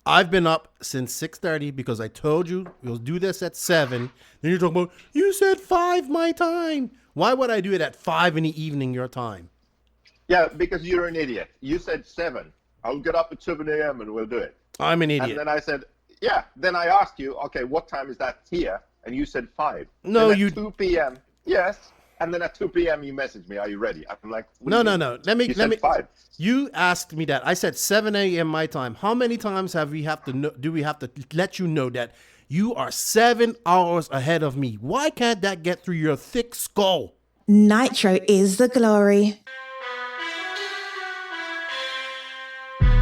I've been up since 6:30 because I told you we'll do this at 7. Then you're talking about, you said 5 my time. Why would I do it at 5 in the evening your time? Yeah, because you're an idiot. You said 7. I'll get up at 7 a.m. and we'll do it. I'm an idiot. And then I said, yeah. Then I asked you, okay, what time is that here? And you said 5. No, then at 2 p.m. Yes. And then at 2 p.m. you messaged me, are you ready? I'm like, no. Let me. 5. You asked me that. I said 7 a.m. my time. How many times do we have to let you know that you are 7 hours ahead of me? Why can't that get through your thick skull? Nitro is the glory.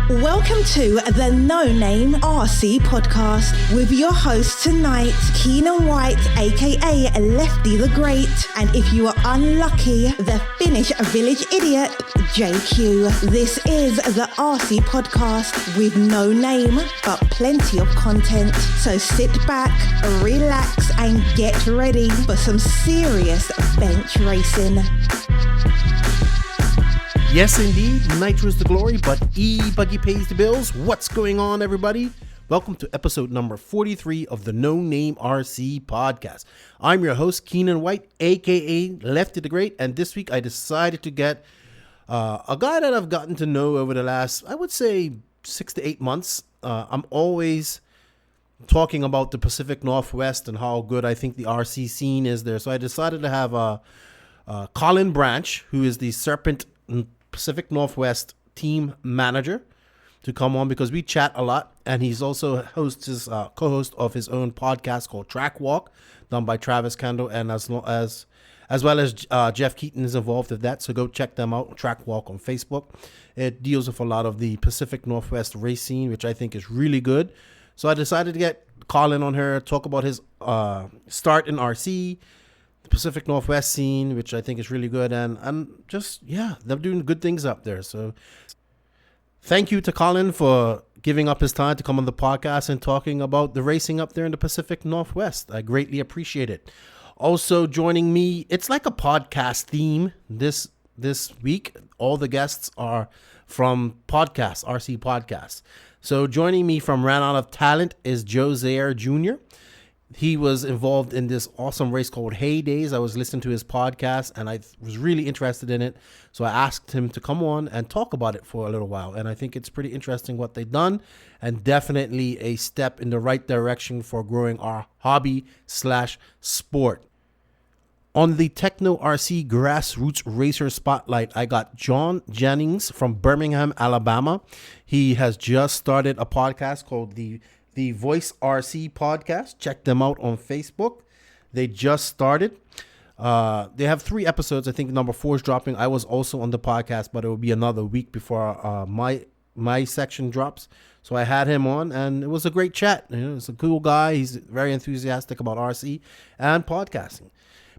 Welcome to the No Name RC podcast with your host tonight, Keenan White, aka Lefty the Great, and if you are unlucky, the Finnish village idiot, JQ. This is the RC podcast with no name, but plenty of content. So sit back, relax, and get ready for some serious bench racing. Yes, indeed. Nitro is the glory, but E-Buggy pays the bills. What's going on, everybody? Welcome to episode number 43 of the No Name RC podcast. I'm your host, Keenan White, a.k.a. Lefty the Great, and this week I decided to get a guy that I've gotten to know over the last, I would say, 6 to 8 months. I'm always talking about the Pacific Northwest and how good I think the RC scene is there. So I decided to have Colin Branch, who is the Pacific Northwest Team Manager, to come on because we chat a lot, and he's also co-host of his own podcast called Track Walk, done by Travis Kendall, and as well as Jeff Keaton is involved with that. So go check them out, Track Walk on Facebook. It deals with a lot of the Pacific Northwest race scene, which I think is really good. So I decided to get Colin on here, talk about his start in RC, Pacific Northwest scene, which I think is really good, and just, yeah, they're doing good things up there. So thank you to Colin for giving up his time to come on the podcast and talking about the racing up there in the Pacific Northwest. I greatly appreciate it. Also joining me, it's like a podcast theme this week. All the guests are from podcasts, RC podcasts. So joining me from Ran Out of Talent is Zaier JR. He was involved in this awesome race called HayDay. I was listening to his podcast and I was really interested in it. So I asked him to come on and talk about it for a little while. And I think it's pretty interesting what they've done, and definitely a step in the right direction for growing our hobby/sport. On the Tekno RC Grassroots Racer Spotlight, I got John Jennings from Birmingham, Alabama. He has just started a podcast called the Voice RC podcast. Check them out on Facebook. They just started. They have 3 episodes. I think number 4 is dropping. I was also on the podcast, but it will be another week before my section drops. So I had him on, and it was a great chat. He's a cool guy. He's very enthusiastic about RC and podcasting.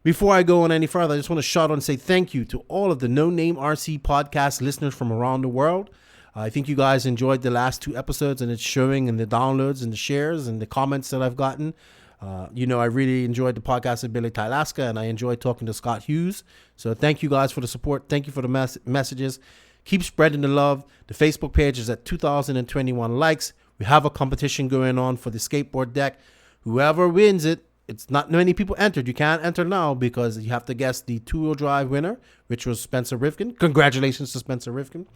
Before I go on any further, I just want to shout out and say thank you to all of the No Name RC podcast listeners from around the world. I think you guys enjoyed the last 2 episodes, and it's showing in the downloads and the shares and the comments that I've gotten. I really enjoyed the podcast with Billy Tylaska, and I enjoyed talking to Scott Hughes. So thank you guys for the support. Thank you for the messages. Keep spreading the love. The Facebook page is at 2,021 likes. We have a competition going on for the skateboard deck. Whoever wins it, it's not many people entered. You can't enter now because you have to guess the 2-wheel drive winner, which was Spenser Rivkin. Congratulations to Spenser Rivkin.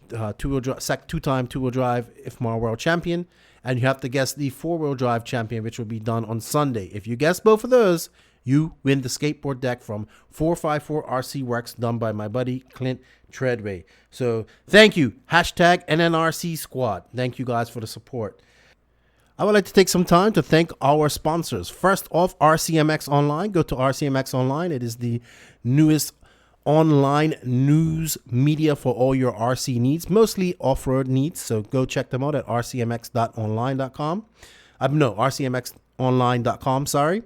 2-time 2-wheel drive IFMAR world champion, and you have to guess the 4-wheel drive champion, which will be done on Sunday. If you guess both of those, you win the skateboard deck from 454 RC Works, done by my buddy Clint Treadway. So thank you. Hashtag NNRC squad. Thank you guys for the support. I would like to take some time to thank our sponsors. First off, RCMX Online. Go to RCMX Online. It is the newest online news media for all your RC needs, mostly off-road needs. So go check them out at rcmx.online.com. rcmxonline.com, sorry.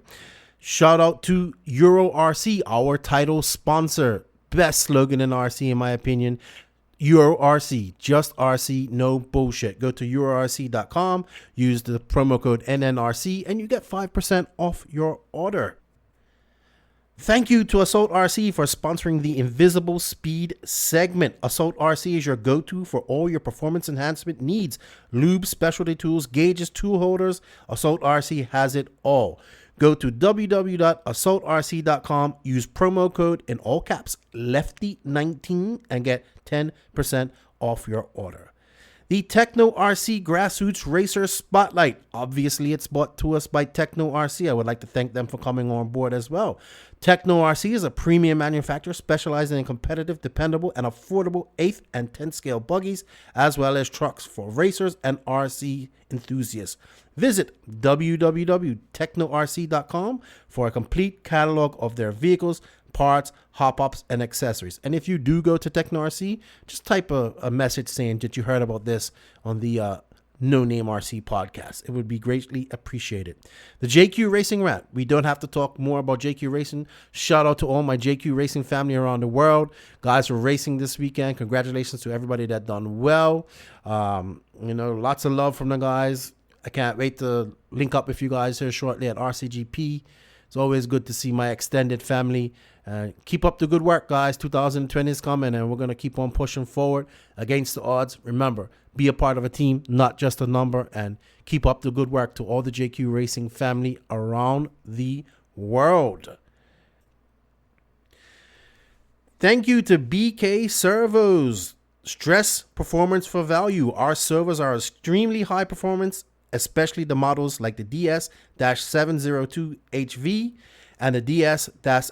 Shout out to Euro RC, our title sponsor. Best slogan in RC, in my opinion. Euro RC, just RC, no bullshit. Go to eurorc.com, use the promo code NNRC, and you get 5% off your order. Thank you to Assault RC for sponsoring the Invisible Speed segment. Assault RC is your go-to for all your performance enhancement needs. Lube, specialty tools, gauges, tool holders. Assault RC has it all. Go to www.assaultrc.com, use promo code in all caps, Lefty19, and get 10% off your order. The Tekno RC Grassroots Racer Spotlight. Obviously, it's brought to us by Tekno RC. I would like to thank them for coming on board as well. Tekno RC is a premium manufacturer specializing in competitive, dependable, and affordable 8th and 10th scale buggies, as well as trucks for racers and RC enthusiasts. Visit www.teknorc.com for a complete catalog of their vehicles, parts, hop-ups, and accessories. And if you do go to Tekno RC, just type a message saying that you heard about this on the No Name RC podcast. It would be greatly appreciated. The JQ Racing Rant. We don't have to talk more about JQ Racing. Shout out to all my JQ Racing family around the world. Guys were racing this weekend. Congratulations to everybody that done well. Lots of love from the guys. I can't wait to link up with you guys here shortly at RCGP. It's always good to see my extended family. Keep up the good work, guys. 2020 is coming, and we're going to keep on pushing forward against the odds. Remember, be a part of a team, not just a number, and keep up the good work to all the JQ Racing family around the world. Thank you to BK Servos. Stress performance for value. Our servos are extremely high performance, especially the models like the DS-702HV and the DS-S-HT.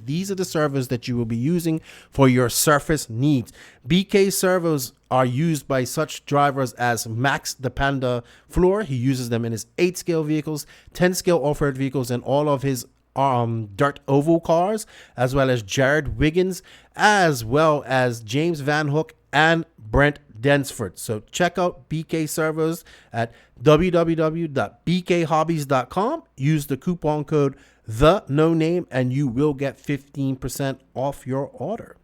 These are the servos that you will be using for your surface needs. BK servos are used by such drivers as Max the Panda Floor. He uses them in his 8-scale vehicles, 10-scale off-road vehicles, and all of his dirt oval cars, as well as Jared Wiggins, as well as James Van Hook and Brent Densford. So check out BK Servos at www.bkhobbies.com. Use the coupon code THENONAME and you will get 15% off your order.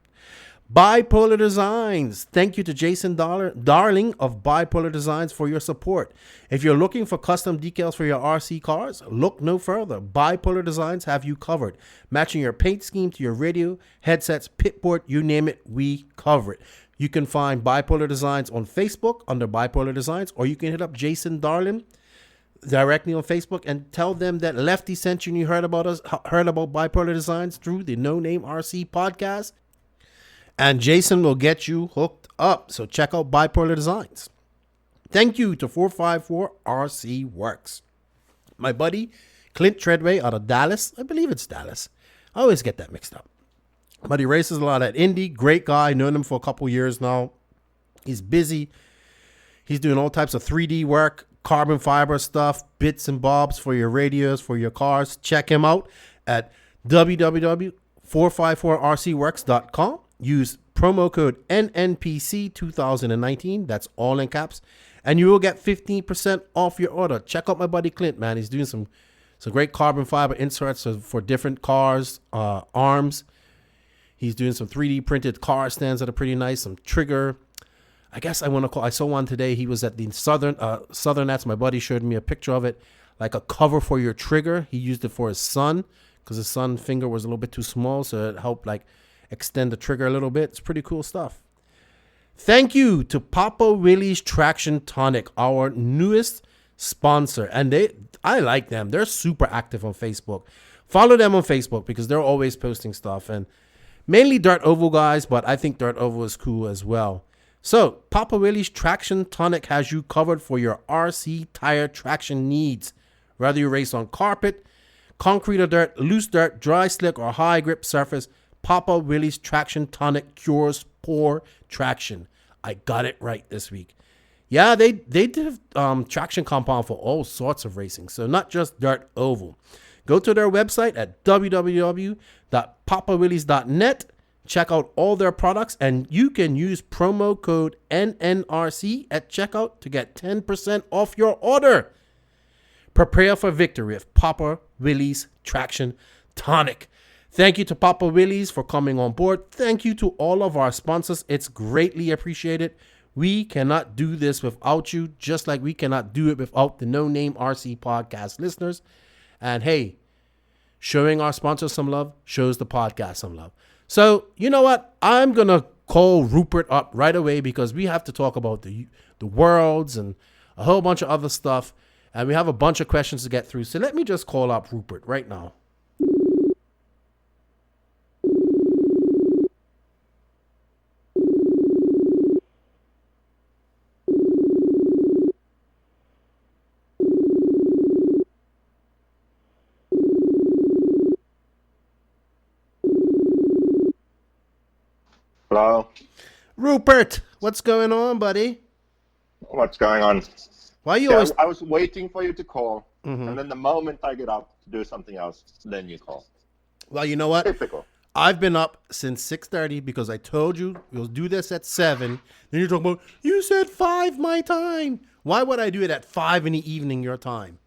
Bipolar Designs. Thank you to Jason Darling of Bipolar Designs for your support. If you're looking for custom decals for your RC cars, look no further. Bipolar Designs have you covered. Matching your paint scheme to your radio, headsets, pitboard, you name it, we cover it. You can find Bipolar Designs on Facebook under Bipolar Designs, or you can hit up Jason Darling directly on Facebook and tell them that Lefty sent you and you heard about Bipolar Designs through the No Name RC podcast. And Jason will get you hooked up. So check out Bipolar Designs. Thank you to 454 RC Works. My buddy Clint Treadway out of Dallas. I believe it's Dallas. I always get that mixed up. But he races a lot at Indy. Great guy. Known him for a couple years now. He's busy. He's doing all types of 3D work, carbon fiber stuff, bits and bobs for your radios, for your cars. Check him out at www.454rcworks.com. Use promo code NNPC2019. That's all in caps. And you will get 15% off your order. Check out my buddy Clint, man. He's doing some great carbon fiber inserts for different cars, arms. He's doing some 3D printed car stands that are pretty nice. Some trigger. I saw one today. He was at the Southern Nats. My buddy showed me a picture of it. Like a cover for your trigger. He used it for his son because his son's finger was a little bit too small. So it helped extend the trigger a little bit. It's pretty cool stuff. Thank you to Papa Willie's Traction Tonic, our newest sponsor. And I like them. They're super active on Facebook. Follow them on Facebook because they're always posting stuff. And mainly Dirt Oval guys, but I think Dirt Oval is cool as well. So, Papa Willie's Traction Tonic has you covered for your RC tire traction needs. Whether you race on carpet, concrete or dirt, loose dirt, dry slick, or high grip surface, Papa Willie's Traction Tonic cures poor traction. I got it right this week. Yeah, they did traction compound for all sorts of racing, so not just Dirt Oval. Go to their website at www.papawillies.net. Check out all their products, and you can use promo code NNRC at checkout to get 10% off your order. Prepare for victory with Papa Willie's Traction Tonic. Thank you to Papa Willie's for coming on board. Thank you to all of our sponsors. It's greatly appreciated. We cannot do this without you, just like we cannot do it without the No Name RC podcast listeners. And hey, Showing our sponsors some love shows the podcast some love. So, you know what? I'm going to call Rupert up right away because we have to talk about the worlds and a whole bunch of other stuff. And we have a bunch of questions to get through. So let me just call up Rupert right now. Hello? Rupert, what's going on, buddy? What's going on? Why you always... I was waiting for you to call, and then the moment I get up to do something else, then you call. Well, you know what? Typical. I've been up since 6:30 because I told you we'll do this at 7. Then you're talking about, you said 5 my time. Why would I do it at 5 in the evening your time?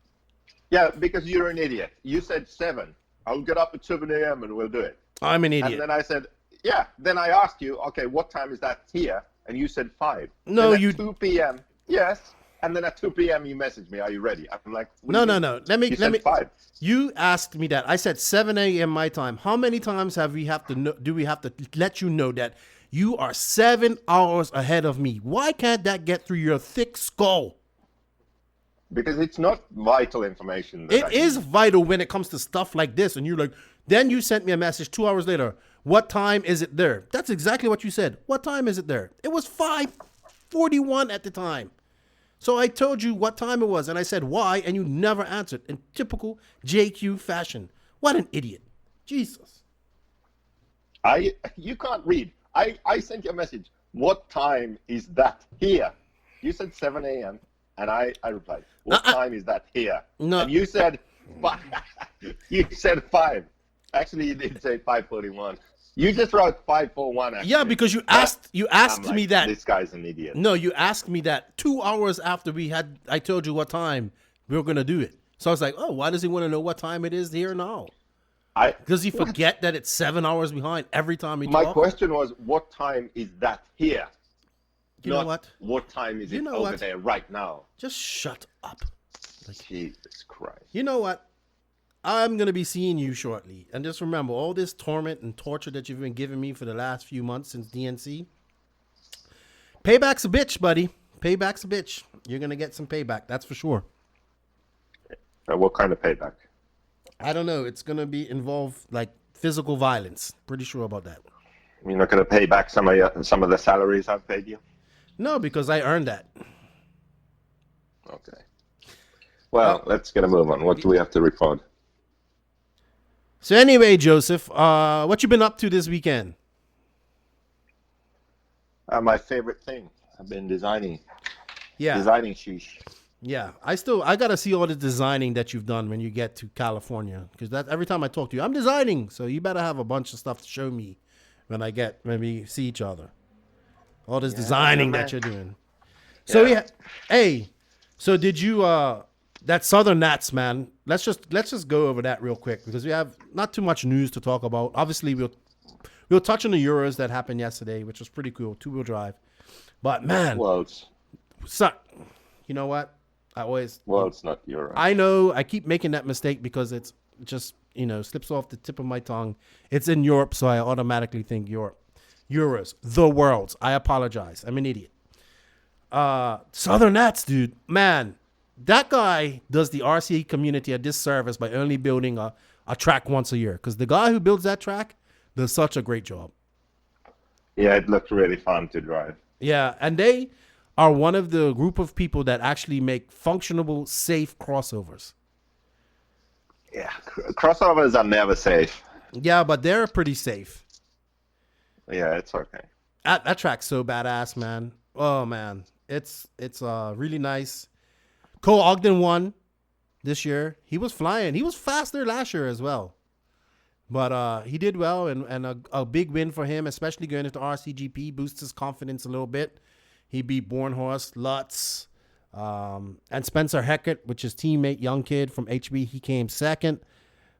Yeah, because you're an idiot. You said 7. I'll get up at 7 a.m. and we'll do it. I'm an idiot. And then I said, yeah. Then I asked you, okay, what time is that here? And you said 5. No, then you... at 2 p.m. Yes. And then at 2 p.m. you messaged me, are you ready? I'm like, No. Let me. 5. You asked me that. I said 7 a.m. my time. How many times do we have to let you know that you are 7 hours ahead of me? Why can't that get through your thick skull? Because it's not vital information. It is vital when it comes to stuff like this. And you're like, then you sent me a message 2 hours later. What time is it there? That's exactly what you said. What time is it there? It was 5:41 at the time. So I told you what time it was, and I said why, and you never answered in typical JQ fashion. What an idiot. Jesus. You can't read. I sent you a message. What time is that here? You said 7 a.m. and I replied, what time is that here? No. And you said 5. Actually, you did say 5:41. You just wrote 5:41. Actually. Yeah, because you asked I'm me like, that. This guy's an idiot. No, you asked me that 2 hours after I told you what time we were going to do it. So I was like, oh, why does he want to know what time it is here now? Does he forget that it's 7 hours behind every time he talks? My question was, what time is that here? You know what? What time is it over there right now? Just shut up. Jesus Christ. You know what? I'm going to be seeing you shortly. And just remember, all this torment and torture that you've been giving me for the last few months since DNC, payback's a bitch, buddy. Payback's a bitch. You're going to get some payback. That's for sure. What kind of payback? I don't know. It's going to be involve like physical violence. Pretty sure about that. You're not going to pay back some of the salaries I've paid you? No, because I earned that. Okay. Well, let's get a move on. What do we have to report? So anyway, Joseph, what you been up to this weekend? My favorite thing. I've been designing. Yeah. Designing sheesh. Yeah. I got to see all the designing that you've done when you get to California. Because that every time I talk to you, I'm designing. So you better have a bunch of stuff to show me when we see each other. All this designing that you're doing. So so did you that Southern Nats, man? Let's just go over that real quick because we have not too much news to talk about. Obviously, we'll touch on the Euros that happened yesterday, which was pretty cool, 2-wheel drive. But man, you know what? It's not Euro. I know I keep making that mistake because it's just slips off the tip of my tongue. It's in Europe, so I automatically think Europe. Euros, the worlds. I apologize. I'm an idiot. Southern Nats, dude, man. That guy does the RC community a disservice by only building a track once a year. Because the guy who builds that track does such a great job. Yeah, it looked really fun to drive. Yeah, and they are one of the group of people that actually make functionable, safe crossovers. Yeah, crossovers are never safe. Yeah, but they're pretty safe. Yeah, it's okay. That track's so badass, man. Oh, man. It's really nice. Cole Ogden won this year. He was flying. He was faster last year as well. But he did well, and a big win for him, especially going into RCGP, boosts his confidence a little bit. He beat Bornhorst, Lutz, and Spencer Heckert, which is teammate, young kid from HB. He came second.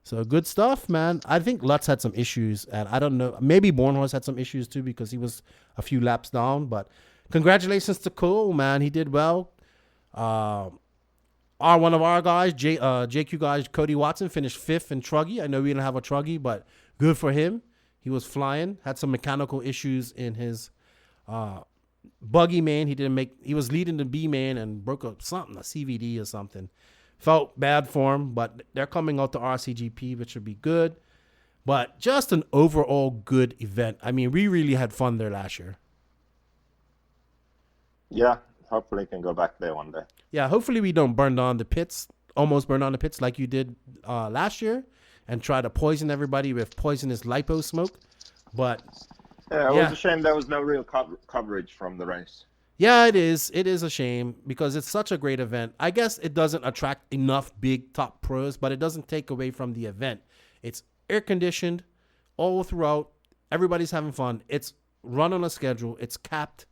So good stuff, man. I think Lutz had some issues, and I don't know. Maybe Bornhorst had some issues too because he was a few laps down. But congratulations to Cole, man. He did well. one of our guys, JQ guys, Cody Watson, finished 5th in Truggy. I know we didn't have a Truggy, but good for him. He was flying. Had some mechanical issues in his buggy main. He was leading the B main and broke up something, a CVD or something. Felt bad for him, but they're coming out to RCGP, which should be good. But just an overall good event. I mean, we really had fun there last year. Yeah, hopefully can go back there one day. Yeah, hopefully we don't almost burn down the pits like you did last year and try to poison everybody with poisonous lipo smoke. But yeah, it was a shame there was no real coverage from the race. Yeah, it is. It is a shame because it's such a great event. I guess it doesn't attract enough big top pros, but it doesn't take away from the event. It's air conditioned all throughout. Everybody's having fun. It's run on a schedule. It's capped.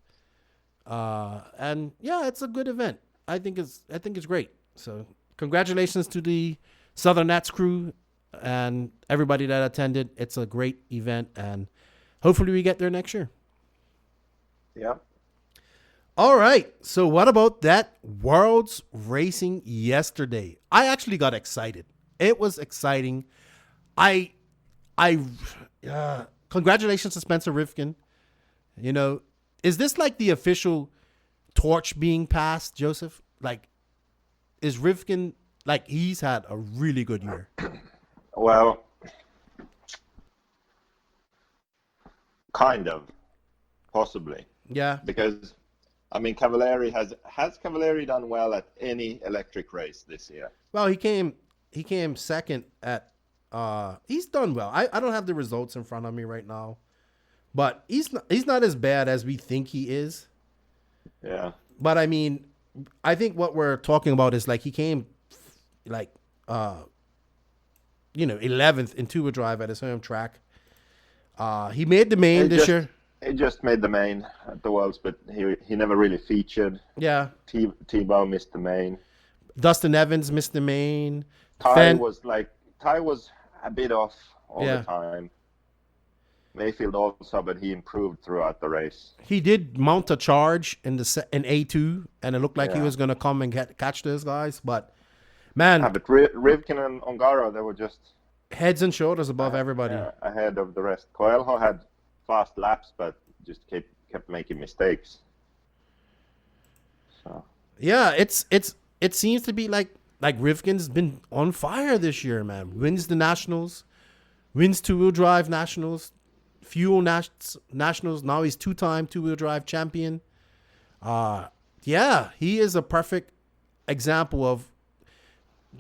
And yeah, it's a good event. I think it's great. So congratulations to the Southern Nats crew and everybody that attended. It's a great event, and hopefully we get there next year. Yeah. All right. So what about that World's Racing yesterday? I actually got excited. It was exciting. Congratulations to Spenser Rivkin. You know, is this like the official torch being passed, Joseph? Like, is Rivkin, like, he's had a really good year? Well, kind of, possibly. Yeah. Because, I mean, Cavalieri has Cavalieri done well at any electric race this year? Well, he came second at, he's done well. I don't have the results in front of me right now, but he's not as bad as we think he is. Yeah. But I mean, I think what we're talking about is like he came like 11th in two-wheel drive at his home track. He made the main this year. He just made the main at the Worlds, but he never really featured. Yeah. Tebow missed the main. Dustin Evans missed the main. Ty was a bit off all the time. Mayfield also, but he improved throughout the race. He did mount a charge in A2, and it looked like he was going to come and catch those guys. But, man. Yeah, but Rivkin and Ongaro, they were just heads and shoulders above everybody. Ahead of the rest. Coelho had fast laps, but just kept making mistakes. So. Yeah, it seems to be like Rivkin's been on fire this year, man. Wins the Nationals, wins two-wheel drive Nationals, Fuel Nationals. Now he's two-time two-wheel drive champion. Yeah, he is a perfect example of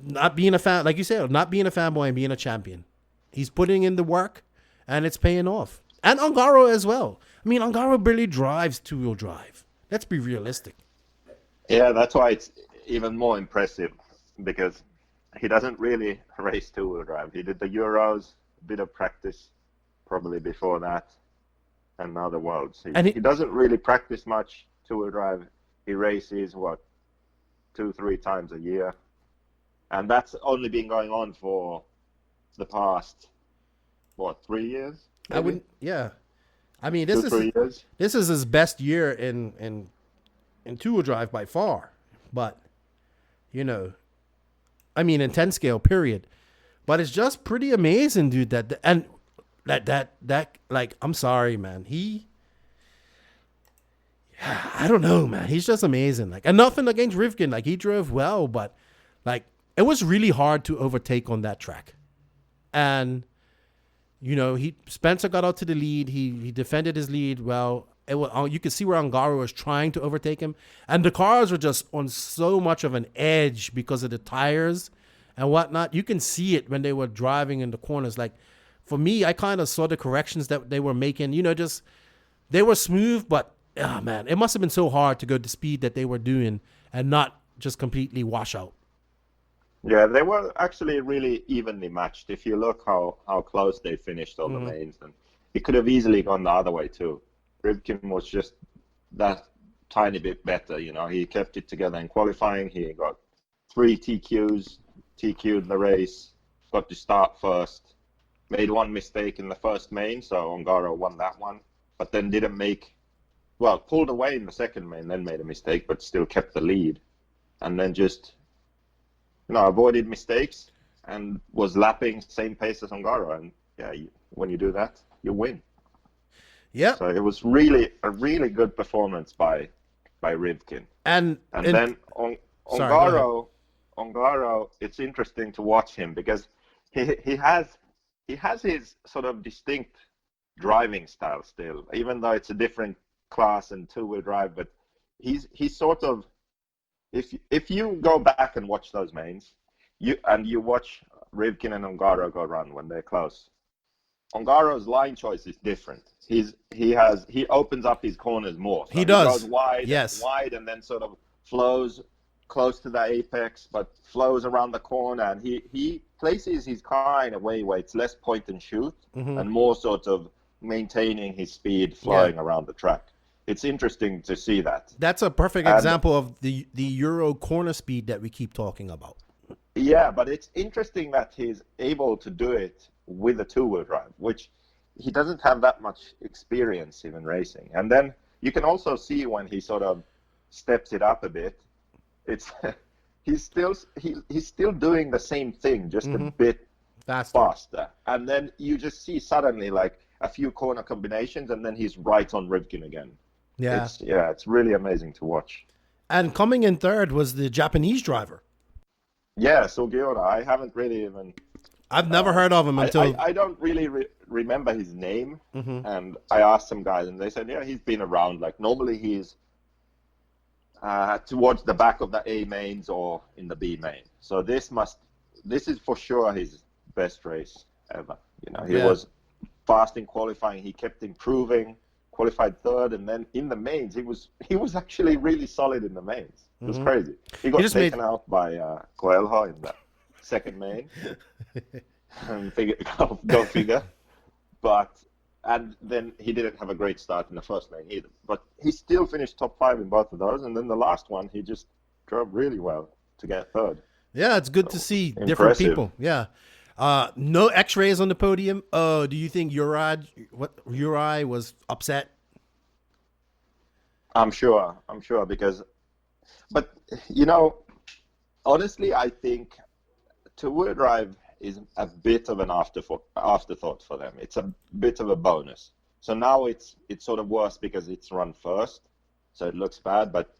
not being a fan, like you said, not being a fanboy and being a champion. He's putting in the work, and it's paying off. And Ongaro as well. I mean, Ongaro barely drives two-wheel drive. Let's be realistic. Yeah, that's why it's even more impressive, because he doesn't really race two-wheel drive. He did the Euros, a bit of practice probably before that, and now the Worlds. He doesn't really practice much two-wheel drive. He races, 2-3 times a year. And that's only been going on for the past, 3 years? Maybe? I mean, this is his best year in two-wheel drive by far. But, in 10 scale, period. But it's just pretty amazing, dude. I'm sorry, man. I don't know, man. He's just amazing. Like, and nothing against Rivkin. Like, he drove well, but it was really hard to overtake on that track. And, Spencer got out to the lead. He defended his lead well. You could see where Ongaro was trying to overtake him. And the cars were just on so much of an edge because of the tires and whatnot. You can see it when they were driving in the corners. Like, for me, I kind of saw the corrections that they were making. They were smooth, but, oh, man, it must have been so hard to go the speed that they were doing and not just completely wash out. Yeah, they were actually really evenly matched. If you look how close they finished all the mains, and it could have easily gone the other way too. Rivkin was just that tiny bit better, He kept it together in qualifying. He got 3 TQ'd the race, got to start first, made one mistake in the first main, so Ongaro won that one, but then pulled away in the second main, then made a mistake, but still kept the lead, and then just avoided mistakes and was lapping same pace as Ongaro. And when you do that, you win. Yeah. So it was really a really good performance by Rivkin. And then Ongaro, it's interesting to watch him because he has his sort of distinct driving style still, even though it's a different class and two-wheel drive. But he's sort of, if you go back and watch those mains, you watch Rivkin and Ongaro go run when they're close. Ongaro's line choice is different. He opens up his corners more. So he does. He goes wide, yes. wide, and then sort of flows close to the apex, but flows around the corner. And he places his car in a way where it's less point and shoot and more sort of maintaining his speed, flowing around the track. It's interesting to see that. That's a perfect example of the Euro corner speed that we keep talking about. Yeah, but it's interesting that he's able to do it with a two-wheel drive, which he doesn't have that much experience in racing. And then you can also see when he sort of steps it up a bit, it's he's still doing the same thing, just a bit faster. And then you just see suddenly like a few corner combinations, and then he's right on Rivkin again. Yeah, it's really amazing to watch. And coming in third was the Japanese driver. Yeah, Sugiura. I haven't really even. I've never heard of him until. I don't really remember his name, and I asked some guys, and they said, yeah, he's been around. Like normally he's towards the back of the A mains or in the B main. So this is for sure his best race ever. He was fast in qualifying. He kept improving. Qualified third, and then in the mains, he was actually really solid in the mains. It was crazy. He got taken out by Coelho in the second main. And go figure. And then he didn't have a great start in the first main either. But he still finished top 5 in both of those, and then the last one, he just drove really well to get third. Yeah, it's good to see different people. Yeah. No X-rays on the podium. Do you think Uri was upset? I'm sure but honestly, I think two-wheel drive is a bit of an afterthought for them. It's a bit of a bonus. So now it's sort of worse because it's run first, so it looks bad. But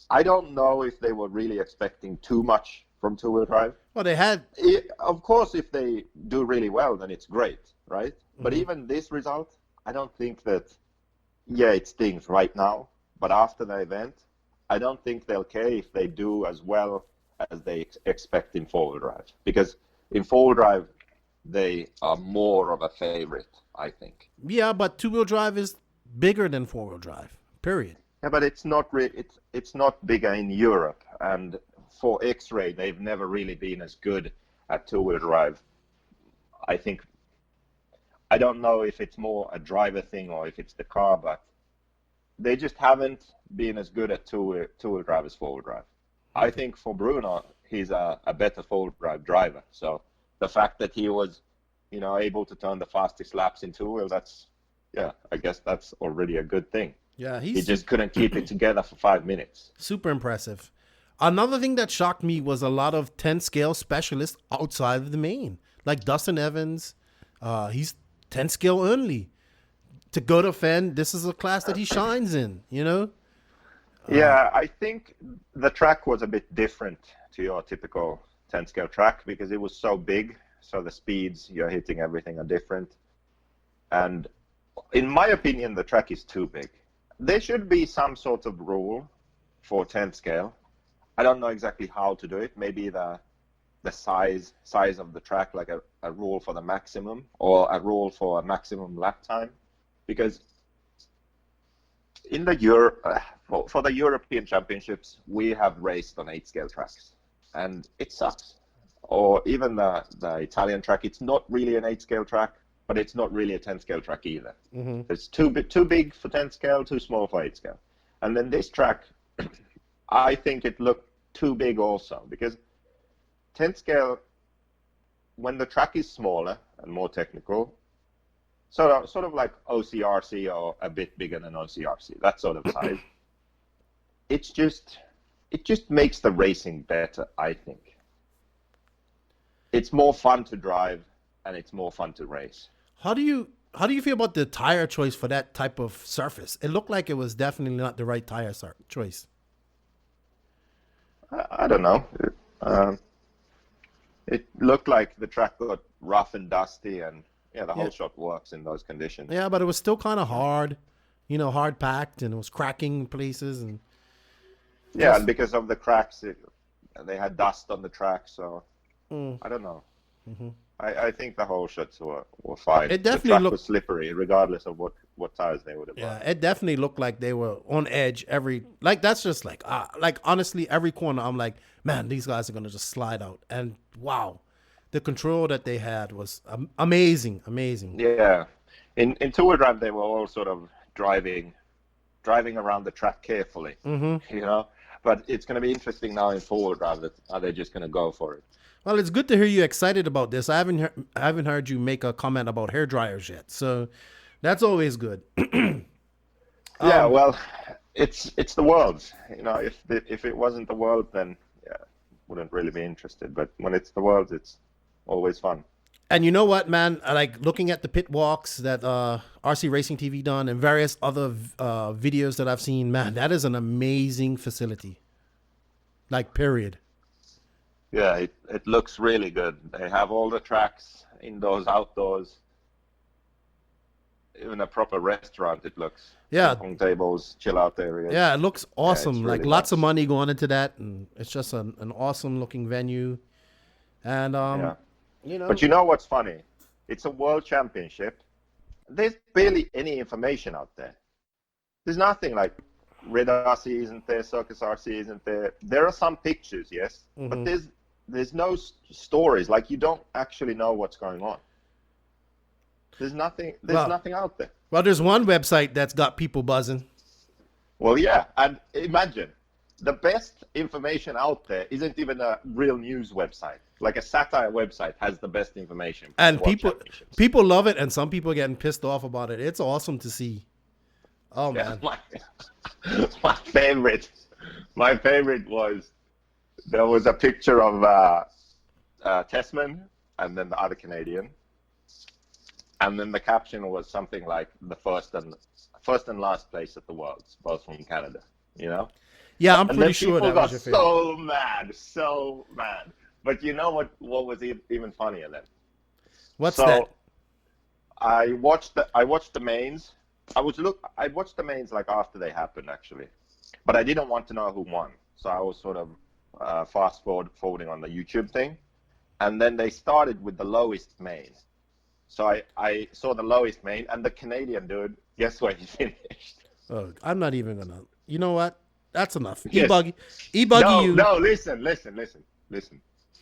I don't know if they were really expecting too much from two-wheel drive. Well, they had. Of course, if they do really well, then it's great, right? But even this result, I don't think that. Yeah, it stings right now, but after the event, I don't think they'll care if they do as well as they expect in four-wheel drive. Because in four-wheel drive, they are more of a favorite, I think. Yeah, but two-wheel drive is bigger than four-wheel drive. Period. Yeah, but it's not it's not bigger in Europe, and for X-Ray, they've never really been as good at two-wheel drive. I don't know if it's more a driver thing or if it's the car, but they just haven't been as good at two-wheel drive as four-wheel drive. I think for Bruno, he's a better four-wheel drive driver. So the fact that he was, able to turn the fastest laps in two-wheel, I guess that's already a good thing. Yeah, he just couldn't keep it together for 5 minutes. Super impressive. Another thing that shocked me was a lot of 10 scale specialists outside of the main, like Dustin Evans. He's 10 scale only. To go to Fenn, this is a class that he shines in, Yeah, I think the track was a bit different to your typical 10 scale track because it was so big, so the speeds you're hitting everything are different. And in my opinion, the track is too big. There should be some sort of rule for 10 scale. I don't know exactly how to do it. Maybe the size of the track, like a rule for the maximum or a rule for a maximum lap time. Because in the for the European Championships, we have raced on 8-scale tracks, and it sucks. Or even the Italian track, it's not really an 8-scale track, but it's not really a 10-scale track either. It's too big for 10-scale, too small for 8-scale. And then this track, I think it looked too big also, because 10-scale, when the track is smaller and more technical, sort of like OCRC or a bit bigger than OCRC, that sort of size, it just makes the racing better, I think. it's more fun to drive and it's more fun to race. How do you feel about the tire choice for that type of surface? It looked like it was definitely not the right tire choice. I don't know. It looked like the track got rough and dusty, and the whole shot works in those conditions. Yeah, but it was still kind of hard, hard packed, and it was cracking in places. And yeah, and because of the cracks, they had dust on the track, so I don't know. Mm-hmm. I think the whole shots were fine. It definitely the track looked was slippery, regardless of what tires they would have. Yeah, it definitely looked like they were on edge that's just like honestly, every corner I'm like, man, these guys are gonna just slide out. And wow, the control that they had was amazing. Yeah, in two-wheel drive they were all sort of driving around the track carefully, But it's going to be interesting now in four-wheel drive. Are they just going to go for it? Well, it's good to hear you excited about this. I haven't heard you make a comment about hair dryers yet, so that's always good. Yeah, well, it's the Worlds. If it wasn't the World, then wouldn't really be interested. But when it's the Worlds, it's always fun. And you know what, man? I like looking at the pit walks that RC Racing TV done and various other videos that I've seen. Man, that is an amazing facility. Like, period. Yeah, it looks really good. They have all the tracks, indoors, outdoors. Even a proper restaurant, it looks. Yeah. Ping pong tables, chill out areas. Yeah, it looks awesome. Yeah, really like lots nice. of money going into that, and it's just an awesome looking venue. And But you know what's funny? It's a world championship. There's barely any information out there. There's nothing like Red RC isn't there, Circus RC isn't there. There are some pictures, yes, but there's no stories. Like, you don't actually know what's going on. There's nothing out there. Well, there's one website that's got people buzzing. Well, yeah, and imagine the best information out there isn't even a real news website. Like a satire website has the best information. And people love it, and some people are getting pissed off about it. It's awesome to see. Oh, man. My favorite was, there was a picture of Tessman and then the other Canadian. And then the caption was something like the first and last place at the Worlds, both from Canada, Yeah, I'm pretty sure that was your favorite. So mad. But you know what was even funnier then? What's that? I watched the mains. I watched the mains like after they happened, actually. But I didn't want to know who won. So I was sort of fast forwarding on the YouTube thing. And then they started with the lowest main. So I saw the lowest main, and the Canadian dude, guess where he finished? Oh, I'm not even going to. You know what? That's enough. Yes. E-buggy you. No, listen.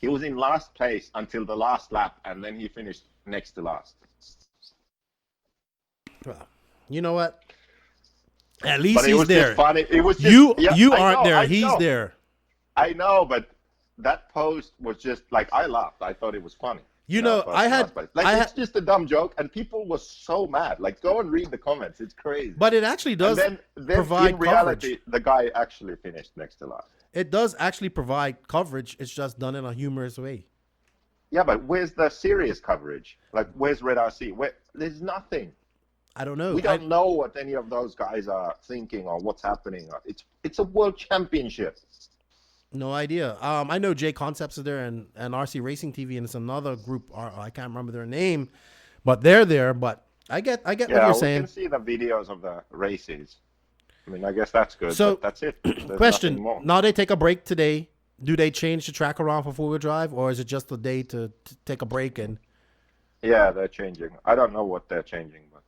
He was in last place until the last lap, and then he finished next to last. Well, you know what? At least he's there. Funny. It was just, you aren't there. He's there. I know, but that post was just like, I laughed. I thought it was funny. It's just a dumb joke, and people were so mad. Like, go and read the comments. It's crazy. But it actually does provide in reality, coverage. The guy actually finished next to last. It does actually provide coverage. It's just done in a humorous way. Yeah, but where's the serious coverage? Like, where's Red RC? There's nothing. I don't know. We don't know what any of those guys are thinking or what's happening. It's a world championship. No idea. I know J Concepts is there and RC Racing TV, and it's another group. I can't remember their name, but they're there. But I get what you're saying. You can see the videos of the races. I mean, I guess that's good. So but that's it. There's question: now they take a break today. Do they change the track around for four-wheel drive, or is it just a day to take a break? And yeah, they're changing. I don't know what they're changing, but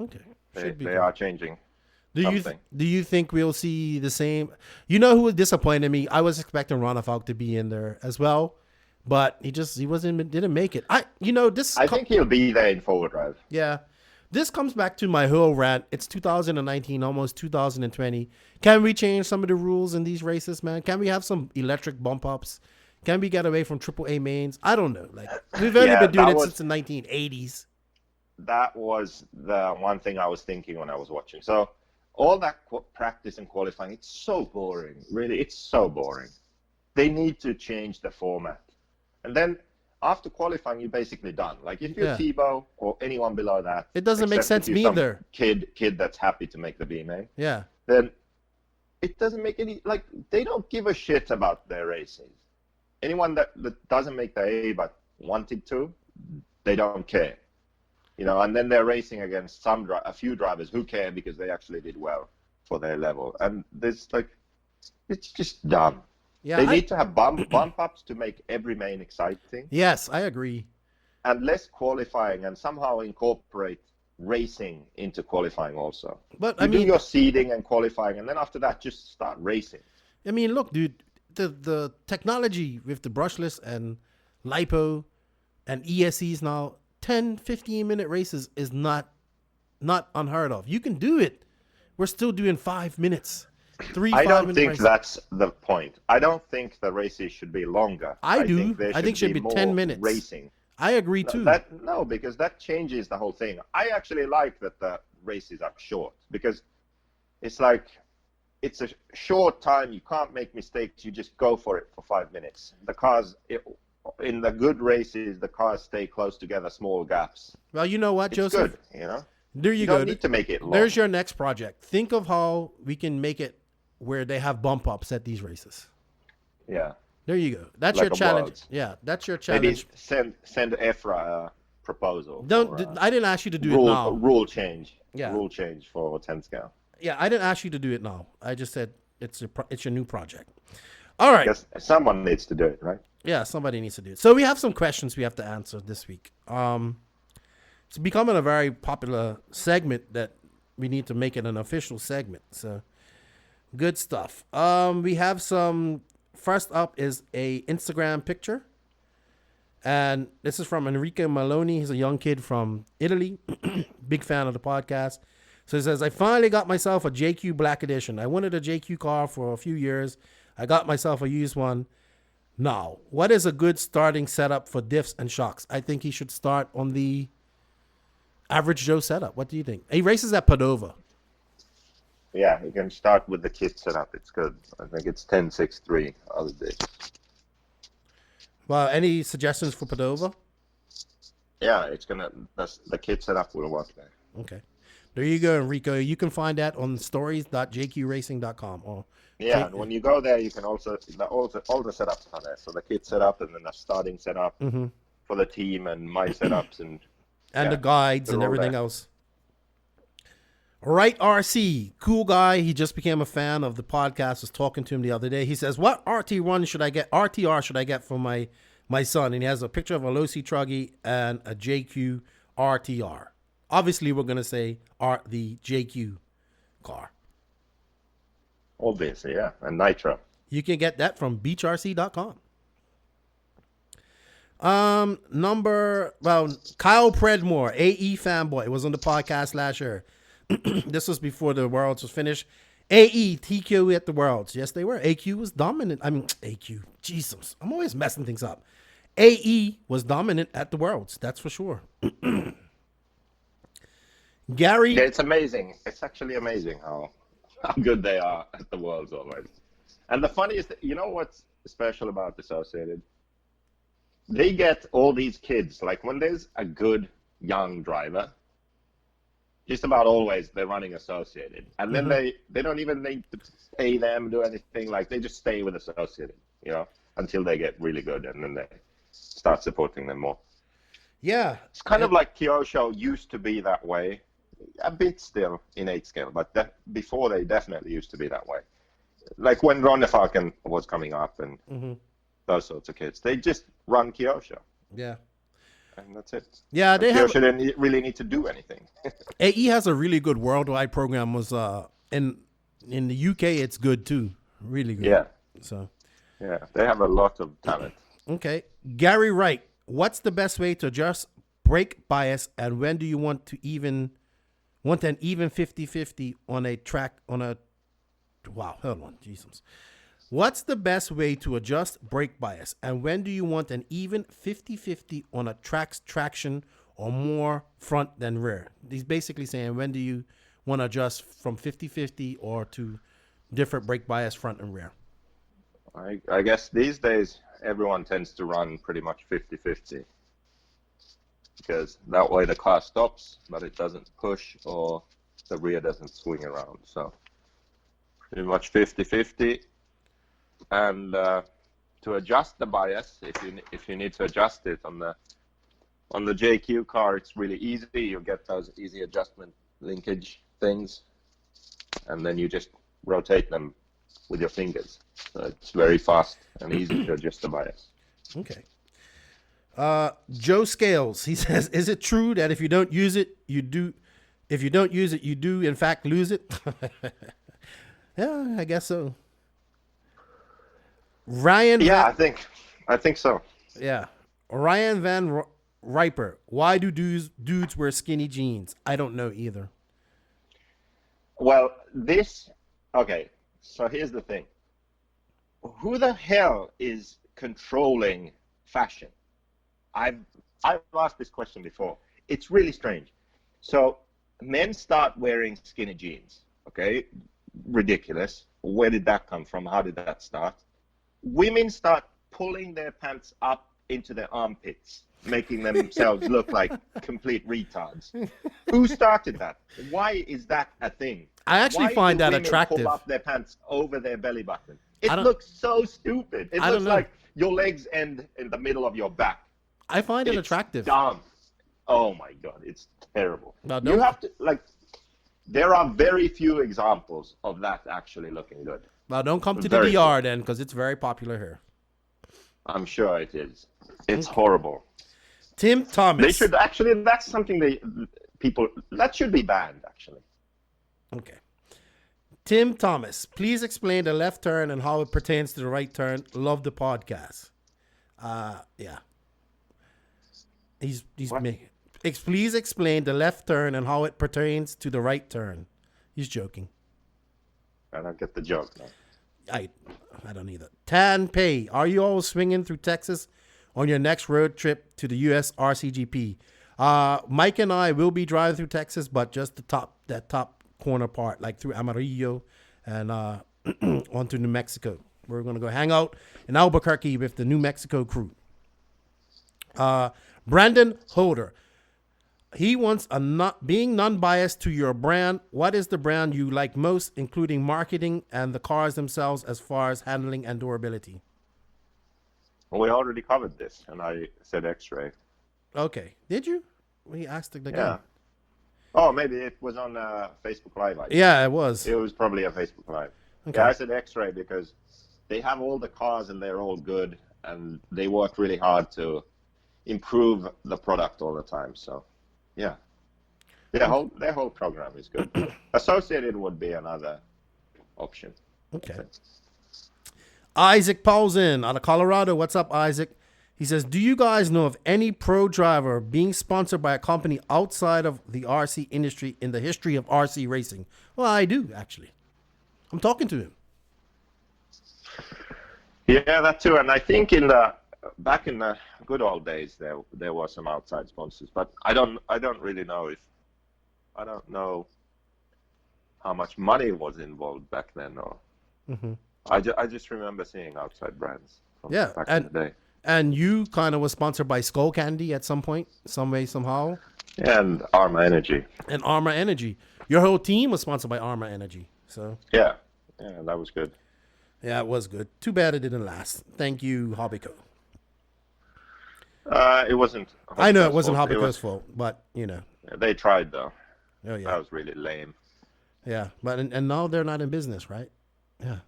okay, they are changing. Do you think we'll see the same? You know who was disappointed me? I was expecting Ronafalk to be in there as well, but he didn't make it. I think he'll be there in four-wheel drive. Yeah. This comes back to my whole rant. It's 2019, almost 2020. Can we change some of the rules in these races, man? Can we have some electric bump ups? Can we get away from AAA mains? I don't know. Like, we've only been doing it since the 1980s. That was the one thing I was thinking when I was watching. So all that practice and qualifying, it's so boring. Really, it's so boring. They need to change the format. And then after qualifying, you're basically done. Like if you're Yeah. Thibaut or anyone below that, It doesn't make except sense if you're some neither. Kid that's happy to make the BMA, Yeah. then it doesn't make any, like, they don't give a shit about their races. Anyone that doesn't make the A but wanted to, they don't care. You know, and then they're racing against a few drivers who care because they actually did well for their level. And this, like, it's just dumb. Yeah. They need to have bump ups to make every main exciting, Yes, I agree. and less qualifying, and somehow incorporate racing into qualifying also. But You I do mean, your seeding and qualifying, and then after that, just start racing. look, dude, the technology with the brushless and lipo and ESCs now, 10, 15-minute races is not unheard of. You can do it. We're still doing 5 minutes. I don't 5-minute think races. that's the point. I don't think the races should be longer. I do. There I think it should be more 10 minutes. racing. I agree too. No, because that changes the whole thing. I actually like that the races are short, because it's like, it's a short time. You can't make mistakes. You just go for it for 5 minutes. The cars, in the good races, the cars stay close together, small gaps. Well, you know what, It's Joseph? good, you know? There you You go. don't need to make it long. There's your next project. Think of how we can make it where they have bump ups at these races. Yeah. There you go. That's Like your a challenge. world. Yeah, that's your Maybe challenge. send EFRA a proposal. I didn't ask you to do it rule, now. rule change. Yeah. Rule change for 10 scale. Yeah, I didn't ask you to do it now. I just said it's your new project. All right. Yes, someone needs to do it, right? Yeah, somebody needs to do it. So we have some questions we have to answer this week. It's becoming a very popular segment that we need to make it an official segment. So good stuff. We have some. First up is a Instagram picture, and this is from Enrico Maloney. He's a young kid from Italy. Big fan of the podcast. So he says, I finally got myself a JQ Black Edition. I wanted a JQ car for a few years. I got myself a used one. Now, what is a good starting setup for diffs and shocks? I think he should start on the average Joe setup. What do you think? He races at Padova. Yeah, you can start with the kit setup. It's good. I think it's 10.6.3 other day. Well, any suggestions for Padova? Yeah, the kit setup will work there. Okay. There you go, Enrico. You can find that on stories.jqracing.com. Or Yeah, and when you go there, you can also all the setups are there. So the kit setup, and then the starting setup for the team, and my setups, and the guides and they're all everything there. else. Right, RC, cool guy. He just became a fan of the podcast. Was talking to him the other day. He says, "What RTR should I get for my son?" And he has a picture of a Losi Truggy and a JQ RTR. Obviously, we're gonna say the JQ car. Obviously, yeah, and nitro. You can get that from beachrc.com. Kyle Predmore, AE fanboy, was on the podcast last year. This was before the Worlds was finished. AE, TQ at the Worlds. Yes, they were. AQ was dominant. AQ. Jesus, I'm always messing things up. AE was dominant at the Worlds. That's for sure. Gary. Yeah, it's amazing. It's actually amazing how good they are at the Worlds always. And the funniest, you know what's special about Associated? They get all these kids. Like when there's a good young driver, just about always they're running Associated. And then they don't even need to pay them, do anything. Like they just stay with Associated, you know, until they get really good, and then they start supporting them more. Yeah. It's kind of like Kyosho used to be that way. A bit still in 8 scale, but before they definitely used to be that way. Like when Ronnefalken was coming up and those sorts of kids, they just run Kyosho. Yeah. And that's it. Yeah, they have. Kyosho didn't really need to do anything. AE has a really good worldwide program. Was in the UK, it's good too. Really good. Yeah. So. Yeah, they have a lot of talent. Okay, Gary Wright. What's the best way to adjust brake bias, and when do you want an even 50-50 on a track on a? Wow, hold on, Jesus. What's the best way to adjust brake bias, and when do you want an even 50-50 on a track's traction or more front than rear? He's basically saying when do you want to adjust from 50-50 or to different brake bias front and rear? I guess these days everyone tends to run pretty much 50-50, because that way the car stops, but it doesn't push or the rear doesn't swing around. So pretty much 50-50. And to adjust the bias, if you need to adjust it on the JQ car, it's really easy. You get those easy adjustment linkage things, and then you just rotate them with your fingers. So it's very fast and easy to adjust the bias. Okay. Joe Scales, he says, is it true that if you don't use it, you do? If you don't use it, you do in fact lose it? Yeah, I guess so. Ryan. Yeah, I think so. Yeah. Ryan Van Riper. Why do dudes wear skinny jeans? I don't know either. Well, okay, so here's the thing. Who the hell is controlling fashion? I've asked this question before. It's really strange. So men start wearing skinny jeans, okay? Ridiculous. Where did that come from? How did that start? Women start pulling their pants up into their armpits, making themselves look like complete retards. Who started that? Why is that a thing? I actually find that attractive. Pull up their pants over their belly button. It looks so stupid. It looks like your legs end in the middle of your back. I find it attractive. Dumb. Oh my god, it's terrible. Now, you have to there are very few examples of that actually looking good. Well, don't come to the DR then, because it's very popular here. I'm sure it is. It's horrible. Tim Thomas. They should actually. That's something that should be banned actually. Okay. Tim Thomas, please explain the left turn and how it pertains to the right turn. Love the podcast. Yeah. He's making. Please explain the left turn and how it pertains to the right turn. He's joking. I don't get the joke. No. I don't either. Tan Pay, are you all swinging through Texas on your next road trip to the US RCGP? Mike and I will be driving through Texas, but just that top corner part, like through Amarillo and onto New Mexico. We're going to go hang out in Albuquerque with the New Mexico crew. Brandon Holder, he wants being non-biased to your brand. What is the brand you like most, including marketing and the cars themselves as far as handling and durability? Well, we already covered this, and I said X-Ray. Okay. Did you? We asked it again. Yeah. Oh, maybe it was on Facebook Live. Yeah, it was. It was probably a Facebook Live. Okay. Yeah, I said X-Ray because they have all the cars and they're all good, and they work really hard to improve the product all the time. So, yeah. Their whole program is good. Associated would be another option. Okay. Isaac Paulson out of Colorado. What's up, Isaac? He says, do you guys know of any pro driver being sponsored by a company outside of the RC industry in the history of RC racing? Well, I do, actually. I'm talking to him. Yeah, that too. And I think back in the good old days, there were some outside sponsors, but I don't really know I don't know how much money was involved back then. Or I just remember seeing outside brands from back in the day. And you kind of was sponsored by Skull Candy at some point, some way, somehow. And Arma Energy. And Arma Energy. Your whole team was sponsored by Arma Energy. So. Yeah, that was good. Yeah, it was good. Too bad it didn't last. Thank you, Hobbyco. It wasn't. I know it wasn't Hobbyco's fault, but you know. They tried though. Oh yeah. That was really lame. Yeah, but and now they're not in business, right? Yeah.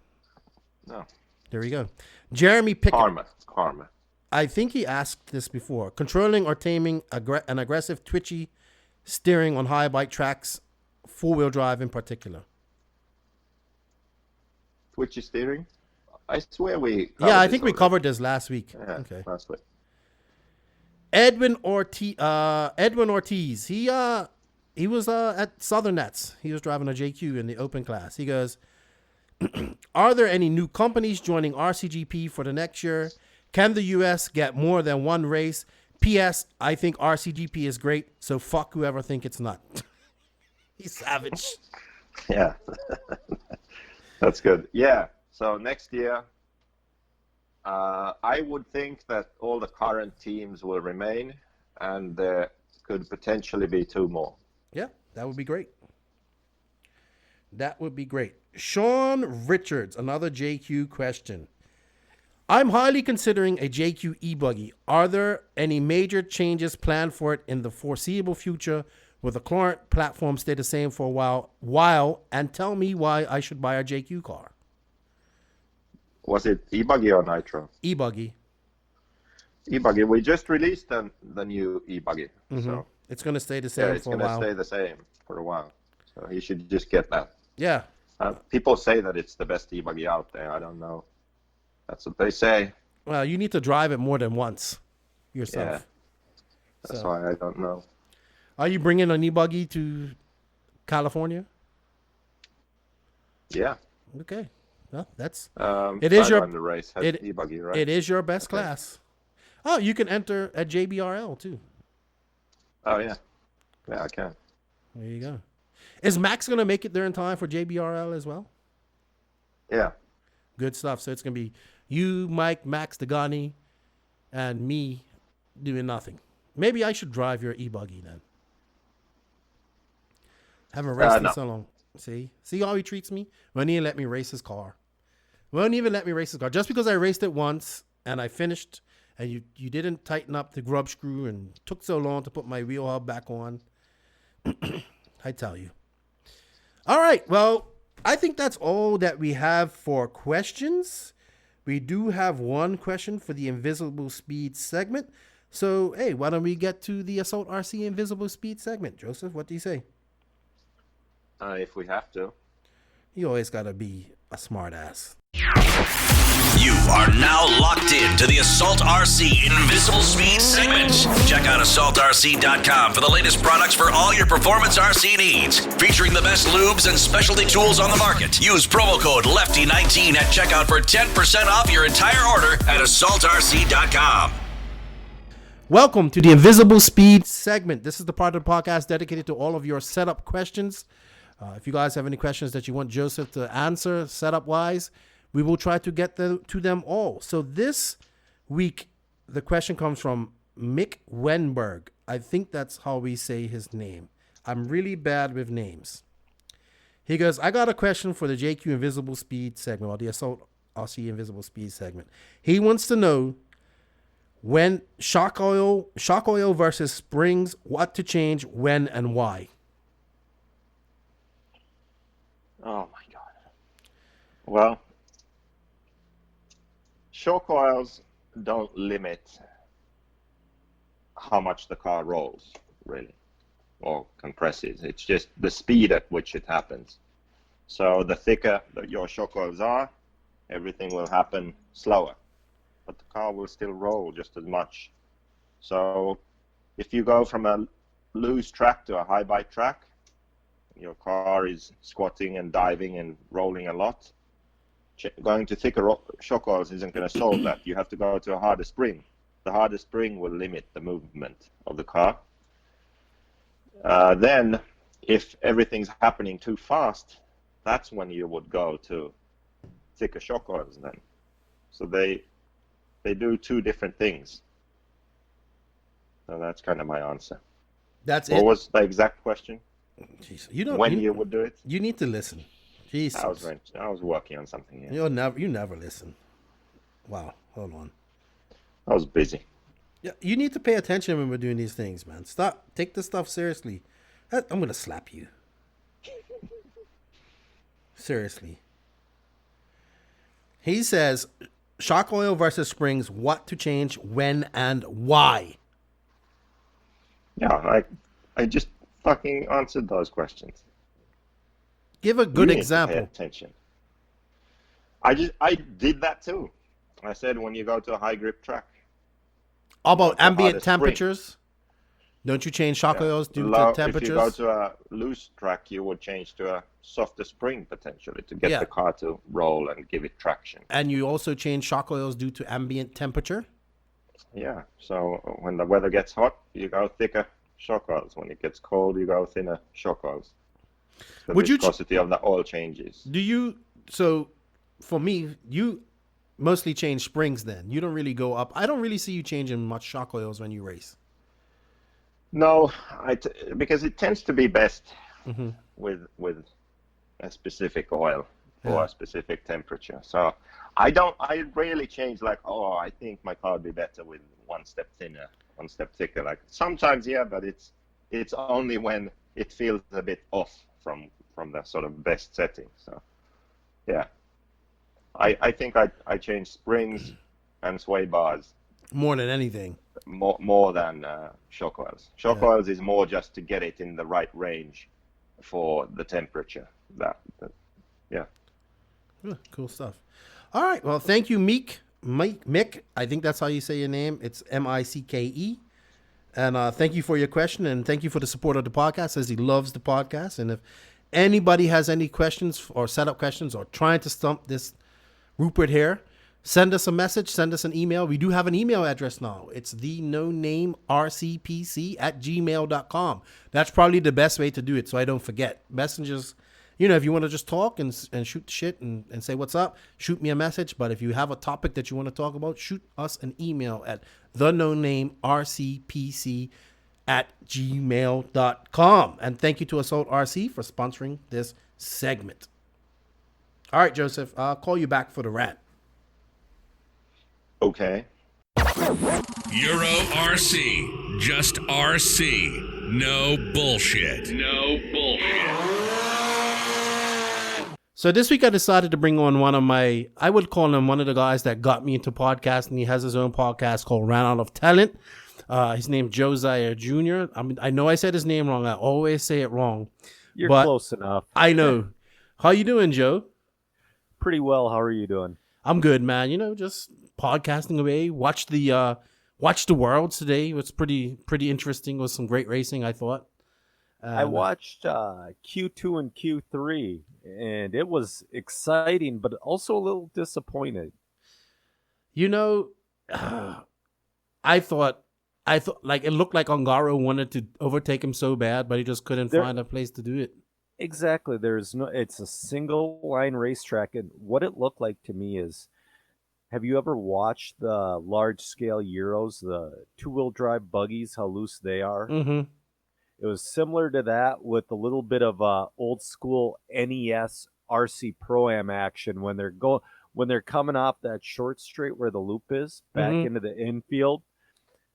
No. There we go. Jeremy Pickett. Karma. I think he asked this before. Controlling or taming an aggressive, twitchy steering on high bike tracks, four-wheel drive in particular. Twitchy steering? I swear we... Yeah, I think we covered this last week. Yeah, okay. Last week. Edwin Ortiz. He was at Southern Nets. He was driving a JQ in the open class. He goes, are there any new companies joining RCGP for the next year? Can the U.S. get more than one race? P.S. I think RCGP is great, so fuck whoever think it's not. He's savage. Yeah. That's good. Yeah. So next year, I would think that all the current teams will remain, and there could potentially be 2 more. Yeah, that would be great. That would be great. Sean Richards, another JQ question. I'm highly considering a JQ e-buggy. Are there any major changes planned for it in the foreseeable future? Will the current platform stay the same for a while? And tell me why I should buy a JQ car. Was it e-buggy or nitro? E-buggy. E-buggy. We just released the new e-buggy. Mm-hmm. So it's going to stay the same for a while. It's going to stay the same for a while. So he should just get that. Yeah. People say that it's the best e-buggy out there. I don't know. That's what they say. Well, you need to drive it more than once yourself. Yeah. That's why I don't know. Are you bringing an e-buggy to California? Yeah. Okay. Well, that's it is your race e-buggy, right? It is your best class. Oh, you can enter at JBRL too. Oh yeah. Yeah, I can. There you go. Is Max gonna make it there in time for JBRL as well? Yeah. Good stuff. So it's gonna be you, Mike, Max, Dagani, and me doing nothing. Maybe I should drive your e-buggy then. Haven't raced in so long. See how he treats me? Won't even let me race his car. Won't even let me race his car. Just because I raced it once and I finished and you didn't tighten up the grub screw and took so long to put my wheel hub back on. I tell you. All right. Well, I think that's all that we have for questions. We do have one question for the Invisible Speed segment. So, hey, why don't we get to the Assault RC Invisible Speed segment? Joseph, what do you say? If we have to. You always got to be a smart ass. You are now locked in to the Assault RC Invisible Speed segment. Check out AssaultRC.com for the latest products for all your performance RC needs. Featuring the best lubes and specialty tools on the market. Use promo code LEFTY19 at checkout for 10% off your entire order at AssaultRC.com. Welcome to the Invisible Speed segment. This is the part of the podcast dedicated to all of your setup questions. If you guys have any questions that you want Joseph to answer setup-wise, we will try to get to them all. So this week, the question comes from Mick Wenberg. I think that's how we say his name. I'm really bad with names. He goes, I got a question for the JQ Invisible Speed segment, or the Assault RC Invisible Speed segment. He wants to know when shock oil versus springs, what to change, when, and why. Oh my God. Well, shock oils don't limit how much the car rolls, really, or compresses. It's just the speed at which it happens. So the thicker that your shock oils are, everything will happen slower, but the car will still roll just as much. So if you go from a loose track to a high bite track, your car is squatting and diving and rolling a lot. Going to thicker shock oils isn't going to solve that. You have to go to a harder spring. The harder spring will limit the movement of the car. Then, if everything's happening too fast, that's when you would go to thicker shock oils then. So they do 2 different things. So that's kind of my answer. What was the exact question? Jeez, you would do it? You need to listen. Jesus. I was working on something here. You never listen. Wow, hold on. I was busy. Yeah, you need to pay attention when we're doing these things, man. Take this stuff seriously. I'm gonna slap you. Seriously. He says, shock oil versus springs, what to change, when, and why? Yeah, I just fucking answered those questions. Give a good example. Pay attention. I did that too. I said when you go to a high grip track. How about ambient temperatures? Don't you change shock oils due to temperatures? If you go to a loose track, you would change to a softer spring potentially to get the car to roll and give it traction. And you also change shock oils due to ambient temperature? Yeah. So when the weather gets hot, you go thicker shock oils. When it gets cold, you go thinner shock oils. The viscosity of the oil changes. So for me, mostly change springs then. You don't really go up. I don't really see you changing much shock oils when you race. No, because it tends to be best Mm-hmm. with a specific oil for Yeah. a specific temperature. So I rarely change like, oh, I think my car would be better with one step thinner, one step thicker. Like sometimes, yeah, but it's only when it feels a bit off from the sort of best setting. So yeah, I think I change springs and sway bars More than anything. more than shock oils. Shock oils is more just to get it in the right range for the temperature. Yeah. Cool stuff. All right. Well, thank you, Mick. I think that's how you say your name. It's Micke. And thank you for your question, and thank you for the support of the podcast, as he loves the podcast. And if anybody has any questions or setup questions or trying to stump this Rupert here, send us a message, send us an email. We do have an email address now. It's the nonamercpc@gmail.com. That's probably the best way to do it so I don't forget. Messengers, if you want to just talk and shoot the shit and say what's up, shoot me a message. But if you have a topic that you want to talk about, shoot us an email at thenonamercpc@gmail.com. And thank you to Assault RC for sponsoring this segment. All right, Joseph, I'll call you back for the rant. Okay. Euro RC, just RC, no bullshit. So this week I decided to bring on I would call him one of the guys that got me into podcasting. He has his own podcast called Ran Out of Talent. His name's Zaier JR. I know I said his name wrong. I always say it wrong. You're but close enough. I know. How you doing, Joe? Pretty well. How are you doing? I'm good, man. just podcasting away. Watch the Worlds today. It was pretty interesting. It was some great racing, I thought. I watched Q2 and Q3, and it was exciting, but also a little disappointed. I thought like it looked like Ongaro wanted to overtake him so bad, but he just couldn't find a place to do it. Exactly. It's a single line racetrack, and what it looked like to me is, have you ever watched the large scale Euros, the 2-wheel drive buggies, how loose they are? Mm-hmm. It was similar to that with a little bit of old school NES RC Pro-Am action when they're coming off that short straight where the loop is back into the infield.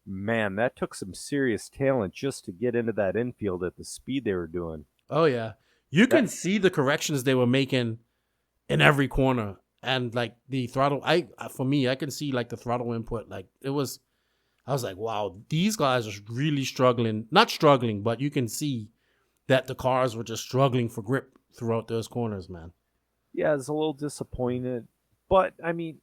Man, that took some serious talent just to get into that infield at the speed they were doing. Oh yeah. You can see the corrections they were making in every corner, and like the throttle. I can see like the throttle input. Like I was like, wow, these guys are really struggling. Not struggling, but you can see that the cars were just struggling for grip throughout those corners, man. Yeah, I was a little disappointed, but I mean,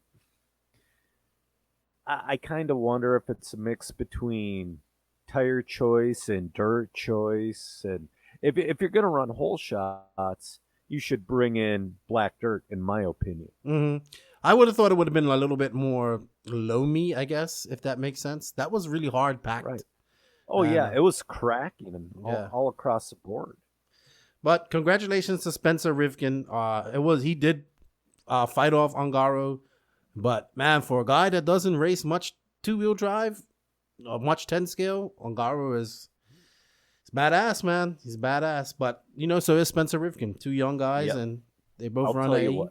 I kind of wonder if it's a mix between tire choice and dirt choice, and if you're going to run hole shots, you should bring in black dirt, in my opinion. Mm-hmm. I would have thought it would have been a little bit more loamy, I guess, if that makes sense. That was really hard packed. Right. Oh, yeah. It was cracking all across the board. But congratulations to Spenser Rivkin. He did fight off Ongaro. But, man, for a guy that doesn't race much 2-wheel drive, or much 10 scale, Ongaro is... badass, man. He's badass. But, so is Spenser Rivkin. 2 young guys, and they both run AE.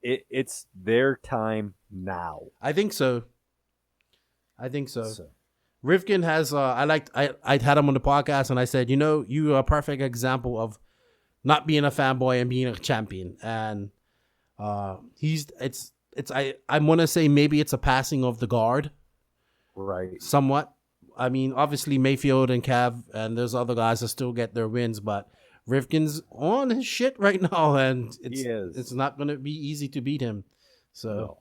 It's their time now. I think so. Rivkin has, I had him on the podcast, and I said, you are a perfect example of not being a fanboy and being a champion. And I'm going to say maybe it's a passing of the guard. Right. Somewhat. I mean, obviously Mayfield and Cav and there's other guys that still get their wins, but Rivkin's on his shit right now, and it's not going to be easy to beat him. So,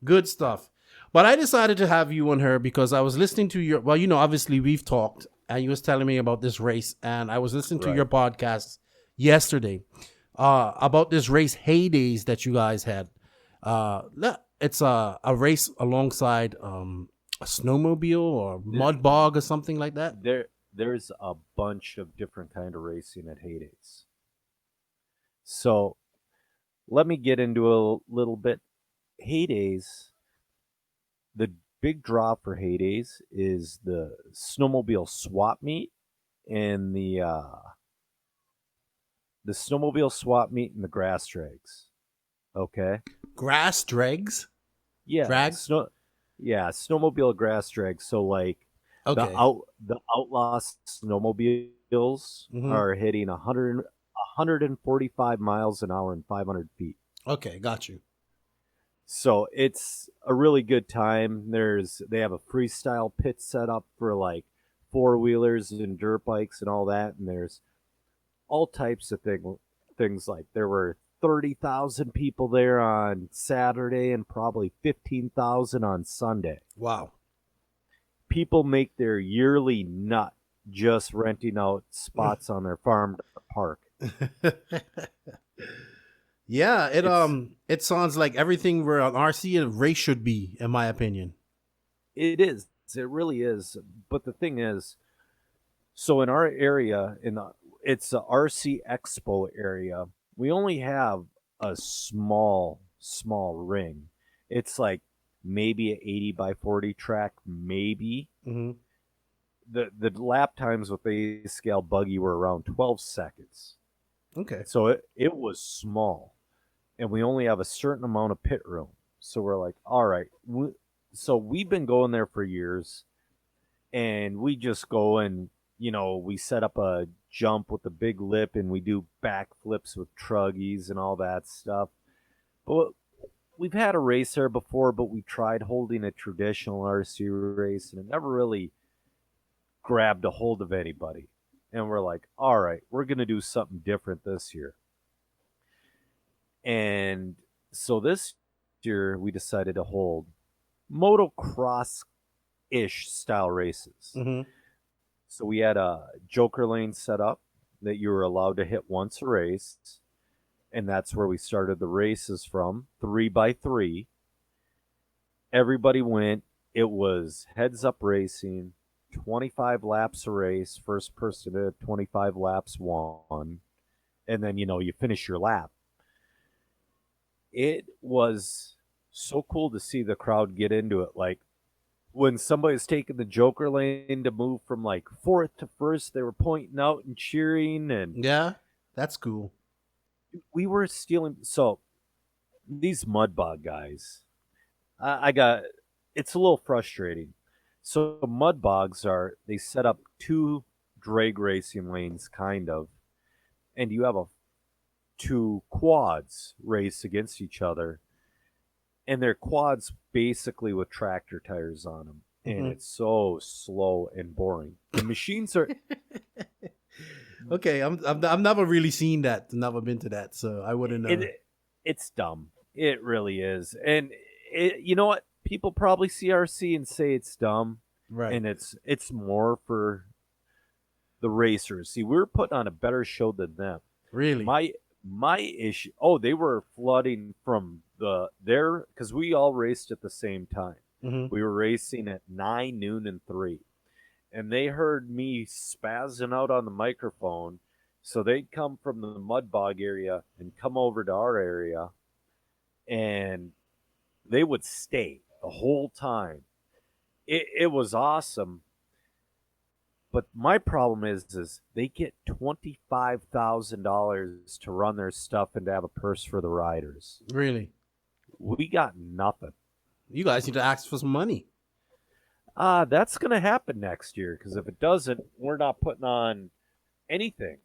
Good stuff. But I decided to have you on her because I was listening to obviously we've talked, and you was telling me about this race, and I was listening to your podcast yesterday about this race HayDays that you guys had. It's a race alongside a snowmobile or mud bog or something like that? There's a bunch of different kind of racing at HayDays. So let me get into a little bit. HayDays, the big draw for HayDays is the snowmobile swap meet and the snowmobile swap meet and the grass drags. Okay. Grass dregs? Yeah. Drags? Snowmobile grass drags. So like Okay. the outlaw snowmobiles are hitting 145 miles an hour and 500 feet. Okay, got you. So it's a really good time. They have a freestyle pit set up for like four-wheelers and dirt bikes and all that, and there's all types of things. Like there were 30,000 people there on Saturday and probably 15,000 on Sunday. Wow. People make their yearly nut just renting out spots on their farm to park. Yeah, it sounds like everything where an RC and race should be, in my opinion. It is. It really is. But the thing is, so in our area, it's the RC Expo area, we only have a small ring. It's like maybe an 80 by 40 track, maybe. Mm-hmm. The lap times with the scale buggy were around 12 seconds. Okay. So it was small, and we only have a certain amount of pit room. So we're like, all right. So we've been going there for years, and we just go and, we set up a jump with a big lip, and we do backflips with truggies and all that stuff. But we've had a race there before, but we tried holding a traditional RC race, and it never really grabbed a hold of anybody. And we're like, all right, we're going to do something different this year. And so this year we decided to hold motocross-ish style races. Mm-hmm. So we had a joker lane set up that you were allowed to hit once a race. And that's where we started the races from, 3x3. Everybody went. It was heads-up racing. 25 laps a race. First person to 25 laps won. And then, you finish your lap. It was so cool to see the crowd get into it. Like, when somebody's taking the joker lane to move from, like, fourth to first, they were pointing out and cheering. And yeah, that's cool. We were stealing. So, these mud bog guys, it's a little frustrating. So mud bogs they set up two drag racing lanes, kind of, and you have two quads race against each other, and they're quads basically with tractor tires on them, and it's so slow and boring. The machines are okay. I've never really seen that, never been to that, so I wouldn't know. It's dumb. It really is, and you know what? People probably see RC and say it's dumb, right? And it's more for the racers. See, we're putting on a better show than them. Really? My issue. Oh, they were flooding from because we all raced at the same time. Mm-hmm. We were racing at 9, noon, and 3, and they heard me spazzing out on the microphone. So they'd come from the mud bog area and come over to our area, and they would stay the whole time. It was awesome. But my problem is they get $25,000 to run their stuff and to have a purse for the riders. Really? We got nothing. You guys need to ask for some money. That's going to happen next year, because if it doesn't, we're not putting on anything.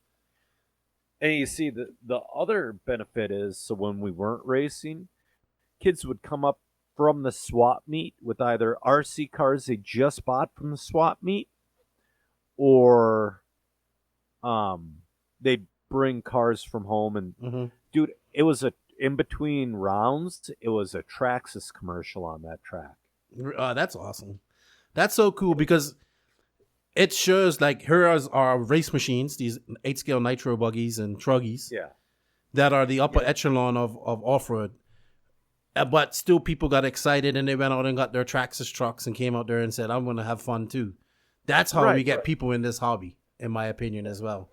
And you see, the other benefit is, so when we weren't racing, kids would come up from the swap meet with either RC cars they just bought from the swap meet, or they'd bring cars from home. And dude, it was in between rounds, it was a Traxxas commercial on that track. That's awesome. That's so cool, because it shows, like, here are race machines, these 8-scale nitro buggies and truggies, that are the upper echelon of off-road. But still, people got excited, and they went out and got their Traxxas trucks and came out there and said, I'm going to have fun too. That's how we get people in this hobby, in my opinion, as well.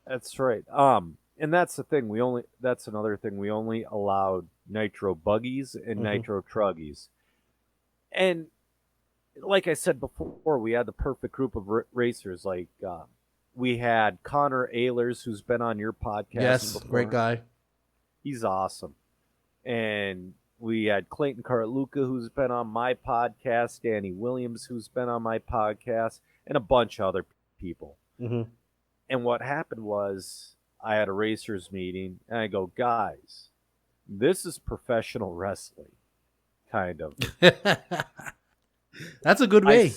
That's right. And that's the thing. That's another thing. We only allowed, nitro buggies and Mhm. nitro truggies. And like I said before, we had the perfect group of racers. Like we had Connor Ehlers, who's been on your podcast. Yes, before. great guy. He's awesome. And we had Clayton Carluca, who's been on my podcast, Danny Williams, who's been on my podcast, and a bunch of other people. Hmm. And what happened was I had a racers meeting, and I go, guys, this is professional wrestling, kind of. That's a good way.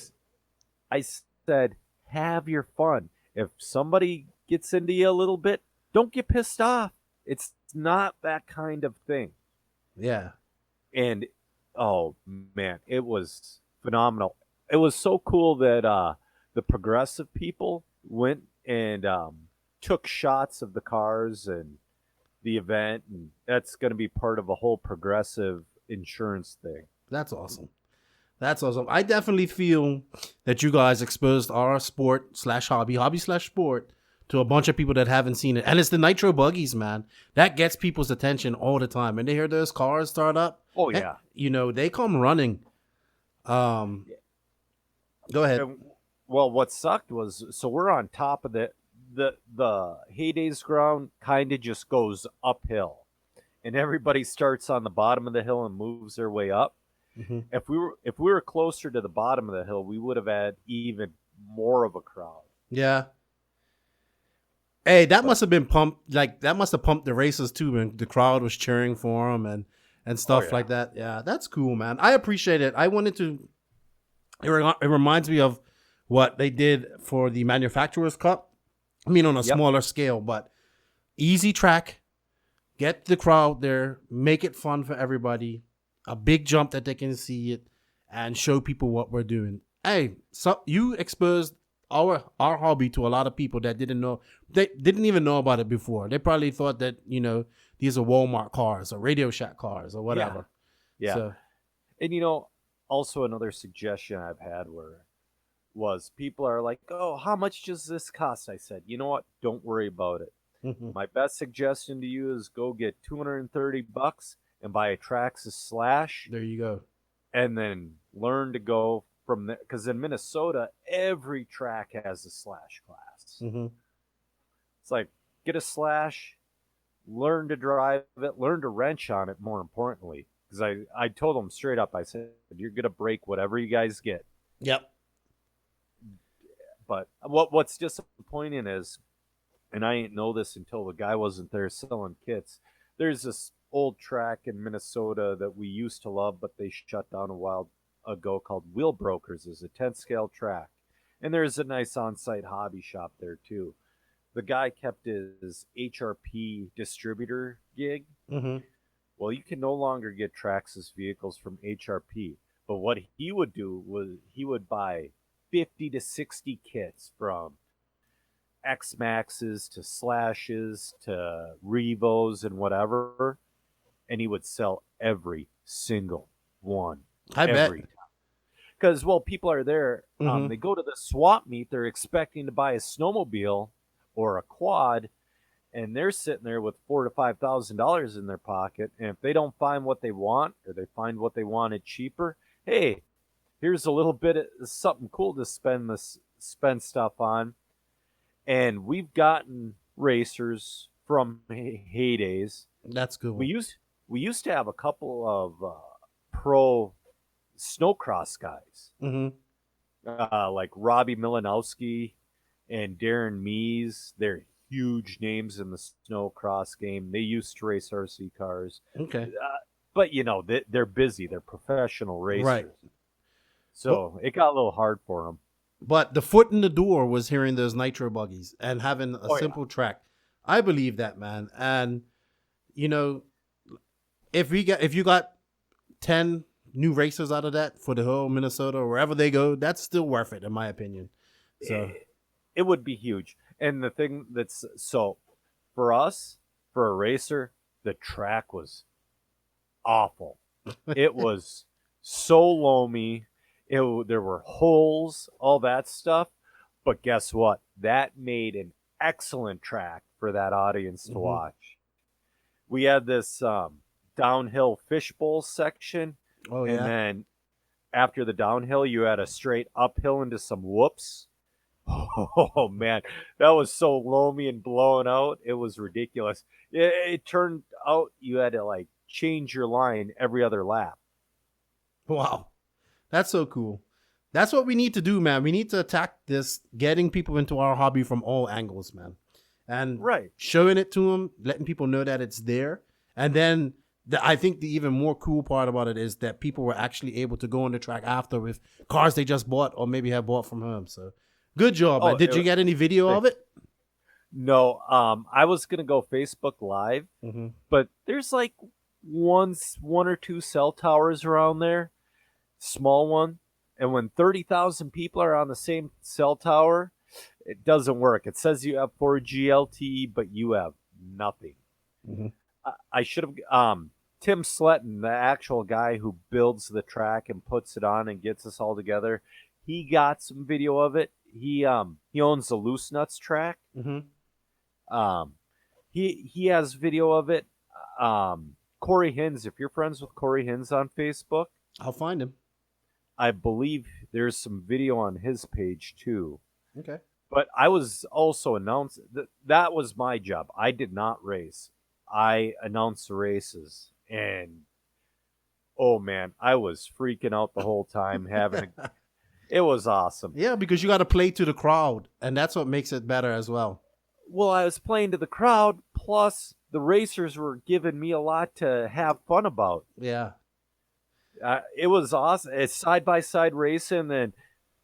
I said, have your fun. If somebody gets into you a little bit, don't get pissed off. It's not that kind of thing. Yeah. And, oh, man, it was phenomenal. It was so cool that the progressive people went and took shots of the cars and the event, and that's going to be part of a whole progressive insurance thing. That's awesome. That's awesome. I definitely feel that you guys exposed our sport/hobby/sport to a bunch of people that haven't seen it. And it's the nitro buggies, man. That gets people's attention all the time. And they hear those cars start up. Oh, yeah. They come running. Go ahead. Well, what sucked was, so we're on top of the HayDay's ground kind of just goes uphill. And everybody starts on the bottom of the hill and moves their way up. Mm-hmm. If we were closer to the bottom of the hill, we would have had even more of a crowd. Yeah. Hey, that must have been pumped. Like, that must have pumped the racers too, and the crowd was cheering for them and stuff like that. Yeah, that's cool, man. I appreciate it. I wanted to. It reminds me of what they did for the Manufacturers Cup. I mean, on a smaller scale, but easy track. Get the crowd there. Make it fun for everybody. A big jump that they can see it, and show people what we're doing. Hey, so you exposed our hobby to a lot of people that didn't even know about it before. They probably thought that, these are Walmart cars or Radio Shack cars or whatever. Yeah. So, and also another suggestion I've had was people are like, oh, how much does this cost? I said, you know what? Don't worry about it. mhm. My best suggestion to you is go get $230 and buy a Traxxas Slash, There you go. and then learn to go from there. Because in Minnesota, every track has a Slash class. Mm-hmm. It's like, get a Slash, learn to drive it, learn to wrench on it, more importantly. Because I told them straight up, I said, you're going to break whatever you guys get. Yep. But what's disappointing is, and I didn't know this until the guy wasn't there selling kits, there's this old track in Minnesota that we used to love, but they shut down a while ago, called Wheel Brokers. Is a 10 scale track. And there's a nice on-site hobby shop there too. The guy kept his HRP distributor gig. Mm-hmm. Well, you can no longer get Traxxas vehicles from HRP. But what he would do was he would buy 50 to 60 kits, from X-Maxes to Slashes to Revos and whatever, and he would sell every single one. I bet. Because, people are there. Mhm. They go to the swap meet. They're expecting to buy a snowmobile or a quad, and they're sitting there with $4,000 to $5,000 in their pocket. And if they don't find what they want, or they find what they wanted cheaper, hey, here's a little bit of something cool to spend stuff on. And we've gotten racers from HayDays. That's cool. We used to have a couple of pro snowcross guys, Mm-hmm. like Robbie Milanowski and Darren Mees. They're huge names in the snowcross game. They used to race RC cars. Okay. But, they're busy. They're professional racers. Right. So it got a little hard for them. But the foot in the door was hearing those nitro buggies and having a simple track. I believe that, man. And if you got 10 new racers out of that for the whole Minnesota or wherever they go, that's still worth it, in my opinion. So it would be huge. And the thing for us, for a racer, the track was awful. It was so loamy. There were holes, all that stuff. But guess what? That made an excellent track for that audience to watch. We had this downhill fishbowl section. Oh, And yeah. then after the downhill, you had a straight uphill into some whoops. Oh, man. That was so loamy and blown out. It was ridiculous. It turned out you had to, like, change your line every other lap. Wow. That's so cool. That's what we need to do, man. We need to attack this, getting people into our hobby from all angles, man. And Right. showing it to them, letting people know that it's there. And then I think the even more cool part about it is that people were actually able to go on the track after with cars they just bought or maybe have bought from home. So good job, man. Did you get any video of it? No, I was going to go Facebook Live, but there's like one or two cell towers around there, small one. And when 30,000 people are on the same cell tower, it doesn't work. It says you have 4G LTE, but you have nothing. I should have, Tim Sletton, the actual guy who builds the track and puts it on and gets us all together, he got some video of it. He owns the Loose Nuts track. He has video of it. Corey Hins, if you're friends with Corey Hins on Facebook, I'll find him. I believe there's some video on his page too. Okay. But I was also announced that was my job. I did not race. I announced the races, and oh man, I was freaking out the whole time. It was awesome. Yeah, because you got to play to the crowd, and that's what makes it better as well. Well, I was playing to the crowd, plus the racers were giving me a lot to have fun about. Yeah. It was awesome. It's side-by-side racing, and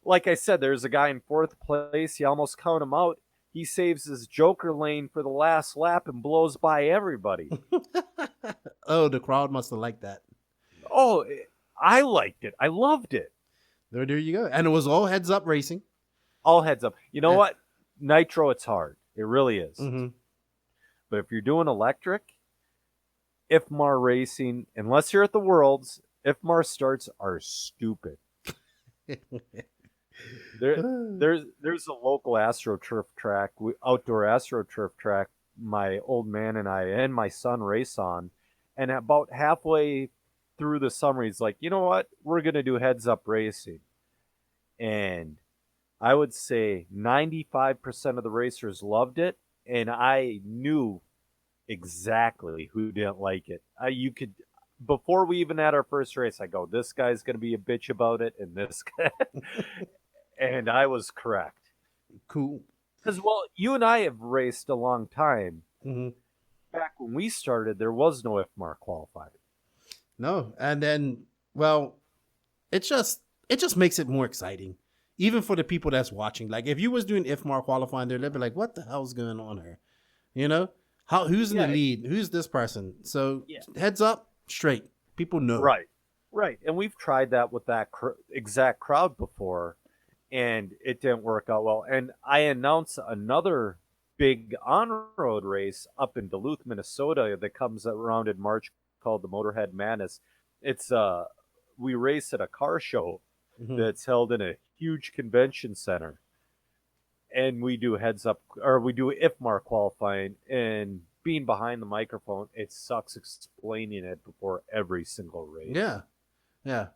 like I said, there's a guy in fourth place. You almost count him out. He saves his joker lane for the last lap and blows by everybody. Oh, the crowd must have liked that. Oh, I liked it. I loved it. There you go. And it was all heads up racing. All heads up. You know what? Nitro, it's hard. It really is. But if you're doing electric, IFMAR racing, unless you're at the Worlds, IFMAR starts are stupid. There's a local AstroTurf track, outdoor AstroTurf track, my old man and I and my son race on. And about halfway through the summer, he's like, you know what? We're going to do heads up racing. And I would say 95% of the racers loved it. And I knew exactly who didn't like it. You could, before we even had our first race, I go, this guy's going to be a bitch about it. And this guy. And I was correct. Cool. Because, well, you and I have raced a long time. Back when we started, there was no IFMAR qualifier. No. And then, well, it just makes it more exciting. Even for the people that's watching. Like, if you was doing IFMAR qualifying there, they'd be like, what the hell's going on here? You know? Who's in the lead? Who's this person? So, heads up, straight. People know. Right. And we've tried that with that exact crowd before, and it didn't work out well. And I announced another big on-road race up in Duluth, Minnesota that comes around in March called the Motorhead Madness. It's we race at a car show that's held in a huge convention center. And we do we do IFMAR qualifying, and being behind the microphone, it sucks explaining it before every single race. Yeah.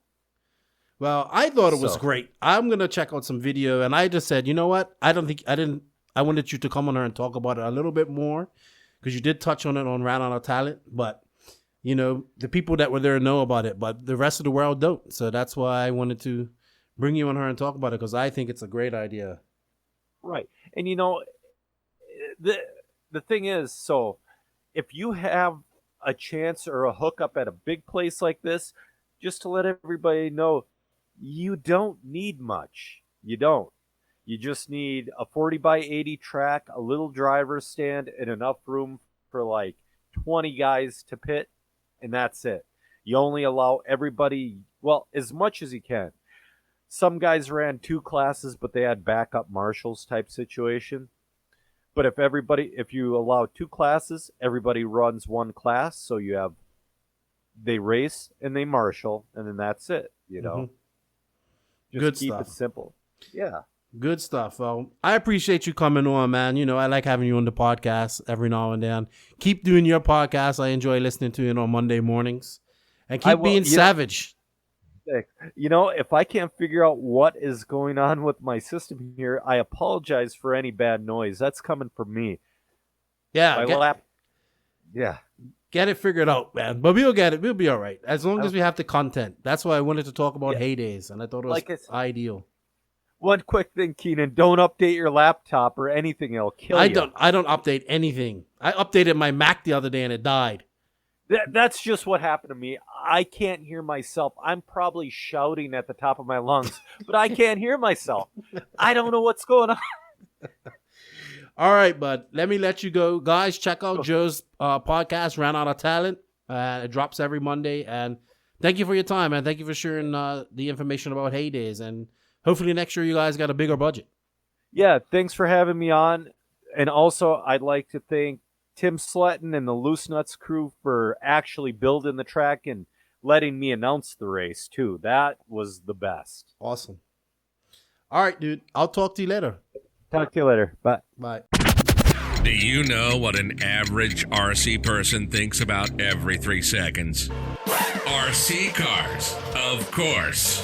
Well, I thought it was great. I'm going to check out some video, and I just said, you know what? I wanted you to come on here and talk about it a little bit more, because you did touch on it on Ran Out of Talent, but you know, the people that were there know about it, but the rest of the world don't. So that's why I wanted to bring you on here and talk about it, because I think it's a great idea. Right. And you know, the thing is, so if you have a chance or a hookup at a big place like this, just to let everybody know, you don't need much. You don't. You just need a 40 by 80 track, a little driver's stand, and enough room for like 20 guys to pit, and that's it. You only allow everybody, well, as much as you can. Some guys ran 2 classes, but they had backup marshals type situation. But if you allow 2 classes, everybody runs 1 class, so they race and they marshal, and then that's it, you know. Just Good keep stuff. it simple. Yeah. Good stuff. Well, I appreciate you coming on, man. You know, I like having you on the podcast every now and then. Keep doing your podcast. I enjoy listening to it on Monday mornings. And keep being savage. You know, if I can't figure out what is going on with my system here, I apologize for any bad noise. That's coming from me. Yeah. Yeah. Get it figured out, man. But we'll get it. We'll be all right. As long as we have the content. That's why I wanted to talk about HayDays, and I thought it was ideal. One quick thing, Keenan. Don't update your laptop or anything. It'll kill you. I don't update anything. I updated my Mac the other day, and it died. That's just what happened to me. I can't hear myself. I'm probably shouting at the top of my lungs, but I can't hear myself. I don't know what's going on. All right, bud. Let me let you go. Guys, check out Joe's podcast, Ran Out of Talent. It drops every Monday. And thank you for your time, man. Thank you for sharing the information about HayDays. And hopefully next year you guys got a bigger budget. Yeah, thanks for having me on. And also, I'd like to thank Tim Sletton and the Loose Nuts crew for actually building the track and letting me announce the race, too. That was the best. Awesome. All right, dude. I'll talk to you later. Talk to you later. Bye. Bye. Do you know what an average RC person thinks about every 3 seconds? RC cars, of course.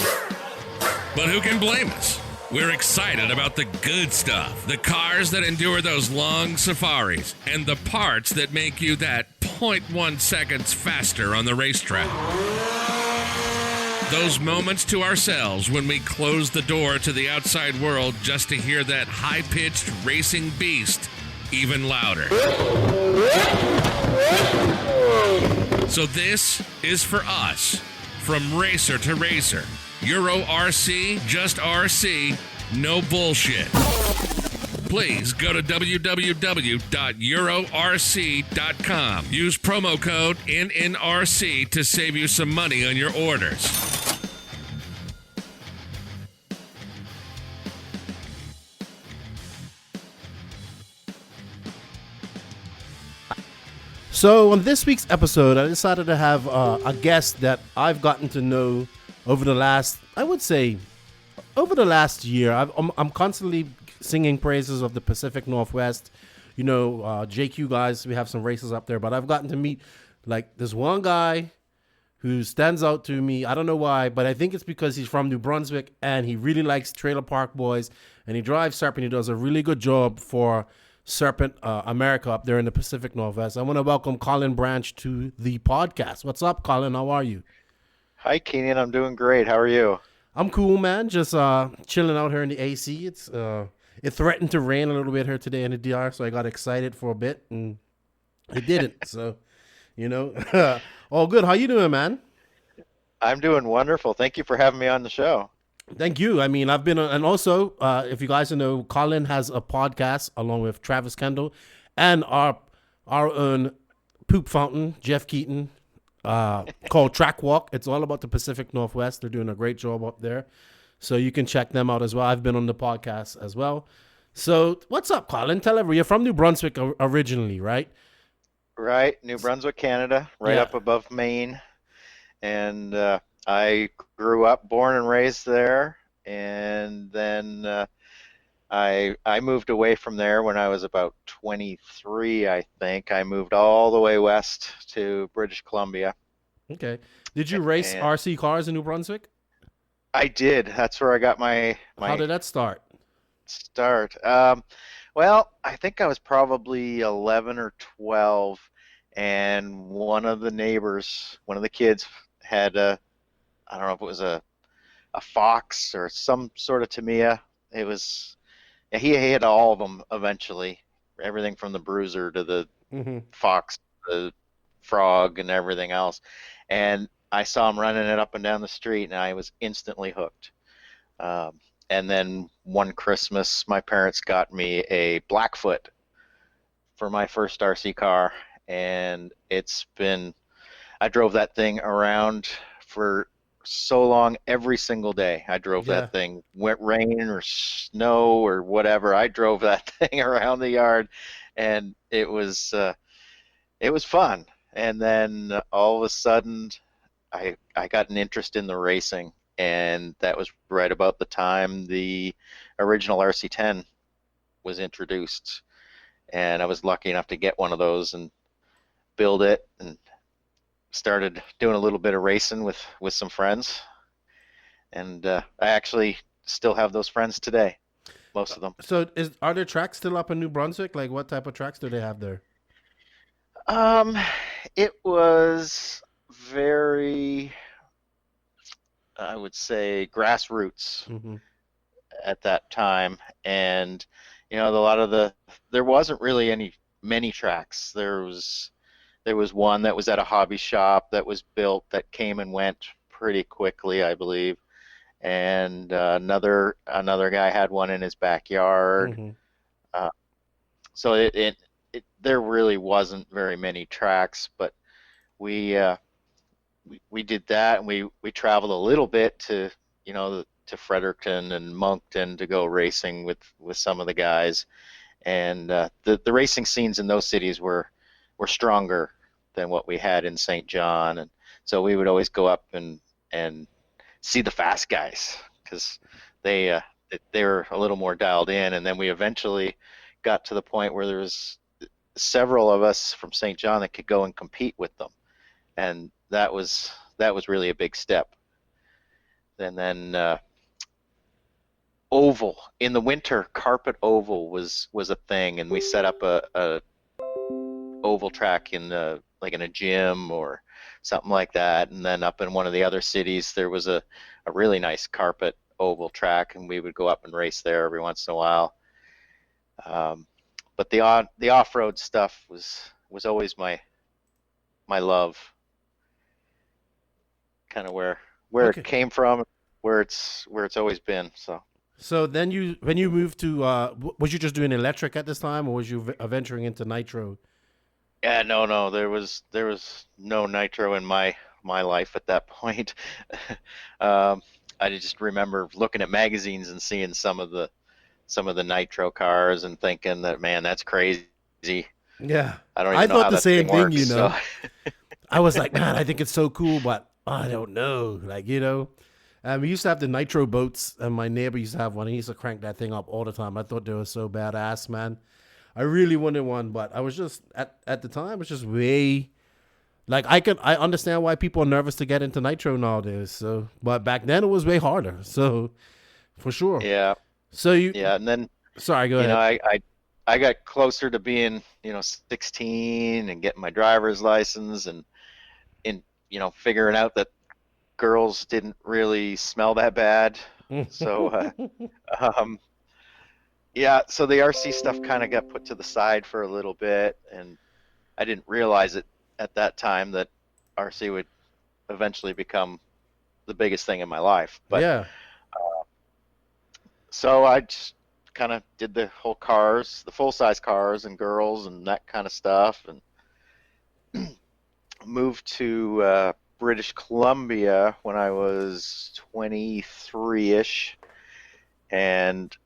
But who can blame us? We're excited about the good stuff, the cars that endure those long safaris, and the parts that make you that 0.1 seconds faster on the racetrack. Those moments to ourselves when we close the door to the outside world just to hear that high-pitched racing beast even louder. So this is for us, from racer to racer. Euro RC, just RC, no bullshit. Please go to www.eurorc.com. Use promo code NNRC to save you some money on your orders. So on this week's episode, I decided to have a guest that I've gotten to know over the last, year. I'm constantly singing praises of the Pacific Northwest. You know, JQ guys, we have some races up there, but I've gotten to meet like this one guy who stands out to me. I don't know why, but I think it's because he's from New Brunswick and he really likes Trailer Park Boys and he drives Serpent. He does a really good job for Serpent America up there in the Pacific Northwest. I want to welcome Colin Branch to the podcast. What's up, Colin? How are you? Hi, Keenan. I'm doing great. How are you? I'm cool, man. Just chilling out here in the AC. It threatened to rain a little bit here today in the DR, so I got excited for a bit, and it didn't. So, you know, all good. How you doing, man? I'm doing wonderful. Thank you for having me on the show. Thank you. I mean, I've been, and also, if you guys know, Colin has a podcast along with Travis Kendall and our own poop fountain, Jeff Keaton, called Track Walk. It's all about the Pacific Northwest. They're doing a great job up there. So you can check them out as well. I've been on the podcast as well. So what's up, Colin? Tell everyone, you're from New Brunswick originally, right? Right. New Brunswick, Canada, right up above Maine. And I grew up, born and raised there. And then I moved away from there when I was about 23, I think. I moved all the way west to British Columbia. Okay. Did you race RC cars in New Brunswick? I did. That's where I got my How did that start? Well, I think I was probably 11 or 12, and one of the neighbors, one of the kids, had I don't know if it was a Fox or some sort of Tamiya. It was, he had all of them eventually, everything from the Bruiser to the Fox, the Frog, and everything else. And I saw him running it up and down the street, and I was instantly hooked. And then one Christmas, my parents got me a Blackfoot for my first RC car, and I drove that thing around for so long every single day. I drove that thing, went rain or snow or whatever. I drove that thing around the yard, and it was fun. And then all of a sudden, I got an interest in the racing, and that was right about the time the original RC10 was introduced, and I was lucky enough to get one of those and build it, and started doing a little bit of racing with some friends, and I actually still have those friends today, most of them. So are there tracks still up in New Brunswick? Like, what type of tracks do they have there? It was very, I would say, grassroots Mm-hmm. at that time, and a lot of there wasn't really many tracks. There was one that was at a hobby shop that was built that came and went pretty quickly, I believe, and another guy had one in his backyard. Mm-hmm. So there really wasn't very many tracks, but we did that, and we traveled a little bit to to Fredericton and Moncton to go racing with some of the guys, and the racing scenes in those cities were stronger than what we had in St. John, and so we would always go up and see the fast guys, because they were a little more dialed in, and then we eventually got to the point where there was several of us from St. John that could go and compete with them, and that was really a big step. And then oval in the winter, carpet oval was a thing, and we set up a oval track in a gym or something like that. And then up in one of the other cities, there was a really nice carpet oval track, and we would go up and race there every once in a while. But the off-road stuff was always my love, kind of where Okay. it came from, where it's always been. So then when you moved to, was you just doing electric at this time, or was you venturing into nitro? Yeah, no, there was no nitro in my life at that point. I just remember looking at magazines and seeing some of the nitro cars and thinking that, man, that's crazy. Yeah, I don't I even know thought how the that same thing thing. works. So. I was like, man, I think it's so cool, but I don't know. Like, we used to have the nitro boats, and my neighbor used to have one. He used to crank that thing up all the time. I thought they were so badass, man. I really wanted one, but I was just at the time, it was just way like I understand why people are nervous to get into nitro nowadays. So, but back then it was way harder. So, for sure. Yeah. So Yeah, and then sorry, go ahead. I got closer to being 16 and getting my driver's license, and figuring out that girls didn't really smell that bad. So yeah, so the RC stuff kind of got put to the side for a little bit, and I didn't realize it at that time that RC would eventually become the biggest thing in my life. But yeah. So I just kind of did the whole cars, the full-size cars and girls and that kind of stuff, and moved to British Columbia when I was 23-ish, and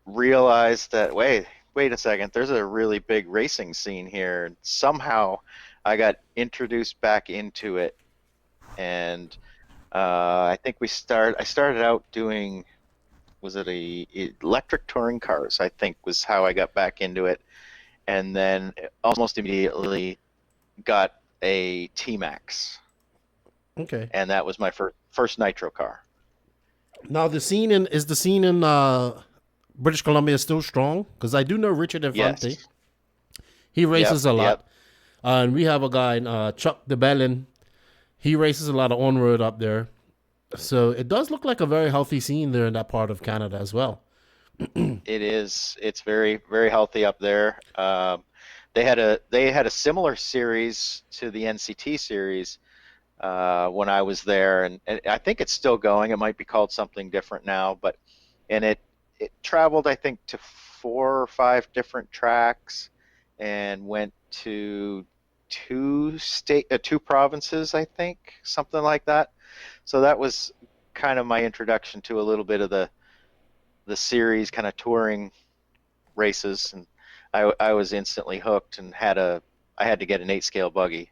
realized that, wait a second, there's a really big racing scene here. And somehow I got introduced back into it, and I think I started out doing, was it electric touring cars, I think was how I got back into it, and then almost immediately got a T-Max. Okay. And that was my first nitro car. Now is the scene in British Columbia still strong? Because I do know Richard Infante. Yes. He races a lot. Yep. And we have a guy, Chuck DeBellin. He races a lot of on-road up there. So it does look like a very healthy scene there in that part of Canada as well. It is. It's very, very healthy up there. They had a similar series to the NCT series when I was there, and I think it's still going. It might be called something different now, but it traveled, I think, to 4 or 5 different tracks, and went to two provinces, I think, something like that. So that was kind of my introduction to a little bit of the series, kind of touring races, and I was instantly hooked, and I had to get an 8-scale buggy.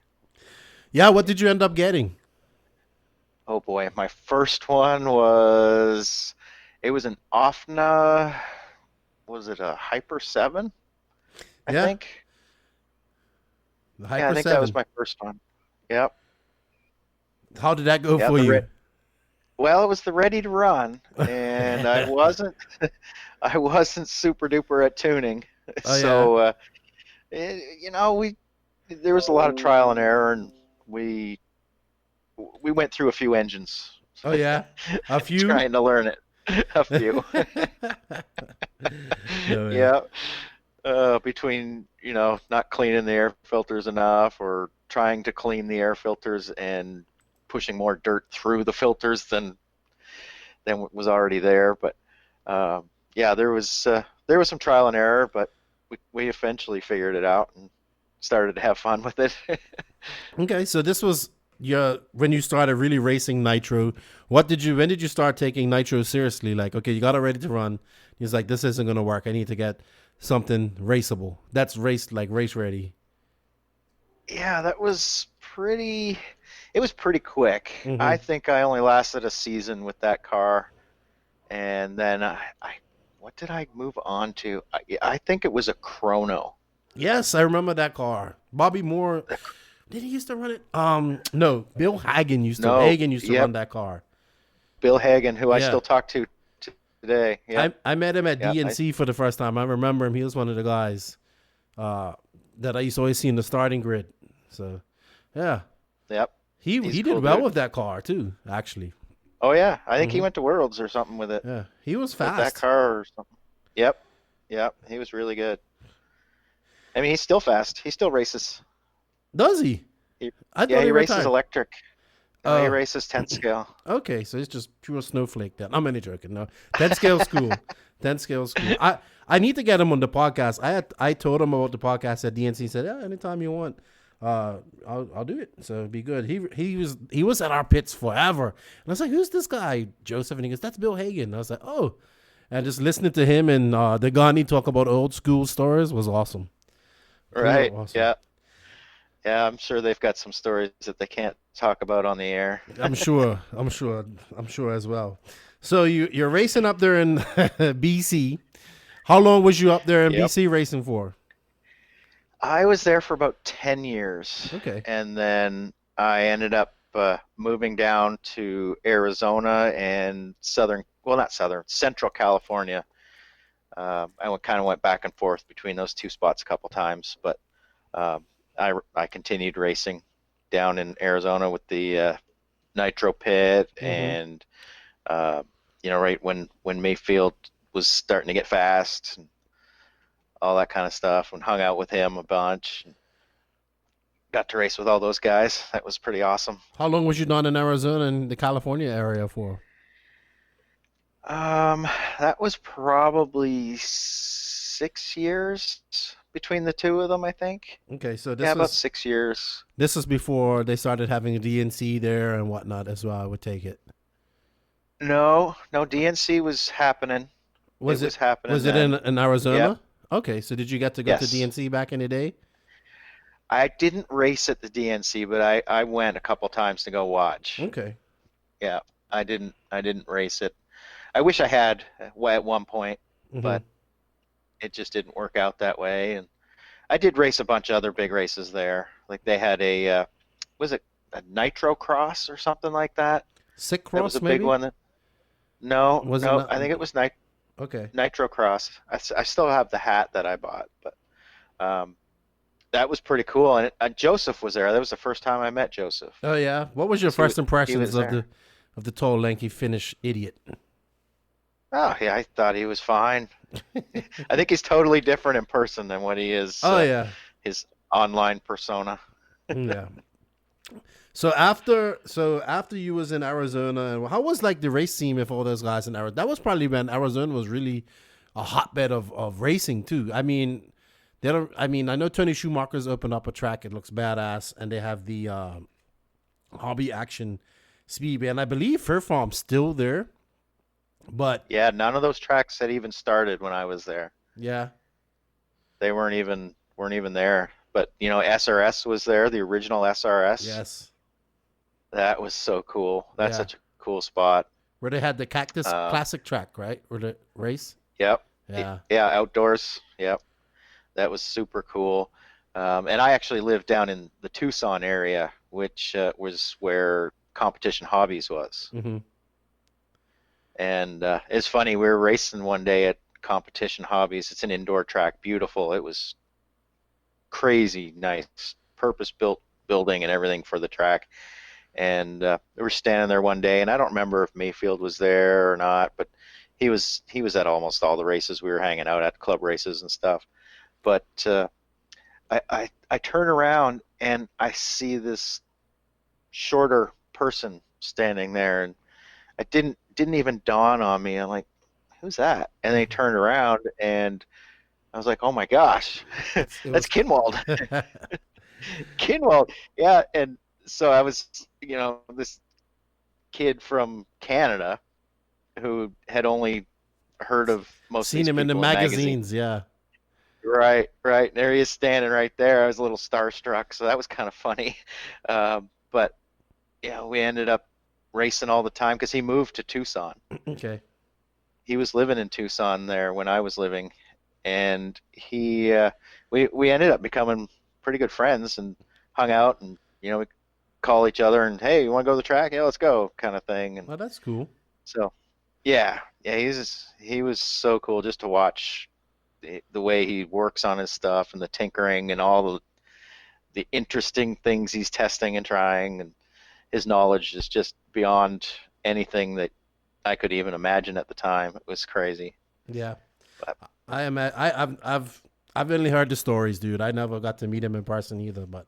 Yeah, what did you end up getting? Oh boy, my first one was an OFNA. Was it a Hyper 7? I Yeah. think. The Yeah, Hyper I think 7. that was my first one. Yep. How did that go Yeah, for you? well, it was the ready to run, and I wasn't I wasn't super duper at tuning. Oh yeah. So there was a lot of trial and error, and we went through a few engines Oh yeah. A few. trying to learn it. A few. No, yeah. Yeah. Between not cleaning the air filters enough, or trying to clean the air filters and pushing more dirt through the filters than was already there. But yeah, there was some trial and error, but we eventually figured it out and started to have fun with it. Okay, so this was when you started really racing nitro. When did you start taking nitro seriously? Like, okay, you got it ready to run. He's like, this isn't gonna work. I need to get something raceable. That's race ready. Yeah, that was pretty. It was pretty quick. Mhm. I think I only lasted a season with that car, and then what did I move on to? I think it was a Chrono. Yes, I remember that car. Bobby Moore, did he used to run it? No, Bill Hagen used to. No, Hagen used to yep. run that car. Bill Hagen, who I Yeah. still talk to today. Yeah, I met him at Yeah, DNC for the first time. I remember him. He was one of the guys that I used to always see in the starting grid. So, yeah, yep. he He's a did cool well dude. with that car too. Actually, Oh yeah, I think he went to Worlds or something with it. yeah, he was With that fast. car or something. Yep, he was really good. I mean, he's still fast. He still races. Does he? I Yeah, thought he races retired. electric. No, he Oh. races 10 scale. Okay, so it's just pure snowflake then. I'm only joking. No, 10 scale's cool. 10 scale's cool. I need to get him on the podcast. I told him about the podcast at DNC. He said, yeah, anytime you want, I'll do it. So it'd be good. He was at our pits forever. And I was like, who's this guy, Joseph? And he goes, that's Bill Hagen. And I was like, oh. And just listening to him and the Gandhi talk about old school stories was awesome. Right. Awesome. Yeah. Yeah, I'm sure they've got some stories that they can't talk about on the air. I'm sure as well. So you're racing up there in BC. How long was you up there in Yep. BC racing for? I was there for about 10 years. Okay. And then I ended up moving down to Arizona and Central California. I kind of went back and forth between those two spots a couple times, but I continued racing down in Arizona with the Nitro Pit, and right when Mayfield was starting to get fast and all that kind of stuff, and hung out with him a bunch. And got to race with all those guys. That was pretty awesome. How long was you down in Arizona and the California area for? That was probably 6 years between the two of them, I think. Okay, so Yeah, about 6 years. This is before they started having a DNC there and whatnot as well, I would take it. No, DNC was happening. Was it happening Was it then. in Arizona? Yep. Okay, so did you get to go to Yes. DNC back in the day? I didn't race at the DNC, but I went a couple times to go watch. Okay. Yeah, I didn't race it. I wish I had at one point, Mhm. but it just didn't work out that way. And I did race a bunch of other big races there. Like they had was it a Nitro Cross or something like that? Sick That Cross, was a maybe? big one. No, Was it no, not- I think it was Okay. Nitro Cross. I still have the hat that I bought, but that was pretty cool. And Joseph was there. That was the first time I met Joseph. Oh yeah. What was your He first was impressions of there. the tall, lanky Finnish idiot? Oh yeah, I thought he was fine. I think he's totally different in person than what he is. Yeah. His online persona. Yeah. So after you was in Arizona, how was like the race scene with all those guys in Arizona? That was probably when Arizona was really a hotbed of racing too. I mean, I know Tony Schumacher's opened up a track. It looks badass, and they have the Hobby Action Speedway, and I believe Fair Farm's still there. But Yeah, none of those tracks had even started when I was there. yeah, They weren't even there. But SRS was there, the original SRS. yes, That was so cool. That's Yeah. such a cool spot. Where they had the Cactus Classic track, right? Or the race? Yep. Yeah. Yeah, outdoors. Yep. That was super cool. And I actually lived down in the Tucson area, which was where Competition Hobbies was. Mm-hmm. And it's funny, we were racing one day at Competition Hobbies. It's an indoor track, beautiful. It was crazy nice, purpose-built building and everything for the track. And we were standing there one day, and I don't remember if Mayfield was there or not, but he was at almost all the races. We were hanging out at club races and stuff. But I turn around and I see this shorter person standing there, and it didn't even dawn on me. I'm like, who's that? And they turned around, and I was like, oh my gosh, that's Kinwald. Kinwald, yeah. And so I was, this kid from Canada who had only heard of most Seen him in the magazines, yeah. Right. There he is standing right there. I was a little starstruck, so that was kind of funny. But yeah, we ended up racing all the time because he moved to Tucson. Okay. He was living in Tucson there when I was living, and we ended up becoming pretty good friends and hung out, and we call each other and, hey, you want to go to the track? Yeah, let's go, kind of thing. And Oh, that's cool. so yeah, he was so cool just to watch the way he works on his stuff and the tinkering and all the interesting things he's testing and trying, and his knowledge is just beyond anything that I could even imagine at the time. It was crazy. Yeah. But I've only heard the stories, dude. I never got to meet him in person either, but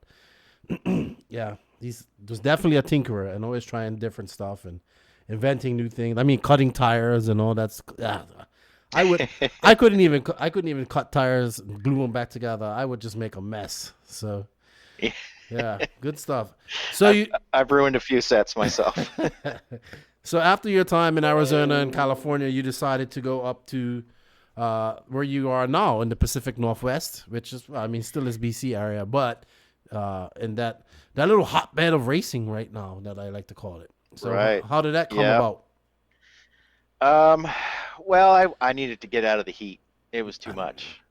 yeah, there's definitely a tinkerer and always trying different stuff and inventing new things. I mean, cutting tires and all that. I couldn't even cut tires and glue them back together. I would just make a mess. So yeah, good stuff. So I've ruined a few sets myself. So after your time in Arizona and California, you decided to go up to where you are now in the Pacific Northwest, which is, still is BC area, but in that little hotbed of racing right now, that I like to call it. So right. How did that come about? Well, I needed to get out of the heat. It was too much.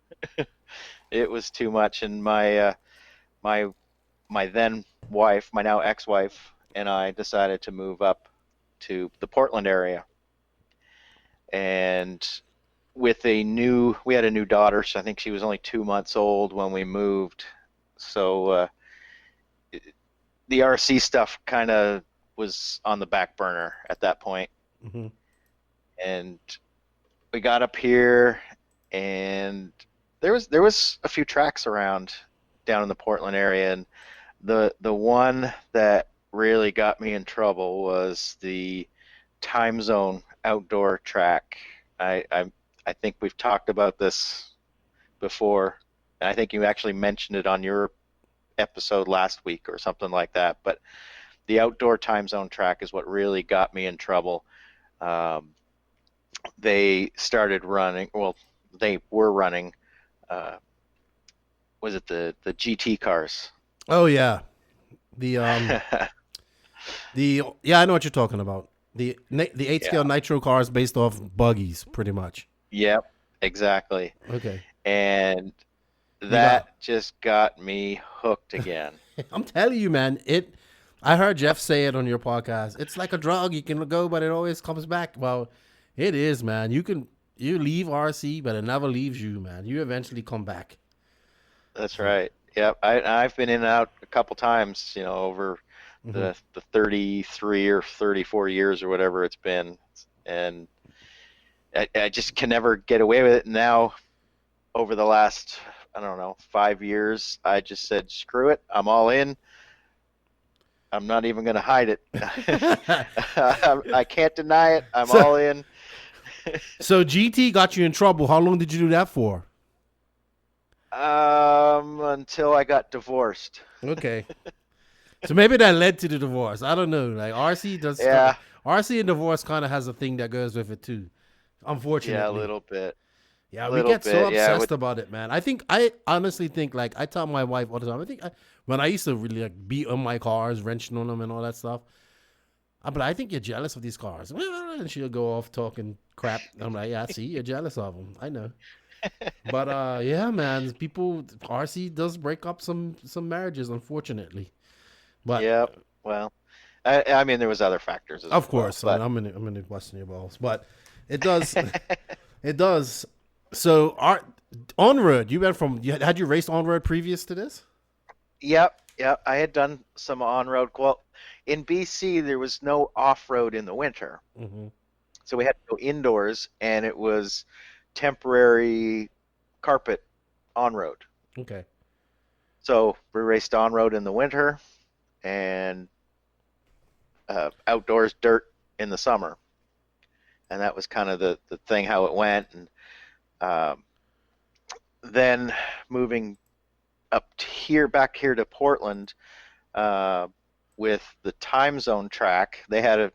It was too much, and my then wife, my now ex-wife, and I decided to move up to the Portland area. And we had a new daughter, so I think she was only 2 months old when we moved. So the RC stuff kind of was on the back burner at that point. Mm-hmm. And we got up here, and there was a few tracks around down in the Portland area, and the one that really got me in trouble was the Time Zone outdoor track. I think we've talked about this before, and I think you actually mentioned it on your episode last week or something like that. But the outdoor Time Zone track is what really got me in trouble. They started running. Well, they were running. Was it the GT cars? Oh yeah, I know what you're talking about. The 8-scale nitro cars based off buggies, pretty much. Yep, exactly. Okay. And that just got me hooked again. I'm telling you, man. I heard Jeff say it on your podcast. It's like a drug. You can go, but it always comes back. Well, it is, man. You leave RC, but it never leaves you, man. You eventually come back. That's right. Yep. I've been in and out a couple times, over the 33 or 34 years or whatever it's been, and I just can never get away with it. Now, over the last, 5 years, I just said, screw it. I'm all in. I'm not even going to hide it. I can't deny it. I'm all in. So GT got you in trouble. How long did you do that for? Until I got divorced. Okay. So maybe that led to the divorce. I don't know. Like RC does. Yeah. RC and divorce kind of has a thing that goes with it too. Unfortunately. Yeah, a little bit. Yeah, we get so obsessed about it, man. I honestly think, I tell my wife all the time, when I used to really be on my cars, wrenching on them and all that stuff, But I think you're jealous of these cars. And she'll go off talking crap. I'm like, yeah, see, you're jealous of them. I know. But yeah, man, RC does break up some marriages, unfortunately. But yeah, well, I mean, there was other factors as well. Of course, but... I'm gonna busting your balls, but it does, it does. So, on road, had you raced on road previous to this? Yep. I had done some on road. Well, in BC, there was no off road in the winter, so we had to go indoors, and it was temporary carpet on road. Okay. So we raced on road in the winter, and outdoors dirt in the summer, and that was kind of the thing how it went. And then moving back here to Portland with the Time Zone track, they had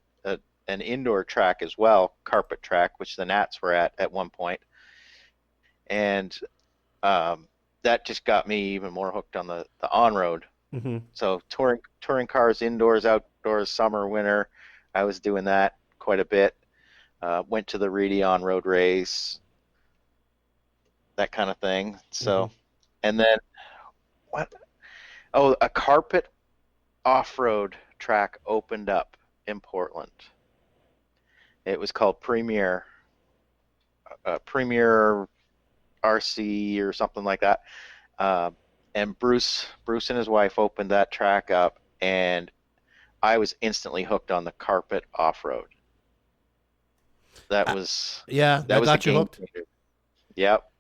an indoor track as well, carpet track, which the Nats were at one point, and that just got me even more hooked on the on road. So touring cars, indoors, outdoors, summer, winter, I was doing that quite a bit. Went to the Reedy on road race, that kind of thing. So, and then a carpet off-road track opened up in Portland. It was called Premier RC or something like that. And Bruce and his wife opened that track up, and I was instantly hooked on the carpet off-road. That was that got you hooked. Changer. Yep,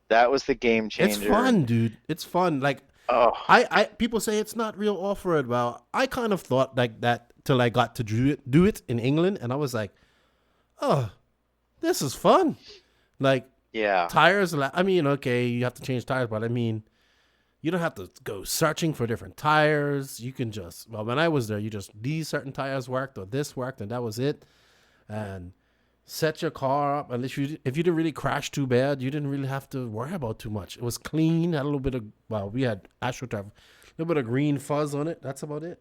that was the game changer. It's fun, dude. It's fun. Like, I people say it's not real off-road. Well, I kind of thought like that till I got to do it in England, and I was like, oh, this is fun. Like, yeah, tires. I mean, okay, you have to change tires, but I mean, you don't have to go searching for different tires. You can just, when I was there, these certain tires worked or this worked, and that was it. And set your car up. If you didn't really crash too bad, you didn't really have to worry about too much. It was clean. Had a little bit of, we had AstroTurf, a little bit of green fuzz on it. That's about it.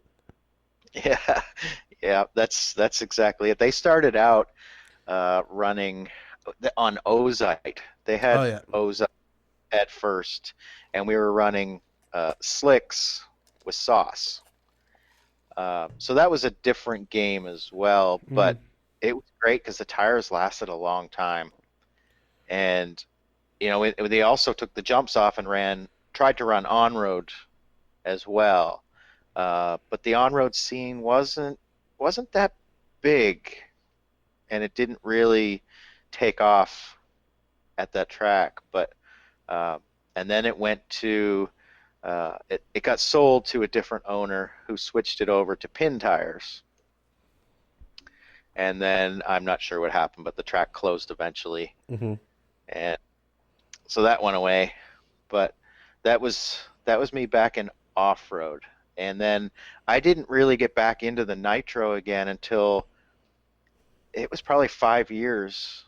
Yeah, that's exactly it. They started out running on ozite. They had ozite at first, and we were running slicks with sauce. So that was a different game as well, but it was great because the tires lasted a long time. And, they also took the jumps off and tried to run on-road as well. But the on-road scene wasn't that big, and it didn't really take off at that track. But and then it went to it got sold to a different owner who switched it over to pin tires. And then I'm not sure what happened, but the track closed eventually, and so that went away. But that was me back in off-road. And then I didn't really get back into the nitro again until it was probably 5 years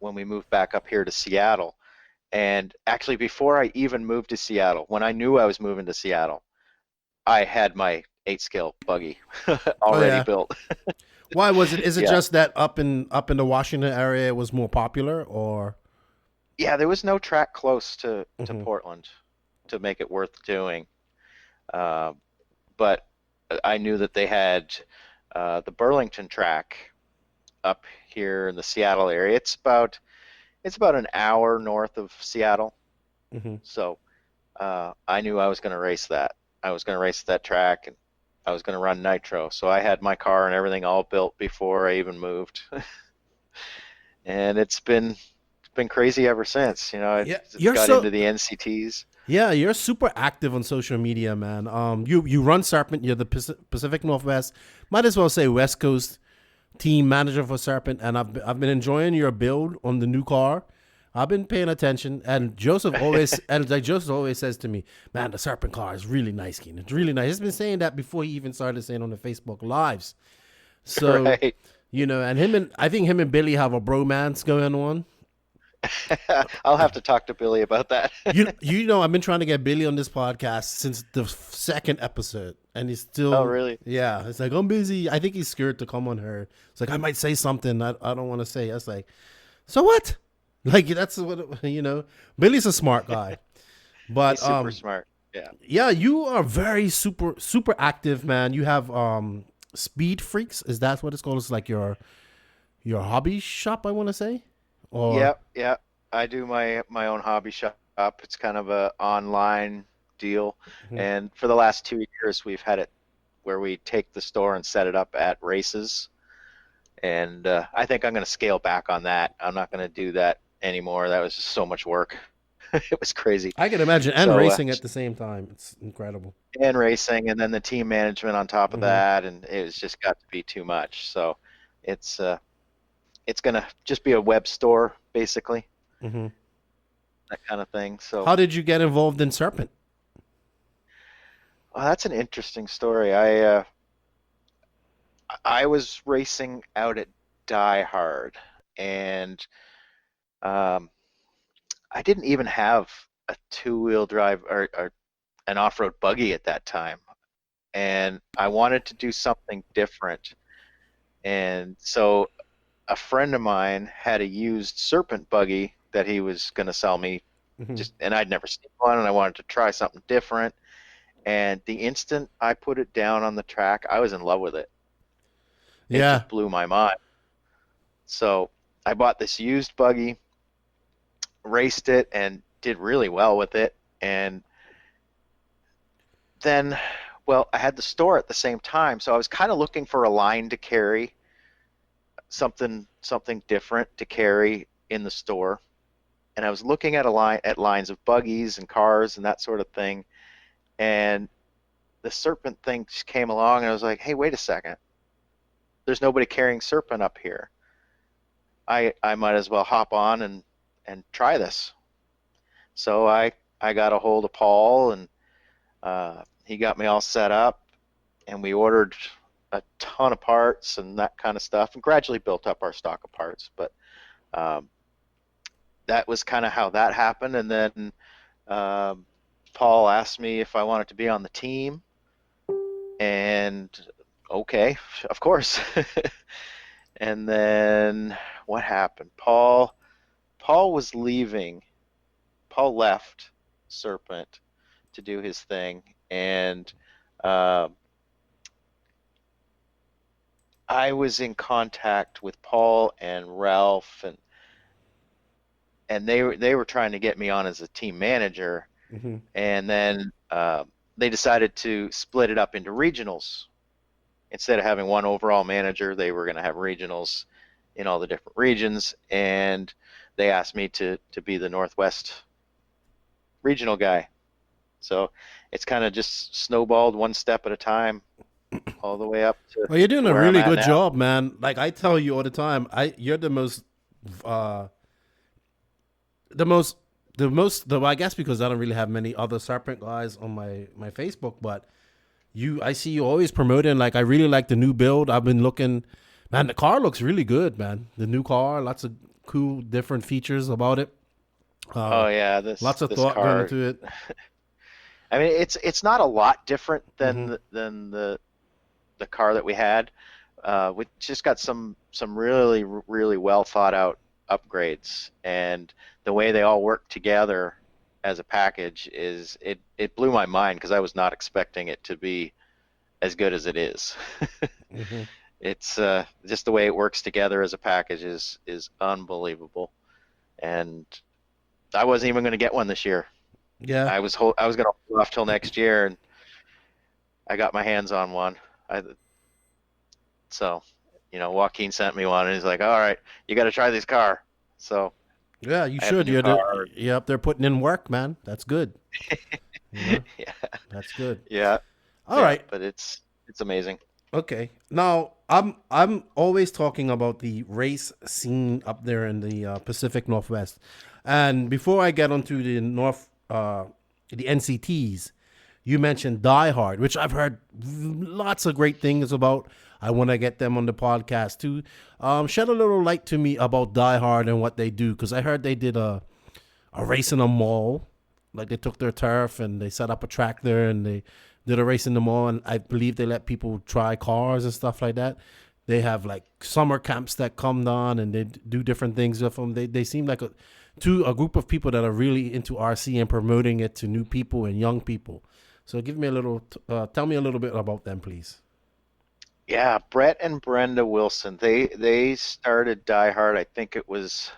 when we moved back up here to Seattle. And actually, before I even moved to Seattle, when I knew I was moving to Seattle, I had my 8-scale buggy already built. Why was it? Is it just that up in the Washington area it was more popular, or? Yeah, there was no track close to Portland to make it worth doing. But I knew that they had the Burlington track up here in the Seattle area. It's about an hour north of Seattle. So I knew I was going to race that. I was going to race that track, and I was going to run nitro. So I had my car and everything all built before I even moved. And it's been crazy ever since. It's got into the NCTs. Yeah, you're super active on social media, man. You run Serpent. You're the Pacific Northwest, might as well say West Coast team manager for Serpent, and I've been enjoying your build on the new car. I've been paying attention, and Joseph always says to me, "Man, the Serpent car is really nice, Keenan. It's really nice." He's been saying that before he even started saying on the Facebook Lives. So, right. and I think him and Billy have a bromance going on. I'll have to talk to Billy about that. You know, I've been trying to get Billy on this podcast since the second episode, and he's still. Oh, really? Yeah, it's like, I'm busy. I think he's scared to come on her. It's like, I might say something I don't want to say. I was like, so what? Like, that's what, you know. Billy's a smart guy, but He's super smart. Yeah. Yeah, you are very super active, man. You have Speed Freaks. Is that what it's called? It's like your hobby shop, I want to say. Or Yeah. I do my own hobby shop. It's kind of a online deal, and for the last 2 years we've had it where we take the store and set it up at races, and I think I'm going to scale back on that. I'm not going to do that anymore. That was just so much work. It was crazy. I can imagine, and racing at the same time. It's incredible. And racing, and then the team management on top of that, and it was just got to be too much. So it's gonna just be a web store basically, that kind of thing. So how did you get involved in Serpent? Well, that's an interesting story. I was racing out at Die Hard, and I didn't even have a two-wheel drive or an off-road buggy at that time, and I wanted to do something different. And so a friend of mine had a used Serpent buggy that he was going to sell me, and I'd never seen one, and I wanted to try something different. And the instant I put it down on the track, I was in love with it. It just blew my mind. So I bought this used buggy, raced it, and did really well with it. And then, well, I had the store at the same time, so I was kind of looking for a line to carry, something different to carry in the store. And I was looking at lines of buggies and cars and that sort of thing. And the Serpent thing just came along, and I was like, hey, wait a second. There's nobody carrying Serpent up here. I might as well hop on and try this. So I got a hold of Paul, and he got me all set up, and we ordered a ton of parts and that kind of stuff, and gradually built up our stock of parts. But that was kind of how that happened. And then Paul asked me if I wanted to be on the team, and okay, of course. And then what happened? Paul was leaving. Paul left Serpent to do his thing, and I was in contact with Paul and Ralph, and they were trying to get me on as a team manager. And then they decided to split it up into regionals. Instead of having one overall manager, they were going to have regionals in all the different regions, and they asked me to be the Northwest regional guy. So it's kind of just snowballed one step at a time, all the way up to. Well, you're doing a really good job, man. Like I tell you all the time, you're the most, I guess because I don't really have many other Serpent guys on my Facebook, but I see you always promoting. Like I really like the new build. I've been looking, man. The car looks really good, man. The new car, lots of cool different features about it. Oh yeah, lots of thought going into it. I mean, it's not a lot different than the car that we had. We just got some really really well thought out upgrades, and the way they all work together as a package is it blew my mind, because I was not expecting it to be as good as it is. It's just the way it works together as a package is unbelievable, and I wasn't even going to get one this year. Yeah, I was going to hold off till next year, and I got my hands on one. So, Joaquin sent me one, and he's like, "All right, you got to try this car." So. Yeah, you should. You're up there putting in work, man. That's good. Yeah, that's good. Yeah. All right, but it's amazing. Okay. Now I'm always talking about the race scene up there in the Pacific Northwest, and before I get onto the the NCTs, you mentioned Die Hard, which I've heard lots of great things about. I want to get them on the podcast too. Shed a little light to me about Die Hard and what they do, because I heard they did a race in a mall. Like they took their turf and they set up a track there and they did a race in the mall, and I believe they let people try cars and stuff like that. They have like summer camps that come down and they do different things with them. They seem like a group of people that are really into RC and promoting it to new people and young people. So give me a little, tell me a little bit about them, please. Yeah, Brett and Brenda Wilson. They started Die Hard. I think it was,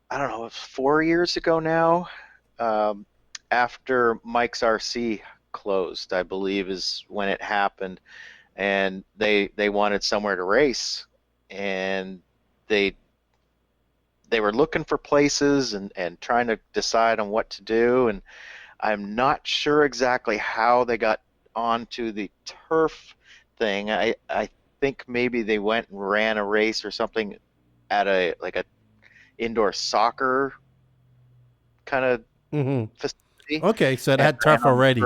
I don't know, it was 4 years ago now. After Mike's RC closed, I believe is when it happened, and they wanted somewhere to race, and they were looking for places and trying to decide on what to do, and I'm not sure exactly how they got onto the turf thing. I think maybe they went and ran a race or something at a indoor soccer kind of facility. Okay, so it had turf already.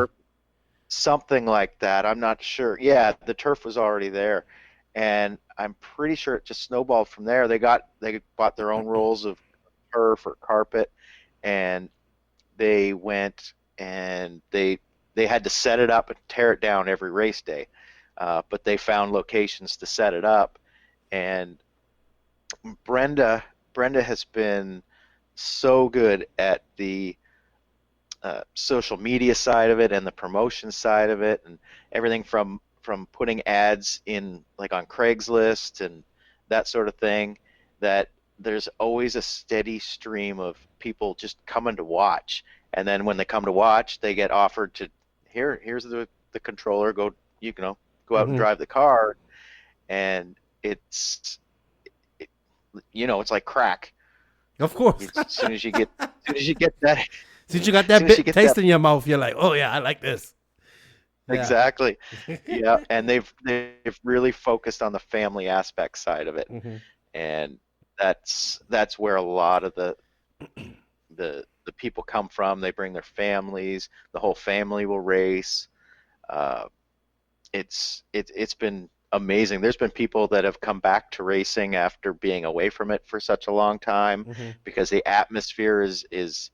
Something like that. I'm not sure. Yeah, the turf was already there, and I'm pretty sure it just snowballed from there. They bought their own rolls of turf or carpet, and they went and they had to set it up and tear it down every race day. But they found locations to set it up, and Brenda has been so good at the social media side of it and the promotion side of it, and everything from putting ads in like on Craigslist and that sort of thing, that there's always a steady stream of people just coming to watch. And then when they come to watch, they get offered to, here's the controller, go out and drive the car. And it's like crack. Of course. As soon as you get that, since you got that bit taste in your mouth, you're like, oh yeah, I like this. Yeah. Exactly. Yeah, and they've really focused on the family aspect side of it, and that's where a lot of the people come from. They bring their families. The whole family will race. It's been amazing. There's been people that have come back to racing after being away from it for such a long time, because the atmosphere is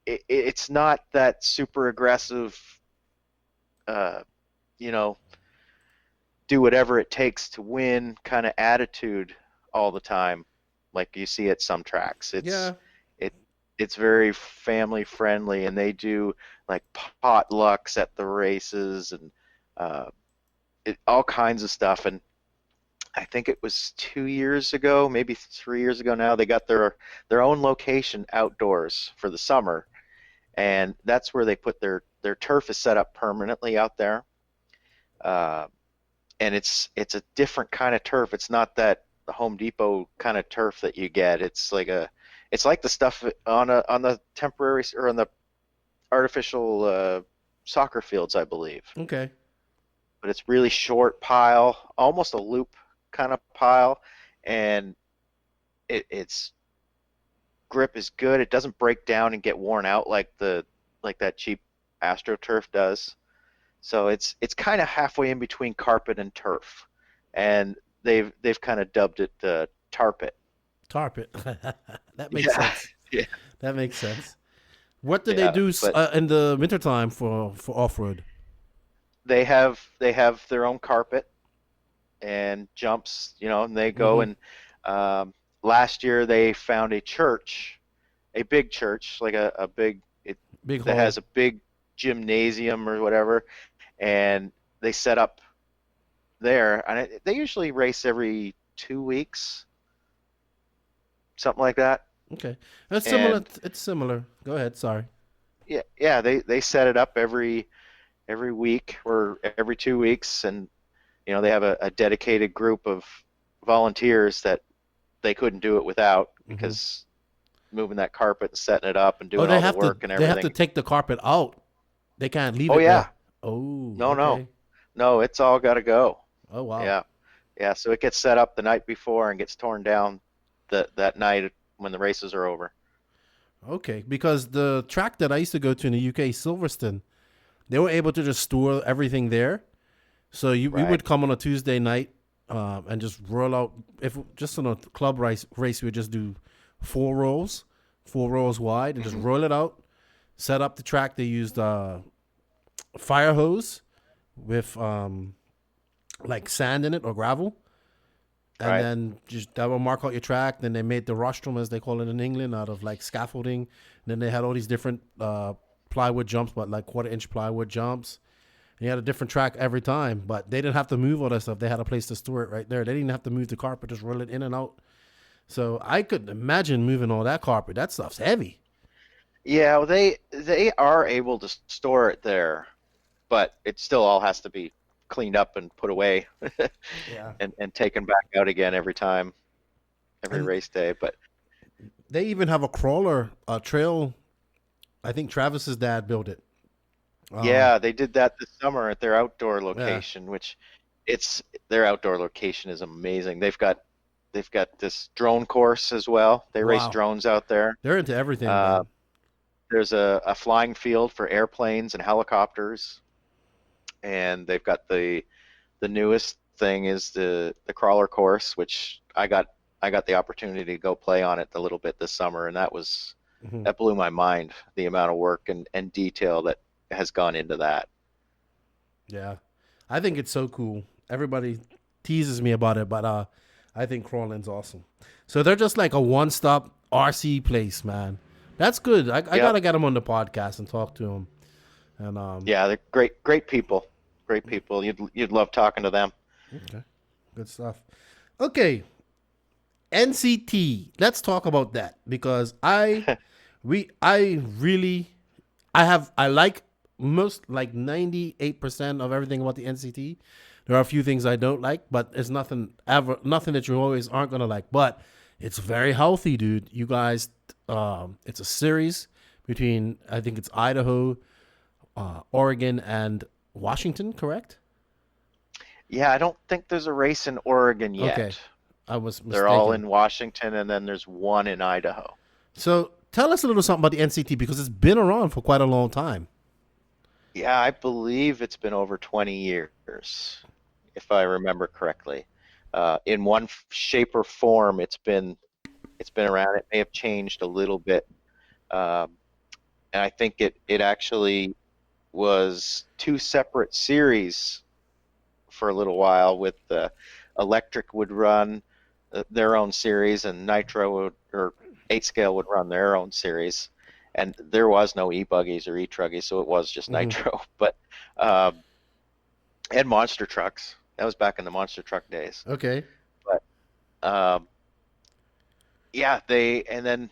it's not that super aggressive, do whatever it takes to win kind of attitude all the time, like you see at some tracks. It's very family friendly, and they do like potlucks at the races and all kinds of stuff. And I think it was 2 years ago, maybe 3 years ago now, they got their own location outdoors for the summer, and that's where they put their turf is set up permanently out there. And it's a different kind of turf. It's not that the Home Depot kind of turf that you get. It's like the stuff on the temporary or on the artificial soccer fields, I believe. Okay. But it's really short pile, almost a loop kind of pile, and its grip is good. It doesn't break down and get worn out like that cheap AstroTurf does. So it's kind of halfway in between carpet and turf, and they've kind of dubbed it the Tarpit. Tarpit. That makes sense. Yeah. That makes sense. What do they do in the wintertime for off-road? They have their own carpet and jumps, and they go and last year they found a church, a big church, like a big that hall. has a big gymnasium or whatever, and they set up there, and they usually race every 2 weeks, something like that. Okay, that's similar. It's similar. Go ahead. Sorry. Yeah. They set it up every week or every 2 weeks, and they have a dedicated group of volunteers that they couldn't do it without, because moving that carpet and setting it up and doing all the work and everything. They have to take the carpet out. They can't leave it. Oh yeah. There. Oh. No, it's all got to go. Oh wow. Yeah. So it gets set up the night before and gets torn down that night when the races are over. Okay, because the track that I used to go to in the UK, Silverstone, they were able to just store everything there. So we Right. would come on a Tuesday night and just roll out. If just on a club race, we would just do 4 rows wide, and just roll it out. Set up the track. They used fire hose with like sand in it or gravel, and Right. then just that will mark out your track. Then they made the rostrum, as they call it in England, out of like scaffolding. And then they had all these different plywood jumps, but like 1/4-inch plywood jumps. And you had a different track every time, but they didn't have to move all that stuff. They had a place to store it right there. They didn't have to move the carpet, just roll it in and out. So I couldn't imagine moving all that carpet. That stuff's heavy. Yeah, well, they are able to store it there, but it still all has to be cleaned up and put away Yeah. and taken back out again every And- race day. But They even have a crawler, a trail. I think Travis's dad built it. yeah, they did that this summer at their outdoor location, which their outdoor location is amazing. They've got this drone course as well. They race Wow. drones out there. They're into everything. Uh, man. There's a flying field for airplanes and helicopters, and they've got the newest thing is the crawler course, which I got the opportunity to go play on it a little bit this summer, and that Mhm. blew my mind, the amount of work and detail that has gone into that. Yeah. I think it's so cool. Everybody teases me about it, but I think crawling's awesome. So they're just like a one-stop RC place, man. That's good. I gotta get them on the podcast and talk to them. And Yeah, they're great people. Great people. You'd love talking to them. Okay, good stuff. Okay, NCT. Let's talk about that because I like most, like 98% of everything about the NCT. There are a few things I don't like, but it's nothing that you always aren't gonna like. But it's very healthy, dude. You guys, it's a series between, I think it's Idaho, Oregon, and Washington, correct? Yeah, I don't think there's a race in Oregon yet. Okay, I was mistaken. They're all in Washington, and then there's one in Idaho. So tell us a little something about the NCT because it's been around for quite a long time. Yeah, I believe it's been over 20 years, if I remember correctly. In one shape or form, it's been around. It may have changed a little bit, and I think it actually was 2 separate series for a little while. With Electric would run their own series, and Nitro or 8 Scale would run their own series. And there was no e-buggies or e-truggies, so it was just Nitro. But and monster trucks. That was back in the monster truck days. Okay. Yeah, and then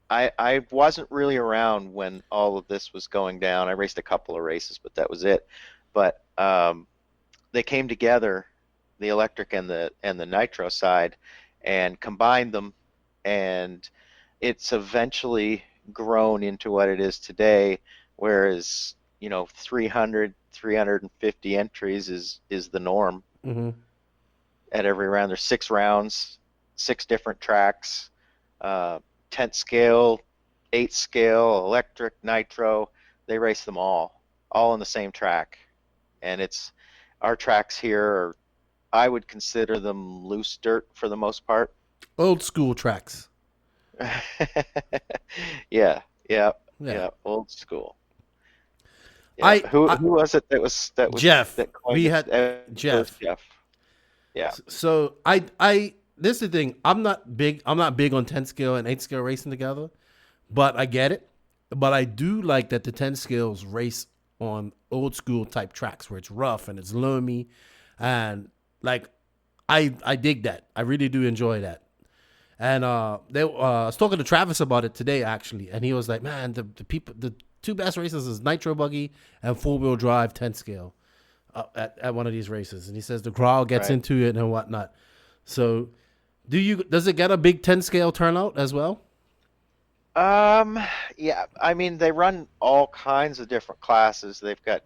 I wasn't really around when all of this was going down. I raced a couple of races, but that was it. But they came together, the electric and the Nitro side, and combined them, and it's eventually grown into what it is today. Whereas 300, 350 entries is the norm. Mm-hmm. At every round. There's 6 rounds, 6 different tracks, 10th scale, 8th scale, electric, Nitro. They race them all on the same track. And our tracks here are, I would consider them loose dirt for the most part. Old school tracks. Yeah, old school. Yeah. I- Who was it that was Jeff. that coined We it? had It was Jeff. Jeff. Yeah. So I this is the thing. I'm not big on 10 scale and 8 scale racing together, but I get it. But I do like that the 10 scales race on old school type tracks where it's rough and it's loamy, and like I dig that. I really do enjoy that. And I was talking to Travis about it today actually, and he was like, "Man, the 2 best races is Nitro buggy and 4-wheel drive 10 scale at one of these races." And he says the crowd gets Right. into it and whatnot. So, does it get a big 10 scale turnout as well? Yeah, I mean, they run all kinds of different classes. They've got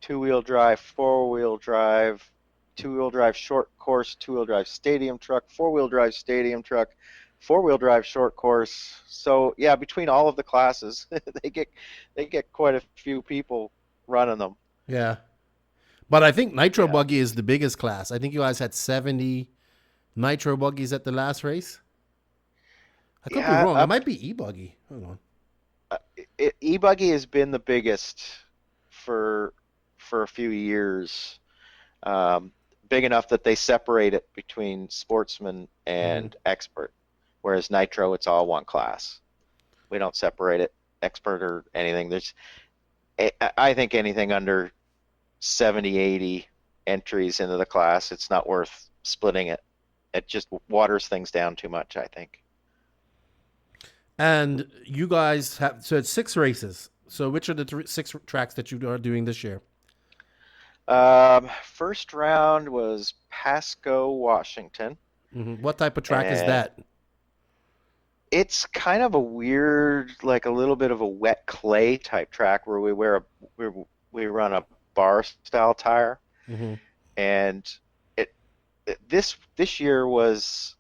2-wheel drive, 4-wheel drive, 2-wheel drive short course, 2-wheel drive stadium truck, 4-wheel drive stadium truck, 4-wheel drive short course. So yeah, between all of the classes, they get quite a few people running them. Yeah. But I think Nitro Buggy is the biggest class. I think you guys had 70 Nitro Buggies at the last race. I could be wrong. It might be E-Buggy. Hold on. E-Buggy has been the biggest for a few years. Big enough that they separate it between sportsman and expert, whereas Nitro, it's all one class. We don't separate it, expert or anything. I think anything under 70, 80 entries into the class, it's not worth splitting it. It just waters things down too much, I think. And you guys have, so it's 6 races. So which are the 6 tracks that you are doing this year? First round was Pasco, Washington. What type of track is that? It's kind of a weird, like a little bit of a wet clay type track where we run a bar style tire, and this year was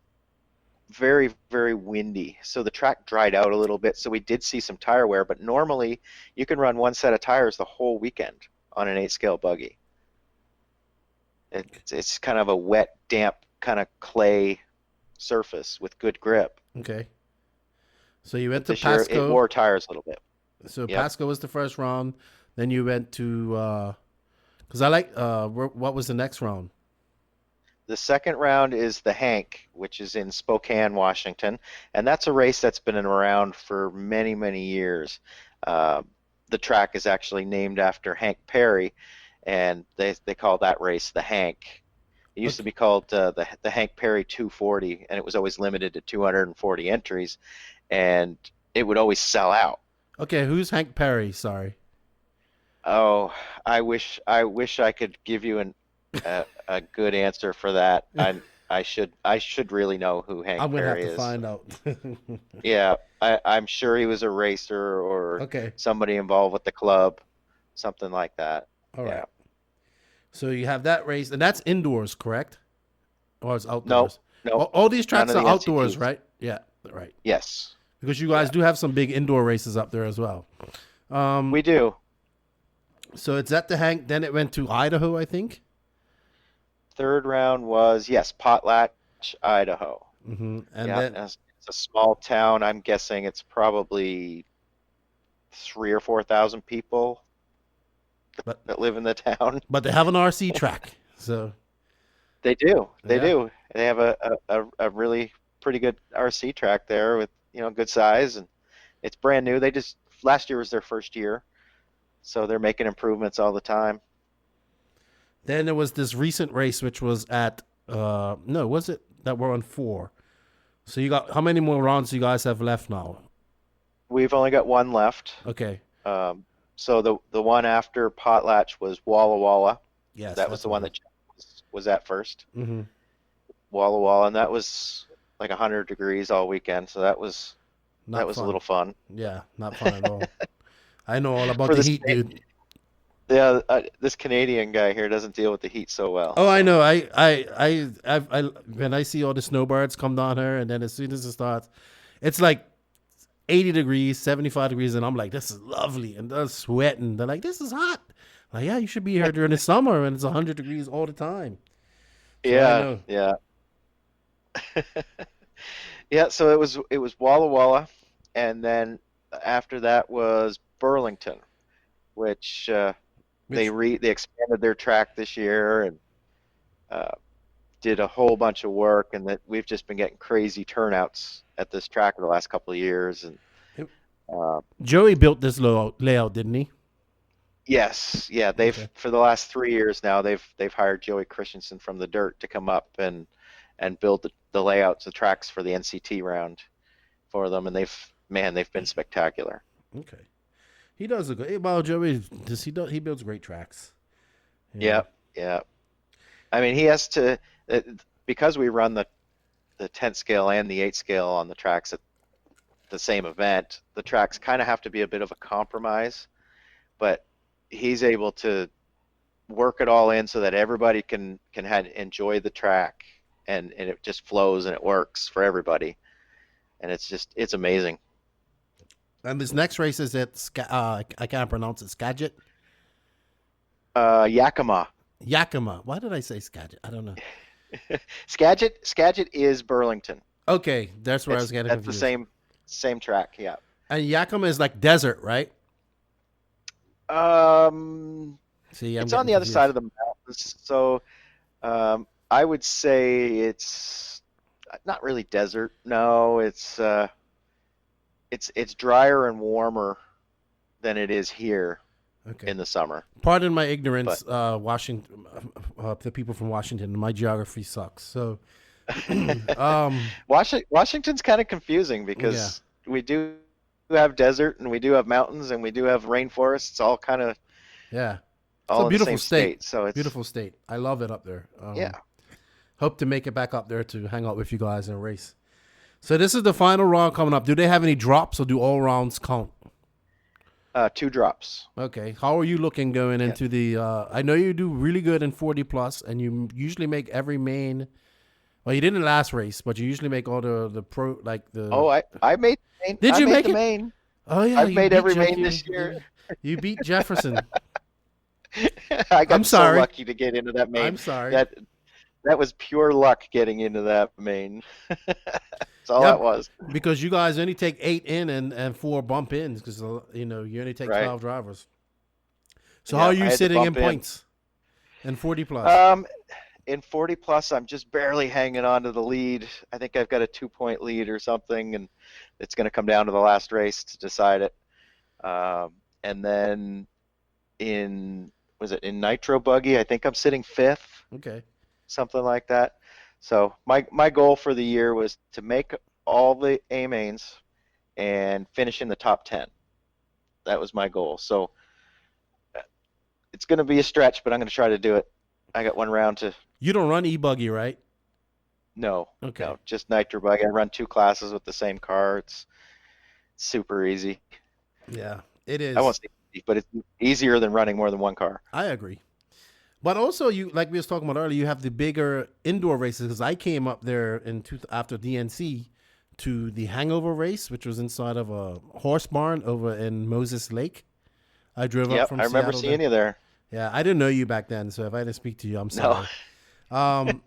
very, very windy, so the track dried out a little bit. So we did see some tire wear, but normally you can run one set of tires the whole weekend on an 8-scale buggy. It's kind of a wet, damp, kind of clay surface with good grip. Okay. So you went to This year Pasco. it wore tires a little bit. So Pasco was the first round. Then you went to, because I like, what was the next round? The second round is the Hank, which is in Spokane, Washington, and that's a race that's been around for many, many years. The track is actually named after Hank Perry, and they call that race the Hank. It used to be called the Hank Perry 240, and it was always limited to 240 entries, and it would always sell out. Okay, who's Hank Perry? Sorry. Oh, I wish I could give you a good answer for that. I should really know who Hank I'm gonna Perry have to is. find out. Yeah, I'm sure he was a racer or somebody involved with the club, something like that. All right. So you have that race, and that's indoors, correct? Or it's outdoors? No. All these tracks None are of the outdoors, NCTs. right? Yeah, right. Yes. Because you guys do have some big indoor races up there as well. We do. So it's at the Hank, then it went to Idaho, I think. Third round was, Potlatch, Idaho. And then then it's a small town. I'm guessing it's probably 3,000 or 4,000 people that live in the town. But they have an RC track, so they do. They do. They have a really pretty good RC track there with good size, and it's brand new. Last year was their first year, so they're making improvements all the time. Then there was this recent race, which was at was it that we're on 4? So you got how many more rounds do you guys have left now? We've only got one left. Okay. So the one after Potlatch was Walla Walla. Yes, that was the one that was at first. Walla Walla, and that was like 100 degrees all weekend. So that was a little fun. Yeah, not fun at all. I know all about the heat, dude. Yeah, this Canadian guy here doesn't deal with the heat so well. Oh, I know. I when I see all the snowbirds come down here, and then as soon as it starts, it's like 80 degrees, 75 degrees, and I'm like, this is lovely, and they're sweating. They're like, this is hot. I'm like, yeah, you should be here during the summer, and it's 100 degrees all the time. So yeah. Yeah, so it was Walla Walla, and then after that was Burlington, which they expanded their track this year and did a whole bunch of work, and that we've just been getting crazy turnouts at this track for the last couple of years. And Joey built this layout, didn't he? Yes, yeah. For the last 3 years now, they've hired Joey Christensen from the dirt to come up and build the layouts, the tracks for the NCT round for them, and they've been spectacular. Okay, he does a good. Well, Joey, he builds great tracks. Yeah. I mean, he has to because we run the 10 scale and the 8 scale on the tracks at the same event. The tracks kind of have to be a bit of a compromise, but he's able to work it all in so that everybody can enjoy the track, and it just flows and it works for everybody, and it's amazing. And this next race is at I can't pronounce it. Skagit. Yakima. Yakima. Why did I say Skagit? I don't know. Skagit is Burlington. Okay, that's where I was getting That's confused. the same track. Yeah. And Yakima is like desert, right? See, It's on the other side of the mountains, so I would say it's not really desert. No, it's drier and warmer than it is here in the summer. Pardon my ignorance, Washington. The people from Washington, my geography sucks. So, Washington's kind of confusing because we do have desert and we do have mountains and we do have rainforests, all kind of It's a beautiful state. So it's beautiful state. I love it up there. Yeah. Hope to make it back up there to hang out with you guys and race. So this is the final round coming up. Do they have any drops or do all rounds count? 2 drops. Okay. How are you looking going into the? I know you do really good in 40 plus, and you usually make every main. Well, you didn't last race, but you usually make all the pro like the. Oh, I made the main. Did you make the it? main? Oh yeah, I've made every main you, this year. You beat Jefferson. I got I'm sorry. so lucky to get into that main. I'm sorry. That was pure luck getting into that main. That's all that was. Because you guys only take 8 in and 4 bump ins because you only take 12 drivers. So how are you sitting in points in 40 plus? In 40 plus, I'm just barely hanging on to the lead. I think I've got a 2-point lead or something, and it's going to come down to the last race to decide it. And then in Nitro Buggy, I think I'm sitting 5th. Okay. Something like that. So my goal for the year was to make all the A mains and finish in the top 10. That was my goal. So it's going to be a stretch, but I'm going to try to do it. I got 1 round to. You don't run e-buggy, right? No. Okay. No, just Nitro Buggy. I run 2 classes with the same car. It's super easy. Yeah, it is. I won't say easy, but it's easier than running more than 1 car. I agree. But also, you like we was talking about earlier, you have the bigger indoor races. Because I came up there after DNC to the Hangover race, which was inside of a horse barn over in Moses Lake. I drove up from Seattle. I remember seeing you there. Yeah, I didn't know you back then, so if I didn't speak to you, I'm sorry. No.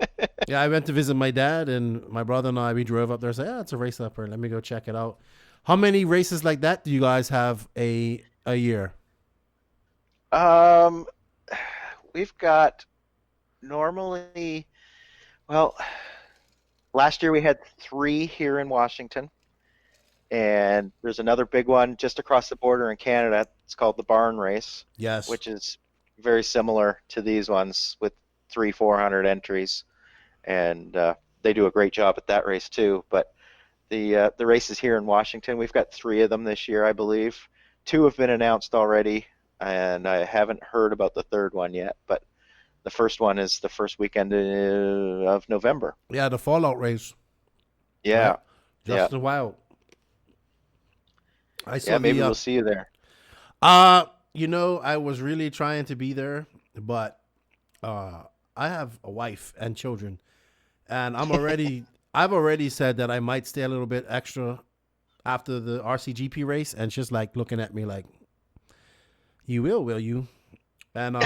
I went to visit my dad, and my brother and I, we drove up there and said, it's a race up here. Let me go check it out. How many races like that do you guys have a year? We've got normally, last year we had 3 here in Washington, and there's another big one just across the border in Canada. It's called the Barn Race. Yes. Which is very similar to these ones with 300-400 entries, and they do a great job at that race too. But the races here in Washington, we've got 3 of them this year, I believe. 2 have been announced already, and I haven't heard about the 3rd one yet, but the first one is the first weekend of November. Yeah, the Fallout race. Yeah. Justin Wild. Maybe we'll see you there. I was really trying to be there, but I have a wife and children, and I've already said that I might stay a little bit extra after the RCGP race, and she's like looking at me like, you will you? And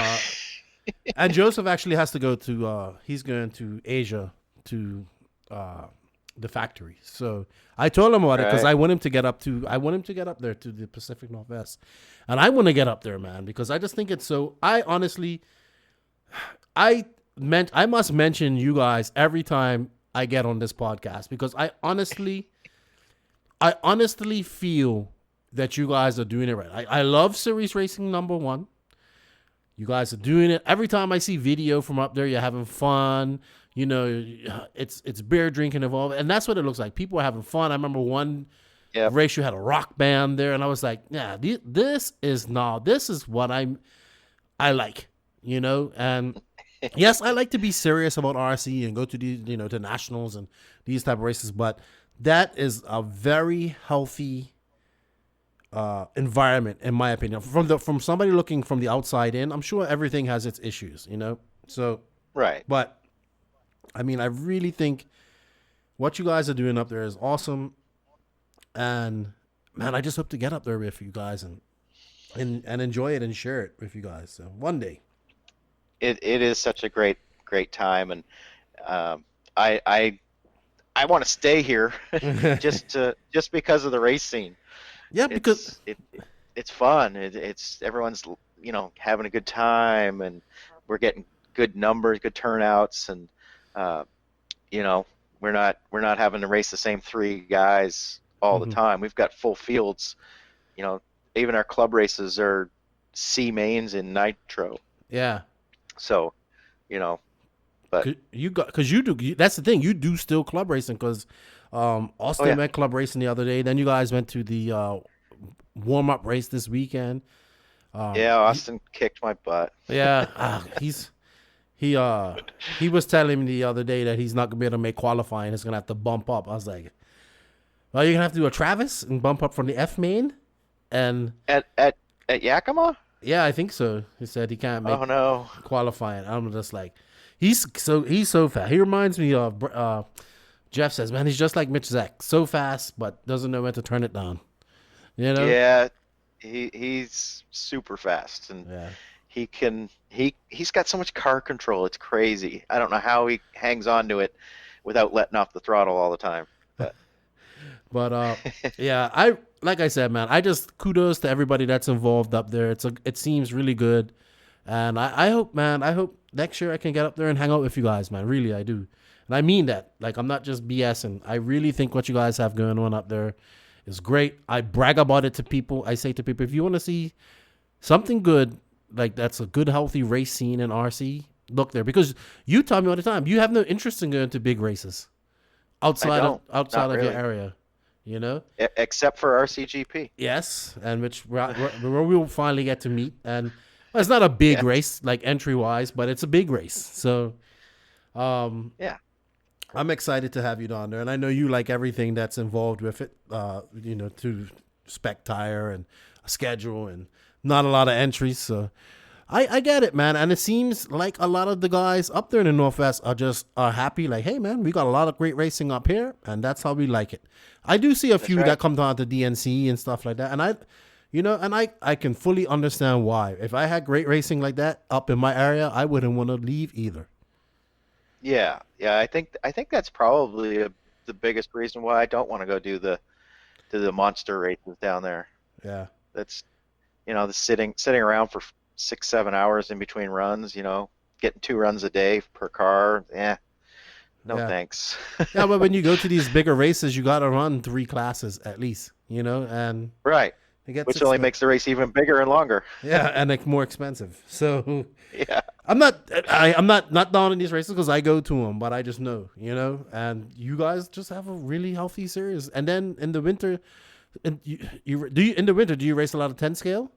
and Joseph actually has to go to he's going to Asia to the factory. So I told him about it because I want him to get up there to the Pacific Northwest, and I want to get up there, man, because I just think it's so. I must mention you guys every time I get on this podcast because I honestly feel that you guys are doing it right. I love Series Racing #1. You guys are doing it. Every time I see video from up there, you're having fun. It's beer drinking involved, and that's what it looks like. People are having fun. I remember one race you had a rock band there, and I was like, yeah, this is what I like, and yes, I like to be serious about RC and go to these, to nationals and these type of races, but that is a very healthy environment, in my opinion. From somebody looking from the outside in, I'm sure everything has its issues, So right, but I mean, I really think what you guys are doing up there is awesome, and man, I just hope to get up there with you guys and enjoy it and share it with you guys. So one day. it is such a great time, and I want to stay here just because of the race scene. Yeah, because It's fun. It's everyone's having a good time, and we're getting good numbers, good turnouts, and we're not having to race the same 3 guys all the time. We've got full fields. Even our club races are C mains in nitro. yeah. So, but that's the thing. You do still club racing because Austin went club racing the other day. Then you guys went to the warm up race this weekend. Austin kicked my butt. Yeah, he was telling me the other day that he's not gonna be able to make qualifying. He's gonna have to bump up. I was like, well, you're gonna have to do a Travis and bump up from the F main, and at Yakima. Yeah, I think so. He said he can't make qualifying. I'm just like, he's so fast. He reminds me of Jeff says, man, he's just like Mitch Zek, so fast, but doesn't know when to turn it down. Yeah, he's super fast, and he's got so much car control. It's crazy. I don't know how he hangs on to it without letting off the throttle all the time. But yeah, like I said, man, I just kudos to everybody that's involved up there. It seems really good, and I hope next year I can get up there and hang out with you guys, man. Really, I do, and I mean that. Like, I'm not just BSing. I really think what you guys have going on up there is great. I brag about it to people. I say to people, if you want to see something good, like that's a good, healthy race scene in RC, look there, because you tell me all the time you have no interest in going to big races outside of your area. Except for RCGP. Yes, and which we'll finally get to meet. And it's not a big race, like entry-wise, but it's a big race. So, I'm excited to have you down there. And I know you like everything that's involved with it, to spec tire and a schedule and not a lot of entries. So, I get it, man. And it seems like a lot of the guys up there in the Northwest are happy. Like, hey, man, we got a lot of great racing up here, and that's how we like it. I do see a few that come down to DNC and stuff like that, and I can fully understand why. If I had great racing like that up in my area, I wouldn't want to leave either. Yeah. I think that's probably the biggest reason why I don't want to go do the monster races down there. Yeah, that's the sitting around for 6-7 hours in between runs. Getting 2 runs a day per car. No thanks. Yeah, but when you go to these bigger races, you got to run 3 classes at least, and right, which only makes the race even bigger and longer. Yeah, and like more expensive. So yeah, I'm not down in these races because I go to them, but I just know, and you guys just have a really healthy series. And then in the winter, do you race a lot of 10 scale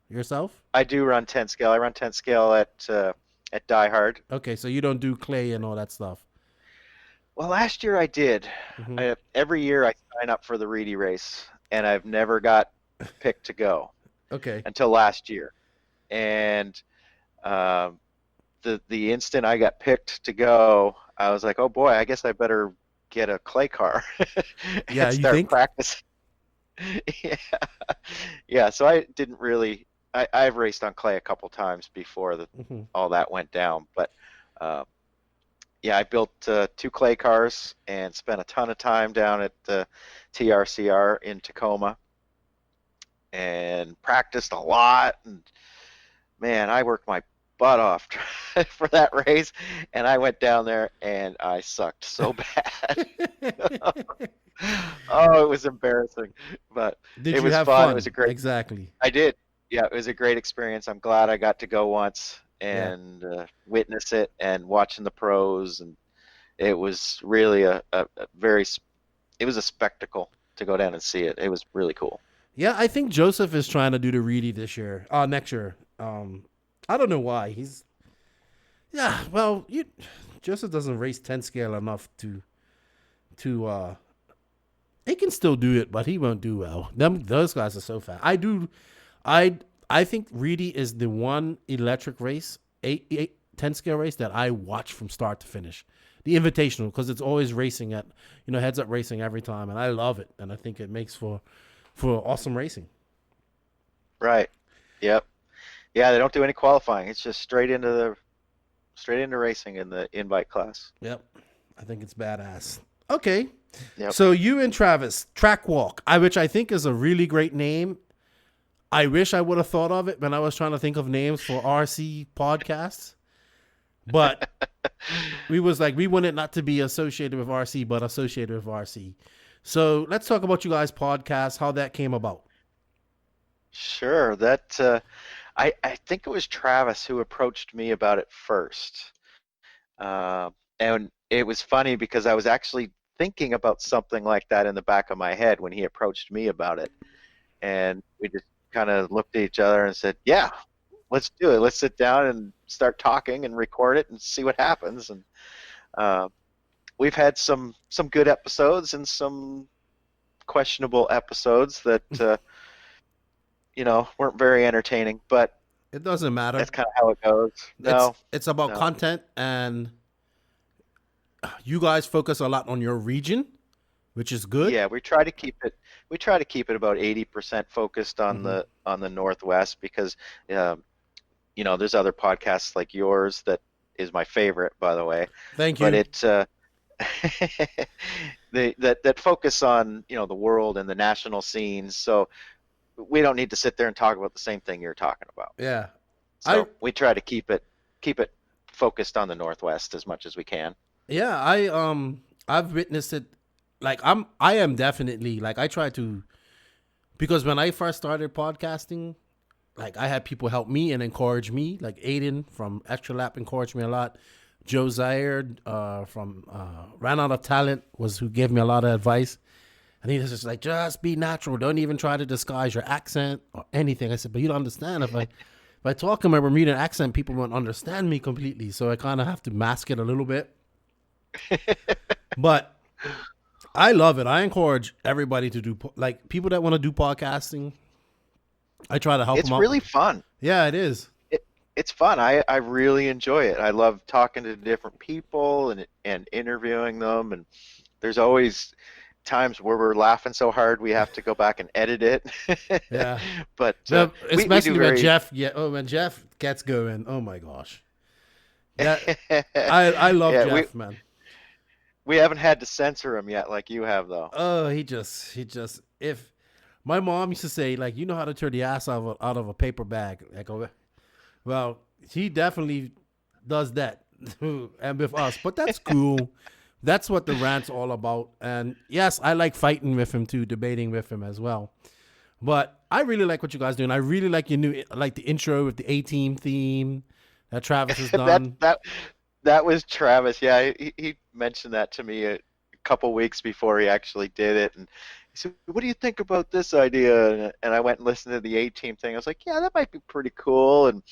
yourself? I do run 10 scale. I run 10 scale at Die Hard. Okay, so you don't do clay and all that stuff. Well, last year I did. Mm-hmm. Every year I sign up for the Reedy race, and I've never got picked to go. Okay. Until last year, and the instant I got picked to go, I was like, oh boy, I guess I better get a clay car. Yeah, and you start think? Practicing. Yeah. So I didn't really. I've raced on clay a couple times before all that went down, but. I built 2 clay cars and spent a ton of time down at the TRCR in Tacoma and practiced a lot. And man, I worked my butt off for that race, and I went down there and I sucked so bad. Oh, it was embarrassing, but it was fun. It was a great. Exactly. I did. Yeah, it was a great experience. I'm glad I got to go once and witness it and watching the pros, and it was really it was a spectacle to go down and see it. It was really cool. Yeah, I think Joseph is trying to do the Reedy next year. I don't know why. Joseph doesn't race 10 scale enough to he can still do it, but he won't do well. Those guys are so fast. I think Reedy is the one electric race, 10 scale race that I watch from start to finish. The Invitational, because it's always racing at, heads up racing every time, and I love it, and I think it makes for awesome racing. Right. Yep. Yeah, they don't do any qualifying. It's just straight into straight into racing in the invite class. Yep. I think it's badass. Okay. Yep. So you and Travis, Track Walk, which I think is a really great name. I wish I would have thought of it when I was trying to think of names for RC podcasts. But we wanted not to be associated with RC, but associated with RC. So let's talk about you guys' podcast, how that came about. Sure. That I think it was Travis who approached me about it first. And it was funny because I was actually thinking about something like that in the back of my head when he approached me about it. And we just kind of looked at each other and said, yeah, let's do it. Let's sit down and start talking and record it and see what happens. And we've had some good episodes and some questionable episodes that weren't very entertaining, but it doesn't matter. That's kind of how it goes. No, it's about content, and you guys focus a lot on your region, which is good. Yeah, we try to keep it about 80% focused on the Northwest, because there's other podcasts like yours that is my favorite, by the way. Thank you. But it's that focus on the world and the national scenes. So we don't need to sit there and talk about the same thing you're talking about. Yeah. So we try to keep it focused on the Northwest as much as we can. Yeah, I've witnessed it. Like I am definitely, like, I try to, because when I first started podcasting, like, I had people help me and encourage me. Like Aiden from Extra Lap encouraged me a lot. Joe Zaier from Ran Out of Talent was who gave me a lot of advice. And he was just like, just be natural. Don't even try to disguise your accent or anything. I said, but you don't understand. If I talk in my Bermudan accent, people won't understand me completely. So I kind of have to mask it a little bit. But I love it. I encourage everybody to do, like, people that want to do podcasting. I try to help them out. It's really fun. Yeah, it is. It's fun. I really enjoy it. I love talking to different people and interviewing them. And there's always times where we're laughing so hard we have to go back and edit it. Yeah. But especially when Jeff gets going. Oh my gosh. Yeah. I love Jeff, man. We haven't had to censor him yet, like you have, though. Oh, he just. If my mom used to say, like, you know how to turn the ass out of a paper bag, like, well, he definitely does that, and with us. But that's cool. That's what the rant's all about. And yes, I like fighting with him too, debating with him as well. But I really like what you guys doing. I really like your new, like the intro with the A-Team theme that Travis has done. That was Travis. Yeah, he mentioned that to me a couple weeks before he actually did it, and he said, "What do you think about this idea?" And I went and listened to the A-Team thing. I was like, "Yeah, that might be pretty cool." And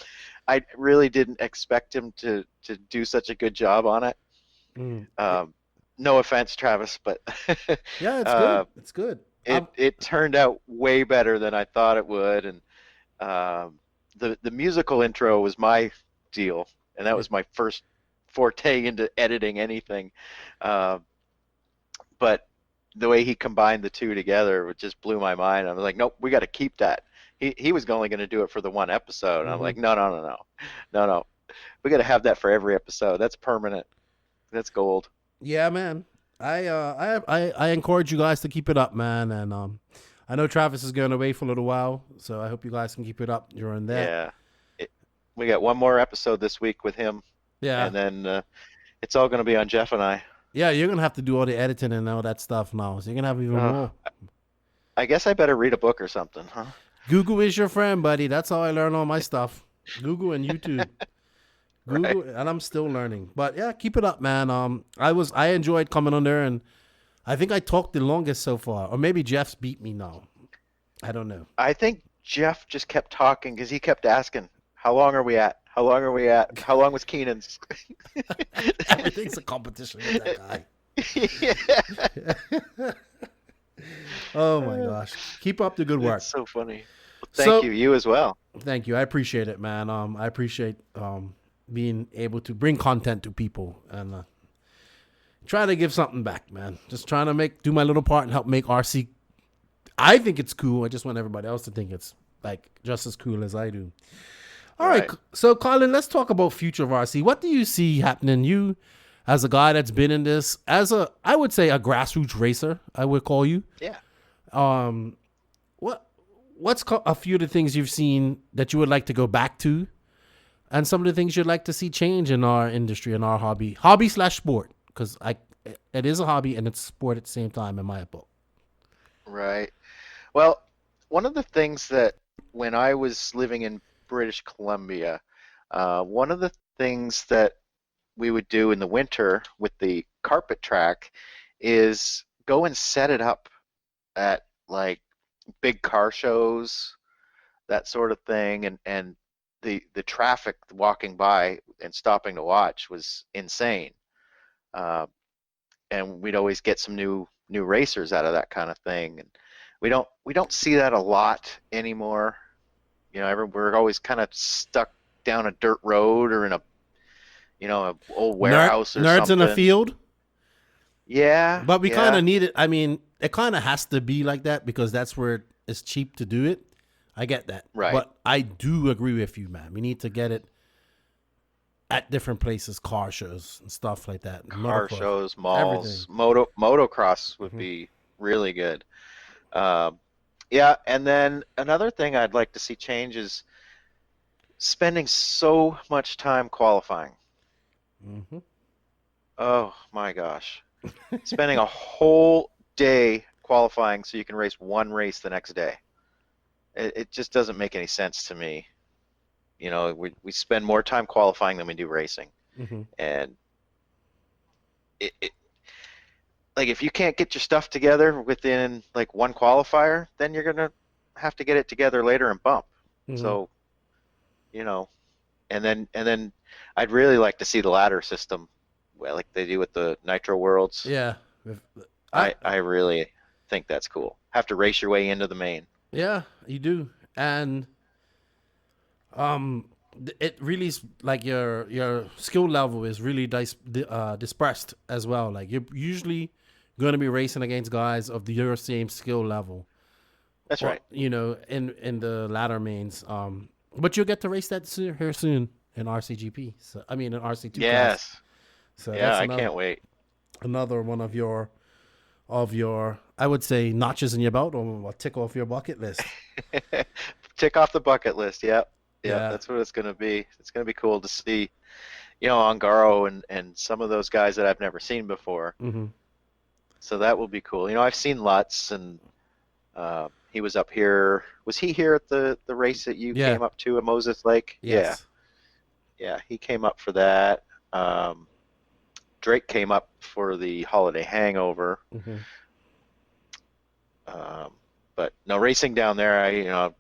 I really didn't expect him to do such a good job on it. No offense, Travis, but yeah, it's good. It's good. It turned out way better than I thought it would, and the musical intro was my deal, and that was my first forte into editing anything. But the way he combined the two together, it just blew my mind. I was like, nope, we got to keep that. He was only going to do it for the one episode, and I'm like, no. We got to have that for every episode. That's permanent. That's gold. Yeah, man. I encourage you guys to keep it up, man. And I know Travis is going away for a little while, so I hope you guys can keep it up during that. Yeah. We got one more episode this week with him. Yeah. And then it's all going to be on Jeff and I. Yeah, you're going to have to do all the editing and all that stuff now. So you're going to have even more. I guess I better read a book or something, huh? Google is your friend, buddy. That's how I learn all my stuff. Google and YouTube. Google, right. And I'm still learning. But yeah, keep it up, man. I enjoyed coming on there, and I think I talked the longest so far. Or maybe Jeff's beat me now. I don't know. I think Jeff just kept talking because he kept asking, how long are we at? How long are we at? How long was Keenan's? Everything's a competition with that guy. Oh my gosh. Keep up the good work. It's so funny. Well, thank you. You as well. Thank you. I appreciate it, man. I appreciate being able to bring content to people and try to give something back, man. Just trying to do my little part and help make RC. I think it's cool. I just want everybody else to think it's like just as cool as I do. All right. So, Colin, let's talk about future of RC. What do you see happening? You, as a guy that's been in this, I would say a grassroots racer, I would call you. Yeah. What's a few of the things you've seen that you would like to go back to, and some of the things you'd like to see change in our industry and our hobby/sport? Because it is a hobby and it's sport at the same time, in my book. Right. Well, one of the things that when I was living in British Columbia, one of the things that we would do in the winter with the carpet track is go and set it up at like big car shows, that sort of thing, and the traffic walking by and stopping to watch was insane. And we'd always get some new racers out of that kind of thing, and we don't see that a lot anymore. You know, we're always kind of stuck down a dirt road or in a old warehouse or nerds something. in a field. Yeah, but we kind of need it. I mean, it kind of has to be like that because that's where it's cheap to do it. I get that, right? But I do agree with you, man. We need to get it at different places, car shows and stuff like that. Car shows, malls, motocross would be really good. Yeah, and then another thing I'd like to see change is spending so much time qualifying. Mm-hmm. Oh my gosh, spending a whole day qualifying so you can race one race the next day. It just doesn't make any sense to me. You know, we spend more time qualifying than we do racing. Mm-hmm. And it like if you can't get your stuff together within like one qualifier, then you're gonna have to get it together later and bump. Mm-hmm. So, you know, and then I'd really like to see the ladder system, like they do with the Nitro Worlds. Yeah, I really think that's cool. Have to race your way into the main. Yeah, you do, and it really is like your skill level is really dispersed as well. Like you're usually going to be racing against guys of your same skill level. That's right. You know, in the ladder mains. But you'll get to race that here soon in RCGP. So I mean in RC2. Yes. Class. So yeah, I can't wait. Another one of your I would say notches in your belt, or tick off your bucket list. Tick off the bucket list. Yep. Yeah, that's what it's going to be. It's going to be cool to see, you know, Ongaro and some of those guys that I've never seen before. Mm-hmm. So that will be cool. You know, I've seen Lutz, and he was up here. Was he here at the race that you came up to at Moses Lake? Yes. Yeah, he came up for that. Drake came up for the Holiday Hangover. Mm-hmm. But no, racing down there,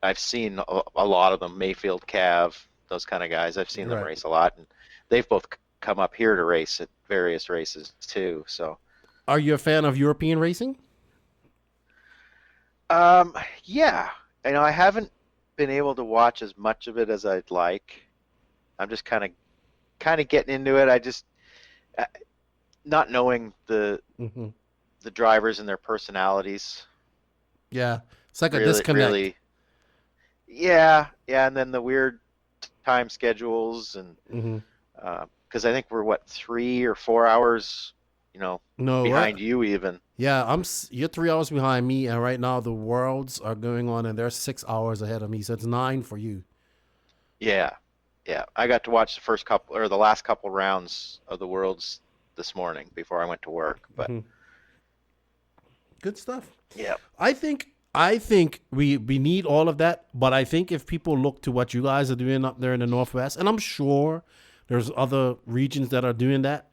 I've seen a lot of them, Mayfield, Cav, those kind of guys. I've seen them race a lot, and they've both come up here to race at various races too. So, are you a fan of European racing? Yeah, I haven't been able to watch as much of it as I'd like. I'm just kind of getting into it. I just not knowing the drivers and their personalities. Yeah, it's like a disconnect. Really, yeah, and then the weird time schedules, and because I think we're 3 or 4 hours, behind you even. Yeah, you're 3 hours behind me, and right now the Worlds are going on, and they're 6 hours ahead of me, so it's 9 for you. Yeah. I got to watch the last couple rounds of the Worlds this morning before I went to work, but. Good stuff. Yeah. I think we need all of that, but I think if people look to what you guys are doing up there in the Northwest, and I'm sure there's other regions that are doing that,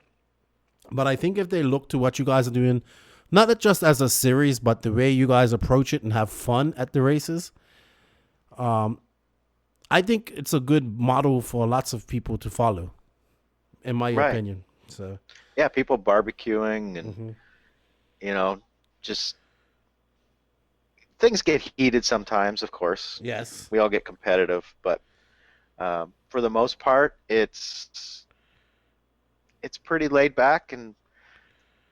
but I think if they look to what you guys are doing, not that just as a series, but the way you guys approach it and have fun at the races, I think it's a good model for lots of people to follow, in my opinion. So yeah, people barbecuing and just things get heated sometimes, of course. Yes. We all get competitive, but for the most part, it's pretty laid back, and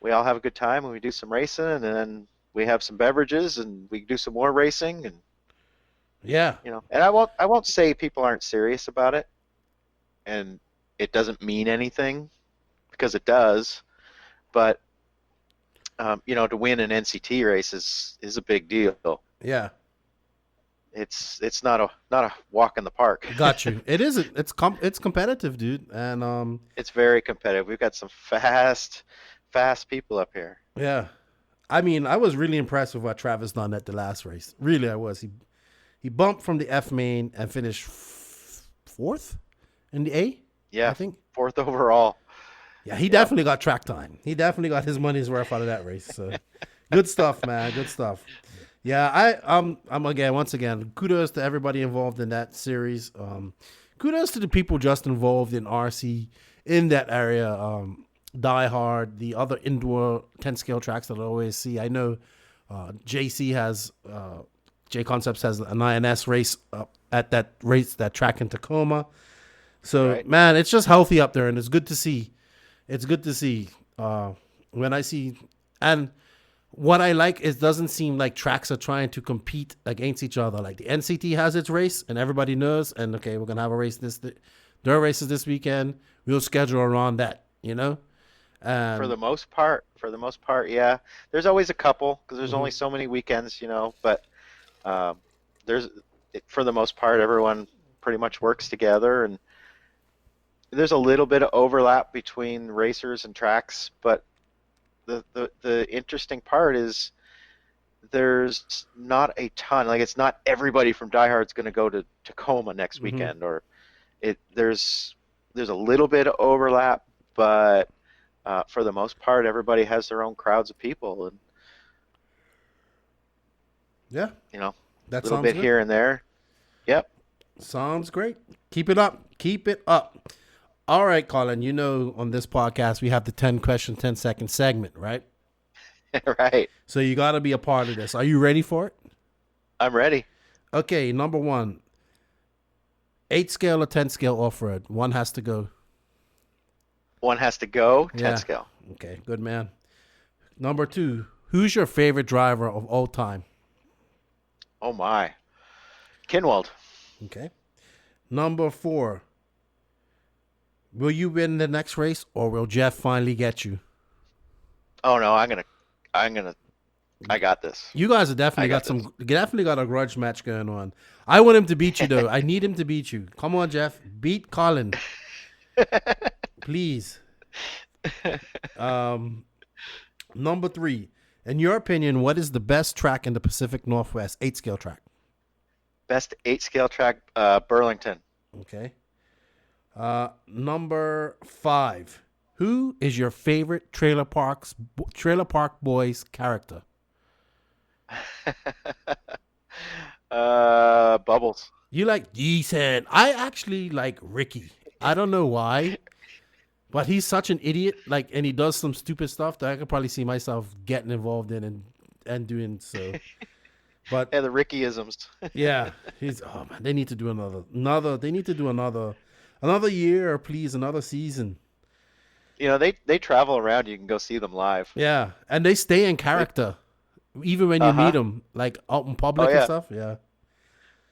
we all have a good time, and we do some racing, and then we have some beverages, and we do some more racing, and Yeah. And I won't say people aren't serious about it, and it doesn't mean anything, because it does. But to win an NCT race is a big deal. Yeah. It's not a walk in the park. Got you. It isn't. It's competitive, dude. And It's very competitive. We've got some fast people up here. yeah. I mean, I was really impressed with what Travis done at the last race. Really, I was. He bumped from the F main and finished fourth in the A. Yeah, I think fourth overall. Yeah, he definitely got track time. He definitely got his money's worth out of that race. So good stuff, man. Good stuff. Yeah, I'm once again, kudos to everybody involved in that series. Kudos to the people just involved in RC in that area. Die Hard, the other indoor 10 scale tracks that I always see. I know JC has J Concepts has an INS race at that track in Tacoma. So Right. man, it's just healthy up there, and it's good to see. It's good to see when I see, and what I like is doesn't seem like tracks are trying to compete against each other. Like the NCT has its race, and everybody knows. And okay, we're gonna have a race their races this weekend. We'll schedule around that, For the most part, yeah. There's always a couple, because there's only so many weekends, But for the most part, everyone pretty much works together, and there's a little bit of overlap between racers and tracks. But the interesting part is there's not a ton. Like, it's not everybody from Die Hard's going to go to Tacoma next weekend, or there's a little bit of overlap, but for the most part, everybody has their own crowds of people, and yeah, a little bit here and there. Yep. Sounds great. Keep it up. Keep it up. All right, Colin, on this podcast, we have the 10 question, 10 second segment, right? Right. So you got to be a part of this. Are you ready for it? I'm ready. Okay, number 1, 8 scale or 10 scale off-road. One has to go. One has to go, 10 Yeah. scale. Okay, good man. Number 2, who's your favorite driver of all time? Oh, my. Kinwald. Okay. Number 4, will you win the next race, or will Jeff finally get you? Oh, no, I got this. You guys have definitely got a grudge match going on. I want him to beat you, though. I need him to beat you. Come on, Jeff. Beat Colin. Please. Number 3, in your opinion, what is the best track in the Pacific Northwest 8 scale track? Best 8 scale track, Burlington. Okay. Number 5, who is your favorite Trailer Park Boys character? Bubbles. You like G-San. I actually like Ricky. I don't know why, but he's such an idiot. And he does some stupid stuff that I could probably see myself getting involved in and doing so. But Yeah, the Rickyisms. yeah, man, they need to do another year, please, another season. They travel around. You can go see them live. Yeah, and they stay in character, even when you meet them, like out in public and stuff. Yeah.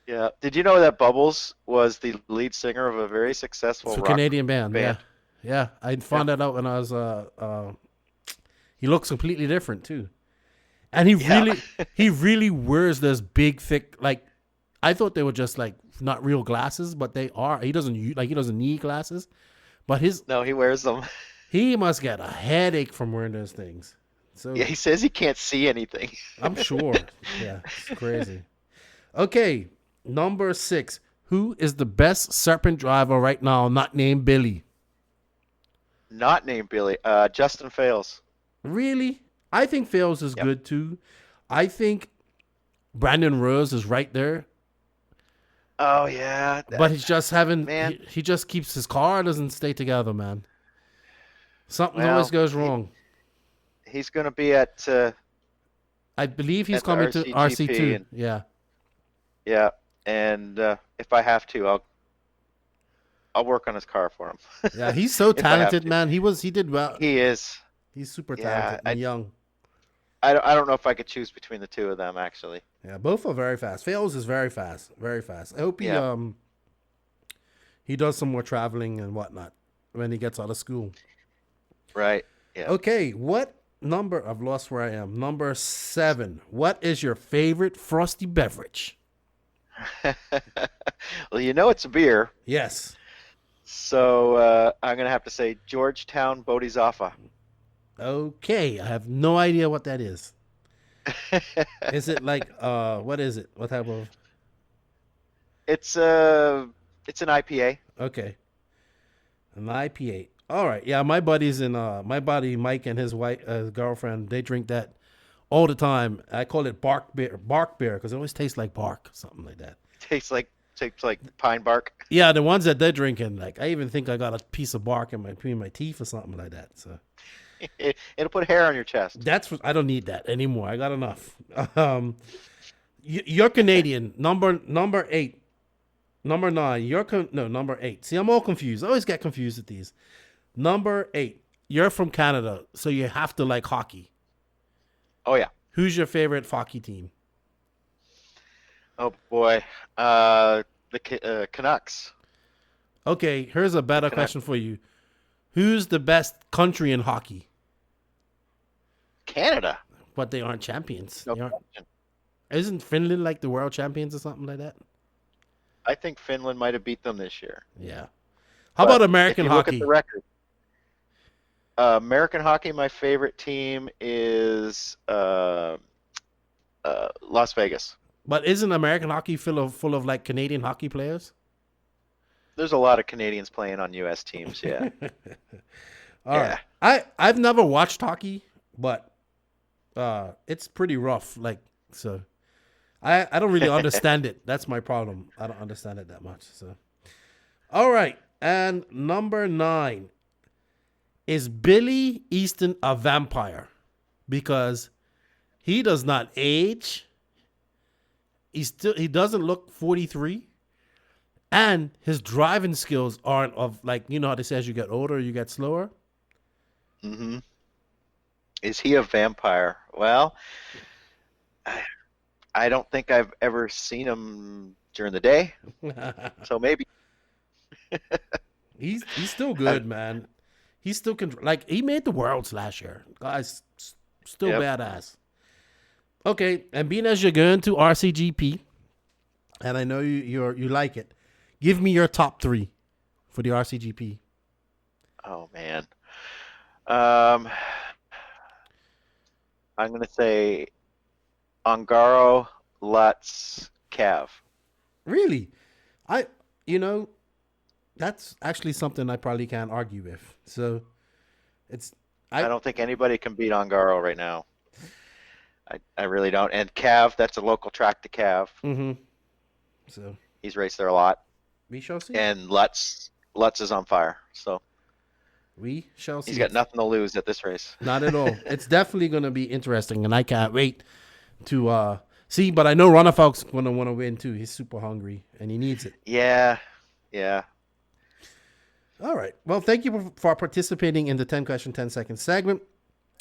Yeah. Did you know that Bubbles was the lead singer of a very successful rock Canadian band? band? Yeah. I found that out when I was. He looks completely different too, and he really wears this big, thick. I thought they were just not real glasses, but they are. He doesn't need glasses, but No, he wears them. he must get a headache from wearing those things. So Yeah, he says he can't see anything. I'm sure. Yeah, it's crazy. Okay, number 6. Who is the best Serpent driver right now, not named Billy? Not named Billy. Justin Fales. Really? I think Fails is good too. I think Brandon Rose is right there, Oh yeah. but he's just having. Man. He just keeps his car doesn't stay together, man. Something Well, always goes wrong. He's going to be at. I believe he's at the coming to RCGP RC2. and- Yeah. Yeah, and if I have to, I'll work on his car for him. Yeah, he's so If I have talented, to. man. He did well. He is. He's super Yeah, talented and young. I don't know if I could choose between the two of them, actually. Yeah, both are very fast. Fails is very fast, very fast. I hope he does some more traveling and whatnot when he gets out of school. Right. Yeah. Okay, what number? I've lost where I am. Number 7. What is your favorite frosty beverage? Well, you know it's a beer. Yes. So I'm going to have to say Georgetown Bodhisattva. Okay, I have no idea what that is. Is it like what is it? What type of? It's an IPA. Okay, an IPA. All right, yeah, my buddies and my buddy Mike and his wife, girlfriend, they drink that all the time. I call it bark beer because it always tastes like bark, something like that. Tastes like pine bark. Yeah, the ones that they're drinking, like I even think I got a piece of bark in between my teeth or something like that. So. It'll put hair on your chest. I don't need that anymore. I got enough. You're Canadian. Number 8. Number 9. Number 8. See, I'm all confused. I always get confused with these. Number 8. You're from Canada, so you have to like hockey. Oh yeah. Who's your favorite hockey team? Oh boy, the Canucks. Okay, here's a better question for you. Who's the best country in hockey? Canada. But they aren't champions. No question. Isn't Finland like the world champions or something like that? I think Finland might have beat them this year. Yeah. How about American hockey? Look at the record. American hockey, my favorite team is Las Vegas. But isn't American hockey full of like Canadian hockey players? There's a lot of Canadians playing on U.S. teams, yeah. All right. I've never watched hockey, but it's pretty rough. Like, so I don't really understand it. That's my problem. I don't understand it that much. So, all right. And number 9, is Billy Easton a vampire? Because he does not age. He doesn't look 43. And his driving skills aren't of, like, you know how they say as you get older, you get slower? Mm-hmm. Is he a vampire? Well, I don't think I've ever seen him during the day. So maybe. He's still good, man. He still can, like, he made the Worlds last year. Guy's still badass. Okay, and being as you're going to RCGP, and I know you like it, give me your top 3 for the RCGP. Oh man, I'm gonna say Ongaro, Lutz, Cav. Really? That's actually something I probably can't argue with. So I don't think anybody can beat Ongaro right now. I really don't. And Cav, that's a local track to Cav. Mm-hmm. So he's raced there a lot. We shall see. And Lutz is on fire. So we shall see. He's got nothing to lose at this race. Not at all. It's definitely going to be interesting, and I can't wait to see. But I know Runnerfolk's going to want to win too. He's super hungry, and he needs it. Yeah. All right. Well, thank you for participating in the 10 question, 10 second segment.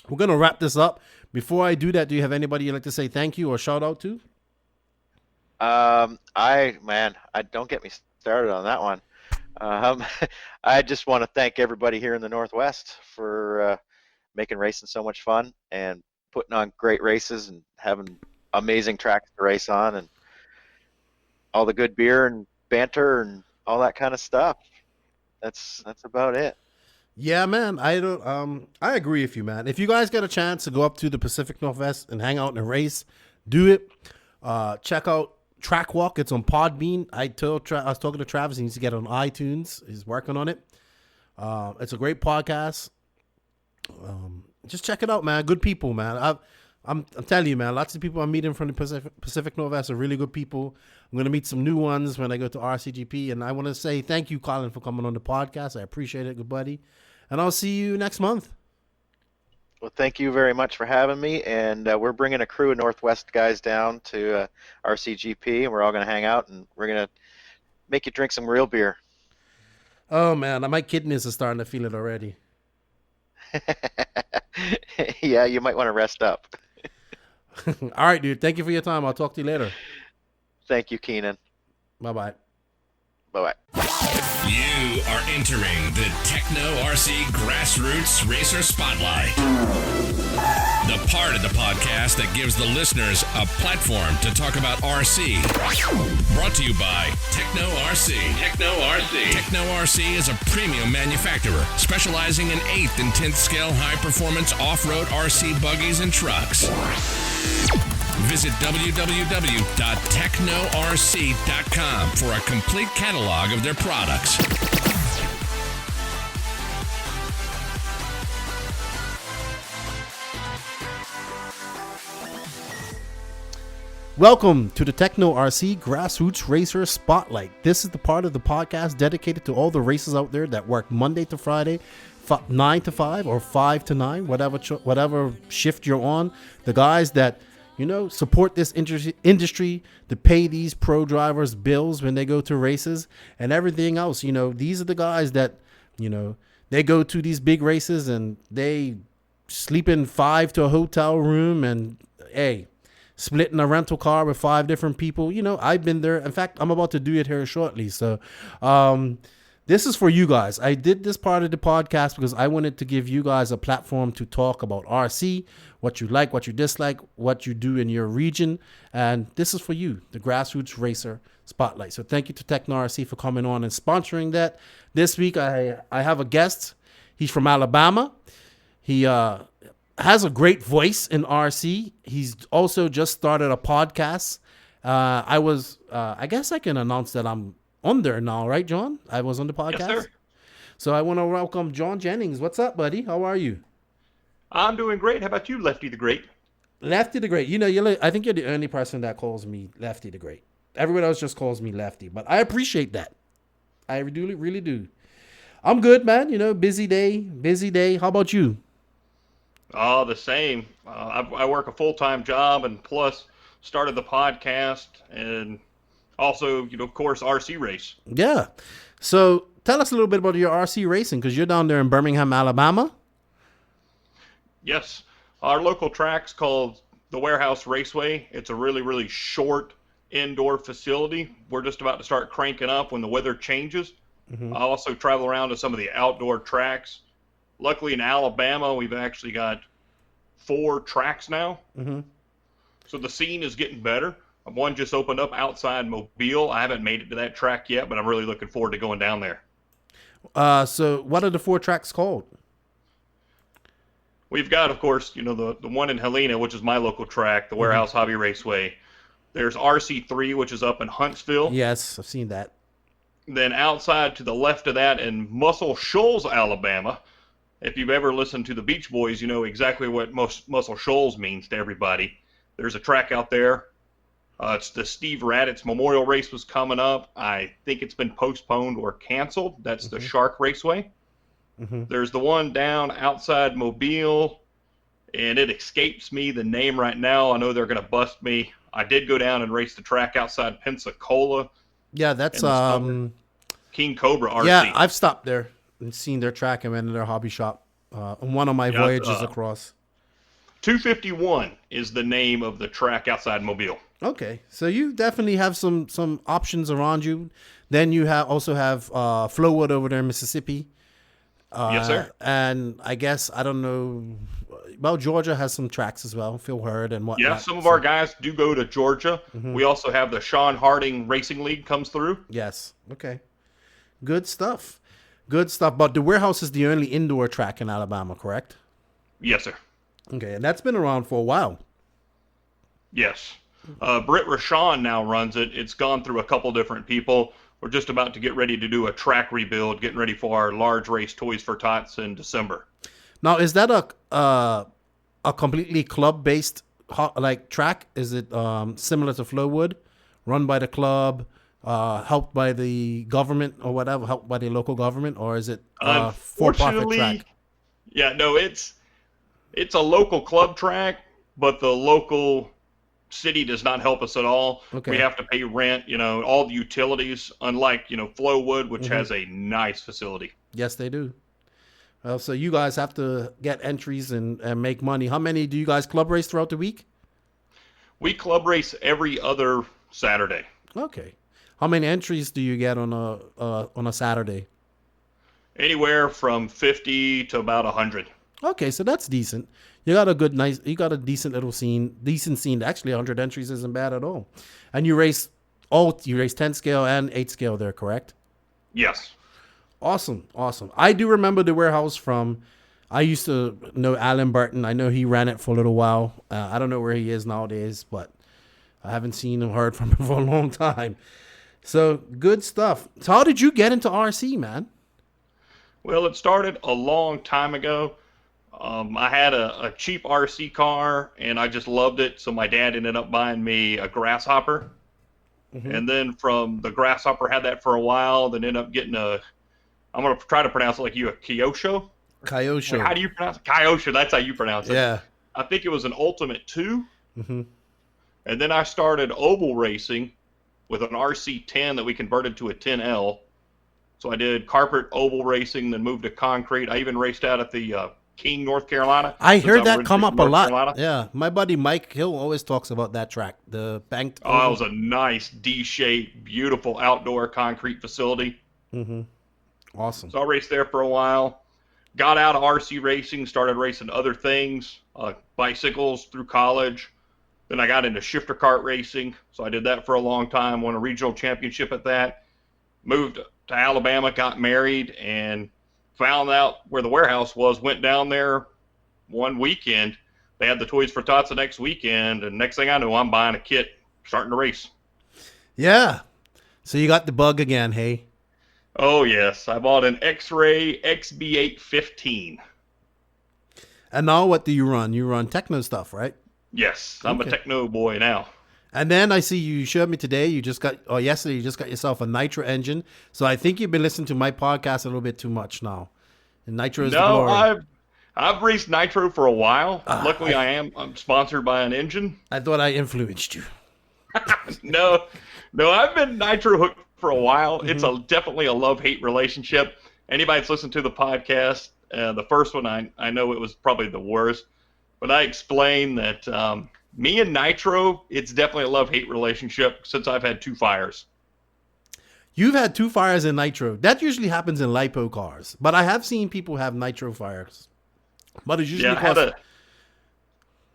We're going to wrap this up. Before I do that, do you have anybody you'd like to say thank you or shout out to? Don't get me started on that one. I just want to thank everybody here in the Northwest for making racing so much fun and putting on great races and having amazing tracks to race on and all the good beer and banter and all that kind of stuff. That's about it. Yeah, man. I agree with you, man. If you guys get a chance to go up to the Pacific Northwest and hang out and race, do it. Check out Track Walk. It's on Podbean. I was talking to Travis. He needs to get it on iTunes. He's working on it. It's a great podcast. Just check it out, man. Good people, man. I'm telling you, man. Lots of people I'm meeting from the Pacific Northwest are really good people. I'm going to meet some new ones when I go to RCGP. And I want to say thank you, Colin, for coming on the podcast. I appreciate it. Good buddy. And I'll see you next month. Well, thank you very much for having me. And we're bringing a crew of Northwest guys down to RCGP, and we're all going to hang out, and we're going to make you drink some real beer. Oh, man. My kidneys are starting to feel it already. Yeah, you might want to rest up. All right, dude. Thank you for your time. I'll talk to you later. Thank you, Keenan. Bye-bye. Bye-bye. You are entering the Tekno RC Grassroots Racer Spotlight. The part of the podcast that gives the listeners a platform to talk about RC. Brought to you by Tekno RC. Tekno RC. Tekno RC is a premium manufacturer specializing in 8th and 10th scale high-performance off-road RC buggies and trucks. Visit www.teknorc.com for a complete catalog of their products. Welcome to the Tekno RC Grassroots Racer Spotlight. This is the part of the podcast dedicated to all the racers out there that work Monday to Friday, 9 to 5 or 5 to 9, whatever shift you're on. The guys that support this industry to pay these pro drivers bills when they go to races and everything else. These are the guys that, they go to these big races and they sleep in 5 to a hotel room and, splitting a rental car with 5 different people. I've been there. In fact, I'm about to do it here shortly. So, this is for you guys. I did this part of the podcast because I wanted to give you guys a platform to talk about RC, what you like, what you dislike, what you do in your region. And this is for you, the Grassroots Racer Spotlight. So thank you to Tekno RC for coming on and sponsoring that. This week, I have a guest. He's from Alabama. He has a great voice in RC. He's also just started a podcast. I guess I can announce that I'm on there now, right, John? I was on the podcast. Yes, sir. So I want to welcome John Jennings. What's up, buddy? How are you? I'm doing great. How about you, Lefty the Great? Lefty the Great. I think you're the only person that calls me Lefty the Great. Everyone else just calls me Lefty, but I appreciate that. I really do. I'm good, man. Busy day. How about you? Oh, the same. I work a full-time job and plus started the podcast and also, of course, RC race. Yeah. So tell us a little bit about your RC racing because you're down there in Birmingham, Alabama. Yes. Our local track's called the Warehouse Raceway. It's a really, really short indoor facility. We're just about to start cranking up when the weather changes. Mm-hmm. I also travel around to some of the outdoor tracks. Luckily in Alabama, we've actually got 4 tracks now. Mm-hmm. So the scene is getting better. One just opened up outside Mobile. I haven't made it to that track yet, but I'm really looking forward to going down there. So what are the 4 tracks called? We've got, of course, the one in Helena, which is my local track, the Warehouse Hobby Raceway. There's RC3, which is up in Huntsville. Yes, I've seen that. Then outside to the left of that in Muscle Shoals, Alabama. If you've ever listened to the Beach Boys, you know exactly what Muscle Shoals means to everybody. There's a track out there. It's the Steve Raditz Memorial Race was coming up. I think it's been postponed or canceled. That's the Shark Raceway. Mm-hmm. There's the one down outside Mobile, and it escapes me the name right now. I know they're going to bust me. I did go down and race the track outside Pensacola. Yeah, that's King Cobra RC. Yeah, I've stopped there and seen their track and went to their hobby shop on one of my voyages across. 251 is the name of the track outside Mobile. Okay, so you definitely have some options around you. Then you also have Flowwood over there in Mississippi. Yes, sir. And I guess, I don't know, well, Georgia has some tracks as well, Phil Hurd and whatnot. Yeah, some of our guys do go to Georgia. Mm-hmm. We also have the Sean Harding Racing League comes through. Yes, okay. Good stuff. But the Warehouse is the only indoor track in Alabama, correct? Yes, sir. Okay, and that's been around for a while. Yes. Britt Rashawn now runs it. It's gone through a couple different people. We're just about to get ready to do a track rebuild, getting ready for our large race Toys for Tots in December. Now, is that a completely club-based track? Is it similar to Flowwood, run by the club, helped by the government or whatever, helped by the local government, or is it for-profit track? Yeah, no, it's a local club track, but the local city does not help us at all. Okay. We have to pay rent, all the utilities, unlike, Flowwood, which has a nice facility. Yes, they do. Well, so you guys have to get entries and make money. How many do you guys club race throughout the week? We club race every other Saturday. Okay. How many entries do you get on a Saturday? Anywhere from 50 to about 100. Okay, so that's decent. You got a decent little scene. Actually, 100 entries isn't bad at all. And you race 10 scale and 8 scale there, correct? Yes. Awesome. I do remember the warehouse from, I used to know Alan Burton. I know he ran it for a little while. I don't know where he is nowadays, but I haven't seen him, heard from him for a long time. So good stuff. So how did you get into RC, man? Well, it started a long time ago. I had a cheap RC car, and I just loved it. So my dad ended up buying me a Grasshopper. Mm-hmm. And then from the Grasshopper, had that for a while, then ended up getting I'm going to try to pronounce it like you, a Kyosho. Kyosho. How do you pronounce it? Kyosho, that's how you pronounce it. Yeah. I think it was an Ultimate 2. Mm-hmm. And then I started oval racing with an RC10 that we converted to a 10L. So I did carpet oval racing, then moved to concrete. I even raced out at the King, North Carolina. I heard that come up a lot. Carolina. Yeah, my buddy Mike Hill always talks about that track, the banked. Oh, it was a nice D-shaped, beautiful outdoor concrete facility. Mm-hmm. Awesome. So I raced there for a while. Got out of RC racing, started racing other things, bicycles through college. Then I got into shifter kart racing, so I did that for a long time, won a regional championship at that. Moved to Alabama, got married, and found out where the warehouse was, went down there one weekend. They had the Toys for Tots the next weekend, and next thing I know, I'm buying a kit, starting to race. Yeah. So you got the bug again, hey? Oh, yes. I bought an X-Ray XB815. And now what do you run? You run Tekno stuff, right? Yes. I'm a Tekno boy now. And then I see you showed me today, yesterday, you just got yourself a Nitro engine. So I think you've been listening to my podcast a little bit too much now. And Nitro is the glory. I've raced Nitro for a while. Luckily, I'm sponsored by an engine. I thought I influenced you. No, I've been Nitro hooked for a while. Mm-hmm. It's definitely a love-hate relationship. Anybody that's listened to the podcast, the first one, I know it was probably the worst. But I explained that me and Nitro, it's definitely a love-hate relationship since I've had 2 fires. You've had 2 fires in Nitro. That usually happens in LiPo cars. But I have seen people have Nitro fires. But it's usually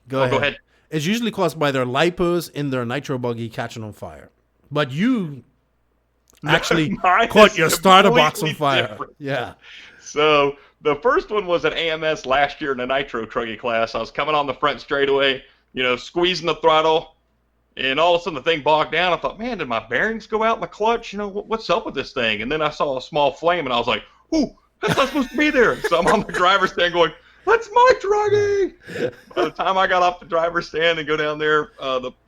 Go ahead. It's usually caused by their LiPos in their Nitro buggy catching on fire. But you actually caught your starter box on fire. Different. Yeah. So the first one was at AMS last year in the Nitro truggy class. I was coming on the front straightaway, squeezing the throttle, and all of a sudden the thing bogged down. I thought, man, did my bearings go out in the clutch? What's up with this thing? And then I saw a small flame, and I was like, ooh, that's not supposed to be there. So I'm on the driver's stand going, that's my truggy. By the time I got off the driver's stand and go down there,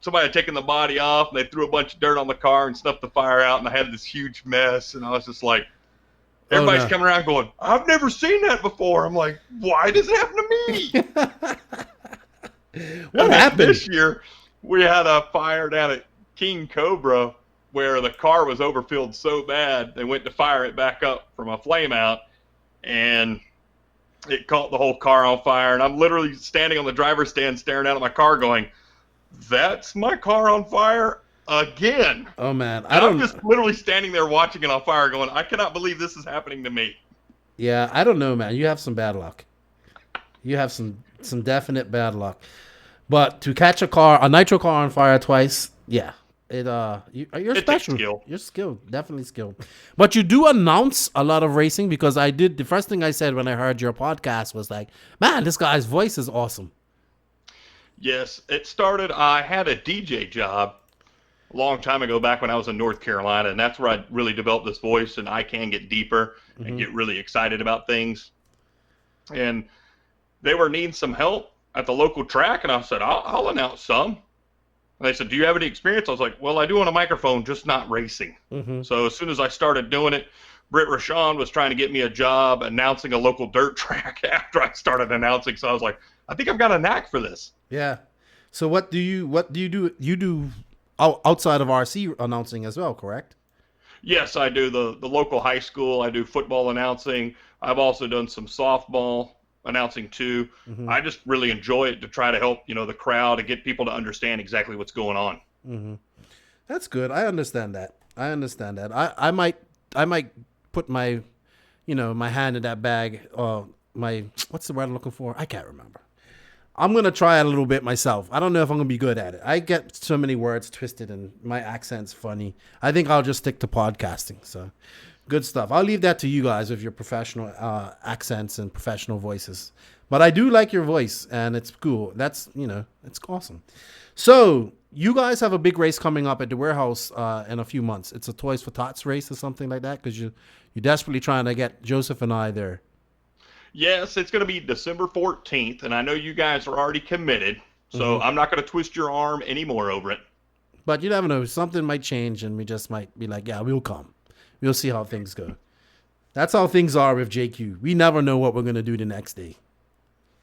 somebody had taken the body off, and they threw a bunch of dirt on the car and snuffed the fire out, and I had this huge mess, and I was just like, everybody's coming around going, I've never seen that before. I'm like, why does it happen to me? What happened? This year, we had a fire down at King Cobra where the car was overfilled so bad, they went to fire it back up from a flame out, and it caught the whole car on fire. And I'm literally standing on the driver's stand staring out at my car going, that's my car on fire again. Oh, man. I'm just literally standing there watching it on fire going, I cannot believe this is happening to me. Yeah, I don't know, man. You have some bad luck. You have some definite bad luck. But to catch a Nitro car on fire twice, yeah. You're special. Skill. You're skilled. Definitely skilled. But you do announce a lot of racing because the first thing I said when I heard your podcast was like, man, this guy's voice is awesome. Yes, it started, I had a DJ job a long time ago back when I was in North Carolina, and that's where I really developed this voice, and I can get deeper and get really excited about things. And they were needing some help at the local track, and I said, I'll announce some. And they said, do you have any experience? I was like, well, I do on a microphone, just not racing. Mm-hmm. So as soon as I started doing it, Britt Rashawn was trying to get me a job announcing a local dirt track after I started announcing. So I was like, I think I've got a knack for this. Yeah. So what do you do? You do outside of RC announcing as well, correct? Yes, I do the local high school. I do football announcing. I've also done some softball. announcing too. I just really enjoy it to try to help, the crowd and get people to understand exactly what's going on. That's good. I understand that. I might put my, my hand in that bag. What's the word I'm looking for? I can't remember. I'm going to try it a little bit myself. I don't know if I'm going to be good at it. I get so many words twisted and my accent's funny. I think I'll just stick to podcasting. So good stuff. I'll leave that to you guys with your professional accents and professional voices. But I do like your voice and it's cool. That's, it's awesome. So you guys have a big race coming up at the warehouse in a few months. It's a Toys for Tots race or something like that because you're desperately trying to get Joseph and I there. Yes, it's going to be December 14th, and I know you guys are already committed, so I'm not going to twist your arm anymore over it. But you never know. Something might change, and we just might be like, yeah, we'll come. We'll see how things go. That's how things are with JQ. We never know what we're going to do the next day.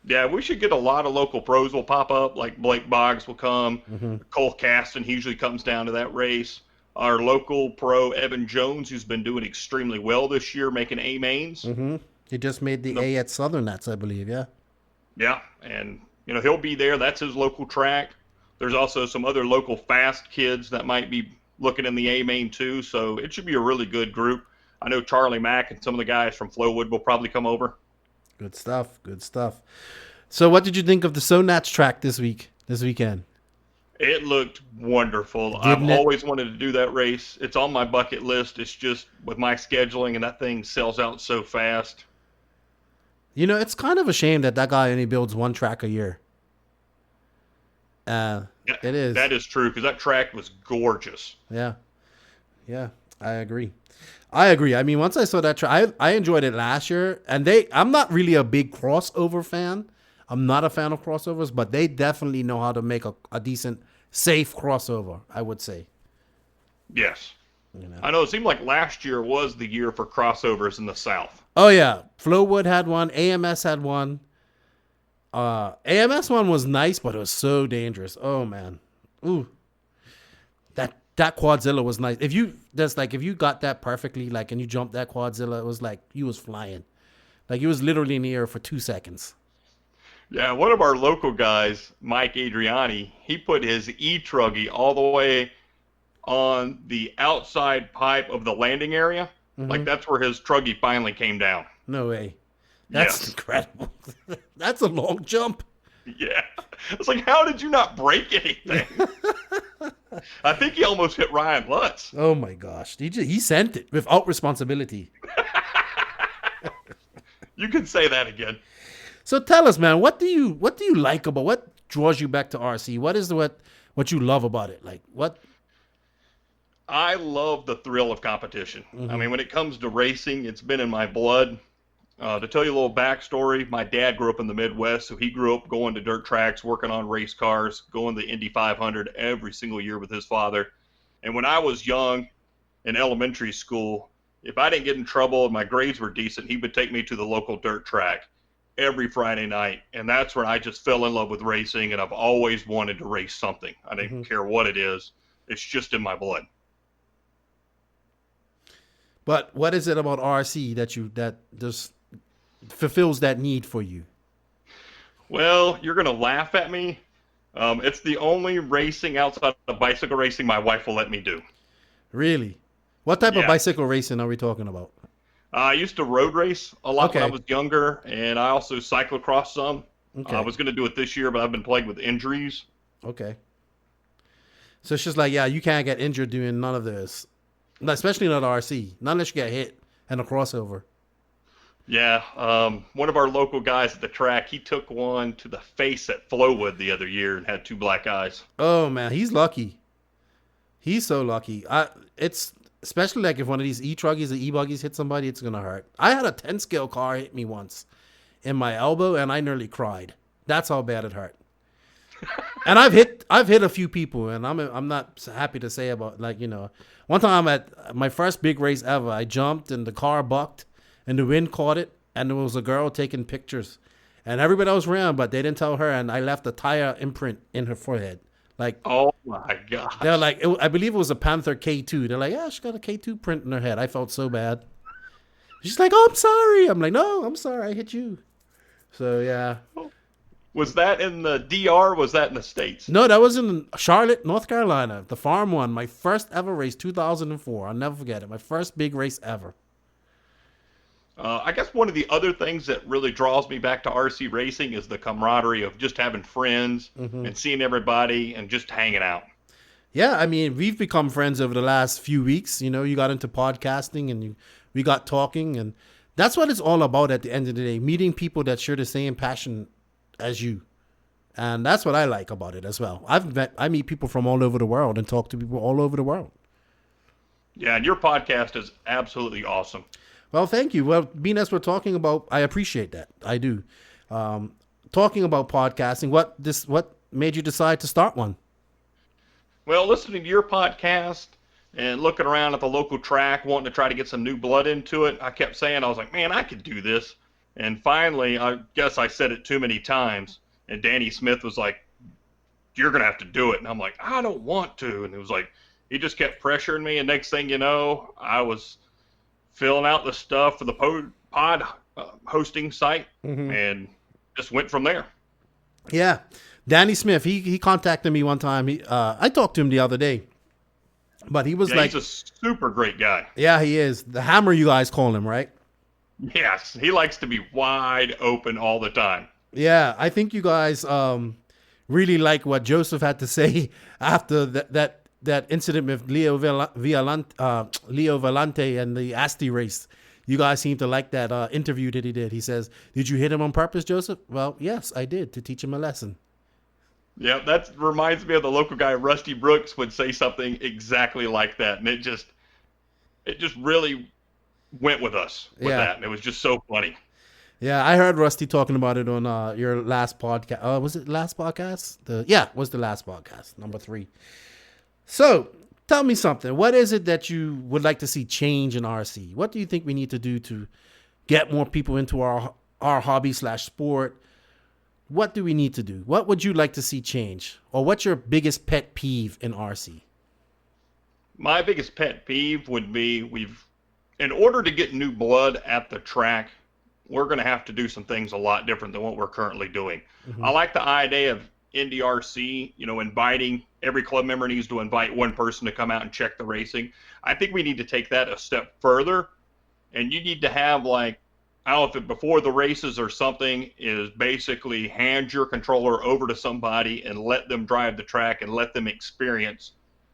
Yeah, we should get a lot of local pros will pop up, like Blake Boggs will come. Cole Caston usually comes down to that race. Our local pro, Evan Jones, who's been doing extremely well this year, making A mains. He just made the A at Southern Nats, I believe, yeah? Yeah, and, he'll be there. That's his local track. There's also some other local fast kids that might be looking in the A main too, so it should be a really good group. I know Charlie Mack and some of the guys from Flowwood will probably come over. Good stuff. So what did you think of the Sonats track this weekend? It looked wonderful. I've always wanted to do that race. It's on my bucket list. It's just with my scheduling and that thing sells out so fast. It's kind of a shame that guy only builds one track a year. It is. That is true because that track was gorgeous. Yeah, I agree. I mean, once I saw that track, I enjoyed it last year. And I'm not really a big crossover fan. I'm not a fan of crossovers, but they definitely know how to make a decent, safe crossover, I would say. Yes. I know it seemed like last year was the year for crossovers in the South. Oh, yeah. Flowwood had one. AMS had one. AMS one was nice, but it was so dangerous. Oh, man. Ooh. That Quadzilla was nice. If you got that perfectly, and you jumped that Quadzilla, it was like you was flying. Like you was literally in the air for 2 seconds. Yeah, one of our local guys, Mike Adriani, he put his E-Truggy all the way on the outside pipe of the landing area. Like that's where his Truggy finally came down. No way. That's incredible. That's a long jump. Yeah. It's like, how did you not break anything? I think he almost hit Ryan Lutz. Oh my gosh. He sent it without responsibility. You can say that again. So tell us, man, what do you like about what draws you back to RC? What is what you love about it? Like what? I love the thrill of competition. I mean, when it comes to racing, it's been in my blood. To tell you a little backstory, my dad grew up in the Midwest, so he grew up going to dirt tracks, working on race cars, going to the Indy 500 every single year with his father. And when I was young in elementary school, if I didn't get in trouble and my grades were decent, he would take me to the local dirt track every Friday night. And that's when I just fell in love with racing, and I've always wanted to race something. I didn't care what it is. It's just in my blood. But what is it about RC that just fulfills that need for you? Well, you're going to laugh at me. It's the only racing outside of bicycle racing my wife will let me do. Really? What type of bicycle racing are we talking about? I used to road race a lot when I was younger, and I also cyclocross some. Okay. I was going to do it this year, but I've been plagued with injuries. Okay. So it's just like, you can't get injured doing none of this. Especially not RC. Not unless you get hit and a crossover. Yeah. One of our local guys at the track, he took one to the face at Flowwood the other year and had 2 black eyes. Oh, man. He's lucky. He's so lucky. It's especially like if one of these E-Truggies or E-Buggies hit somebody, it's going to hurt. I had a 10-scale car hit me once in my elbow, and I nearly cried. That's how bad it hurt. And I've hit a few people, and I'm not happy to say about, one time at my first big race ever, I jumped and the car bucked and the wind caught it, and there was a girl taking pictures, and everybody else ran, but they didn't tell her, and I left a tire imprint in her forehead. Like, oh my God. They're like, I believe it was a Panther K2. They're like, yeah, she got a K2 print in her head. I felt so bad. She's like, oh, I'm sorry. I'm like, no, I'm sorry. I hit you. So yeah. Was that in the DR? Was that in the States? No, that was in Charlotte, North Carolina, the farm one. My first ever race, 2004. I'll never forget it. My first big race ever. I guess one of the other things that really draws me back to RC racing is the camaraderie of just having friends and seeing everybody and just hanging out. Yeah, I mean, we've become friends over the last few weeks. You know, you got into podcasting and we got talking, and that's what it's all about at the end of the day, meeting people that share the same passion as you. And that's what I like about it as well. I meet people from all over the world and talk to people all over the world. Yeah, and your podcast is absolutely awesome. Well, thank you. Well, being as we're talking about, I appreciate that. I do. Talking about podcasting, what made you decide to start one? Well, listening to your podcast and looking around at the local track, wanting to try to get some new blood into it, I kept saying, I was like, man, I could do this. And finally, I guess I said it too many times, and Danny Smith was like, you're going to have to do it. And I'm like, I don't want to. And it was like, he just kept pressuring me, and next thing you know, I was filling out the stuff for the pod hosting site and just went from there. Yeah. Danny Smith, he contacted me one time. I talked to him the other day, but he was like, he's a super great guy. Yeah, he is. The Hammer, you guys call him, right? Yes. He likes to be wide open all the time. Yeah. I think you guys really like what Joseph had to say after that incident with Leo Valente and the Asti race. You guys seem to like that interview that he did. He says, did you hit him on purpose, Joseph? Well, yes, I did, to teach him a lesson. Yeah, that reminds me of the local guy, Rusty Brooks, would say something exactly like that. And it just really went with us with that. And it was just so funny. Yeah, I heard Rusty talking about it on your last podcast. Was it last podcast? It was the last podcast, number 3. So, tell me something. What is it that you would like to see change in RC? What do you think we need to do to get more people into our hobby/sport? What do we need to do? What would you like to see change? Or what's your biggest pet peeve in RC? My biggest pet peeve would be in order to get new blood at the track, we're going to have to do some things a lot different than what we're currently doing. I like the idea of NDRC, inviting every club member needs to invite one person to come out and check the racing. I think we need to take that a step further, and you need to have I don't know if it before the races or something is basically hand your controller over to somebody and let them drive the track and let them experience.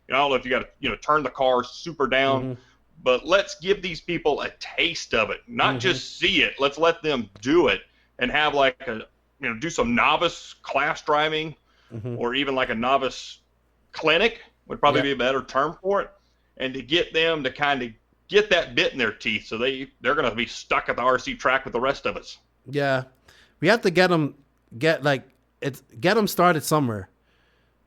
I don't know if you got to turn the car super down, but let's give these people a taste of it, not just see it. Let's let them do it and have do some novice class driving or even like a novice clinic would probably be a better term for it, and to get them to kind of get that bit in their teeth so they're going to be stuck at the RC track with the rest of us. Yeah. We have to get them started somewhere,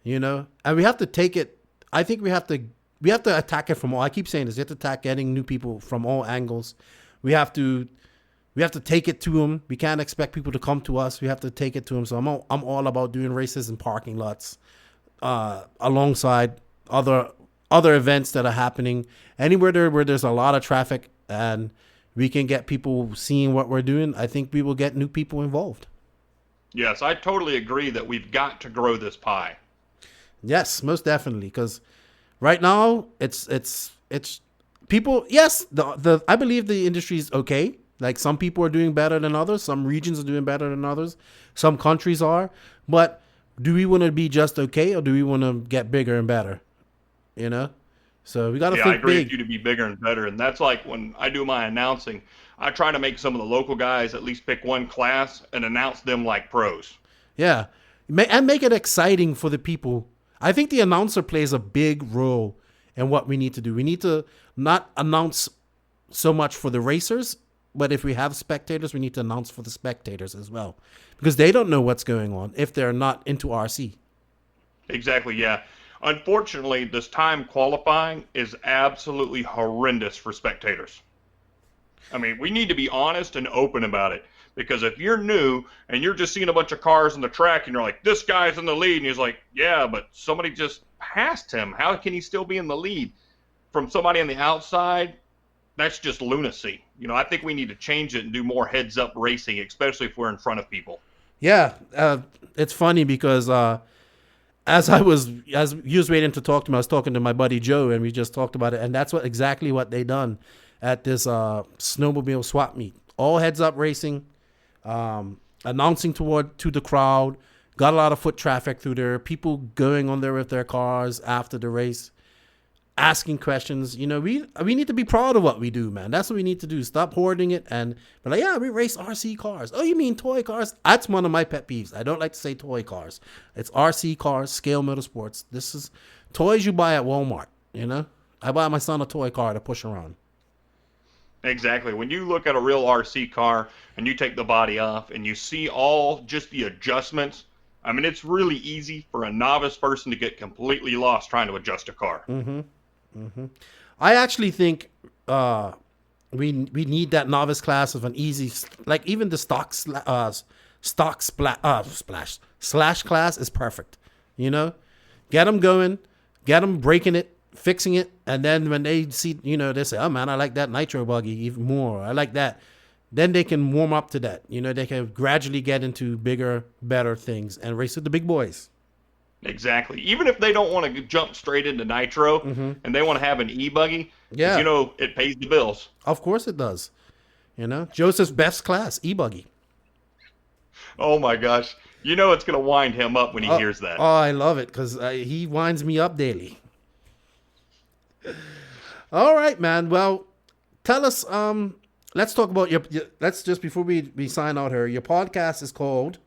and we have to take it. I think we have to attack it from all. I keep saying this. We have to attack getting new people from all angles. We have to take it to them. We can't expect people to come to us. We have to take it to them. So I'm all about doing races in parking lots, alongside other events that are happening anywhere where there's a lot of traffic, and we can get people seeing what we're doing. I think we will get new people involved. Yes, I totally agree that we've got to grow this pie. Yes, most definitely. Because right now it's people. Yes, I believe the industry is okay. Like some people are doing better than others. Some regions are doing better than others. Some countries are. But do we want to be just okay, or do we want to get bigger and better? So we got to think I agree big. with you to be bigger and better. And that's like when I do my announcing, I try to make some of the local guys at least pick one class and announce them like pros. Yeah. And make it exciting for the people. I think the announcer plays a big role in what we need to do. We need to not announce so much for the racers, but if we have spectators, we need to announce for the spectators as well, because they don't know what's going on if they're not into RC. Exactly, yeah. Unfortunately, this time qualifying is absolutely horrendous for spectators. I mean, we need to be honest and open about it, because if you're new and you're just seeing a bunch of cars on the track and you're like, this guy's in the lead, and he's like, yeah, but somebody just passed him. How can he still be in the lead? From somebody on the outside, that's just lunacy. You know, I think we need to change it and do more heads-up racing, especially if we're in front of people. Yeah, it's funny because as you was waiting to talk to me, I was talking to my buddy Joe, and we just talked about it, and that's exactly what they done at this snowmobile swap meet. All heads-up racing, announcing to the crowd. Got a lot of foot traffic through there. People going on there with their cars after the race, asking questions. You know, we need to be proud of what we do, man. That's what we need to do. Stop hoarding it and be like, yeah, we race RC cars. Oh, you mean toy cars? That's one of my pet peeves. I don't like to say toy cars. It's RC cars, scale motorsports. This is toys you buy at Walmart, you know? I buy my son a toy car to push around. Exactly. When you look at a real RC car and you take the body off and you see all just the adjustments, I mean, it's really easy for a novice person to get completely lost trying to adjust a car. I actually think we need that novice class of an easy, like even the slash class is perfect. You know, get them going, get them breaking it, fixing it, and then when they see, you know, they say, oh man, I like that nitro buggy even more. I like that. Then they can warm up to that. You know, they can gradually get into bigger, better things and race with the big boys. Exactly. Even if they don't want to jump straight into nitro and they want to have an e-buggy, yeah, you know, it pays the bills. Of course it does. You know, Joseph's best class, e-buggy. Oh my gosh. You know it's going to wind him up when he hears that. Oh, I love it because he winds me up daily. All right, man. Well, tell us, let's talk about let's just, before we sign out here, your podcast is called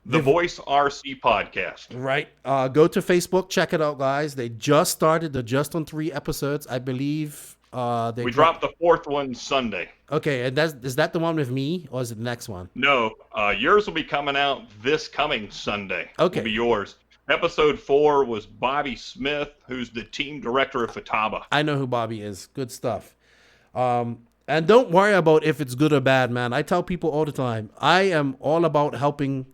The Voice RC Podcast. Right. Go to Facebook, check it out, guys. They just started. They're just on 3 episodes, I believe. We dropped the 4th one Sunday. Okay, and is that the one with me, or is it the next one? No, yours will be coming out this coming Sunday. Okay. Will be yours. Episode 4 was Bobby Smith, who's the team director of Futaba. I know who Bobby is. Good stuff. And don't worry about if it's good or bad, man. I tell people all the time, I am all about helping.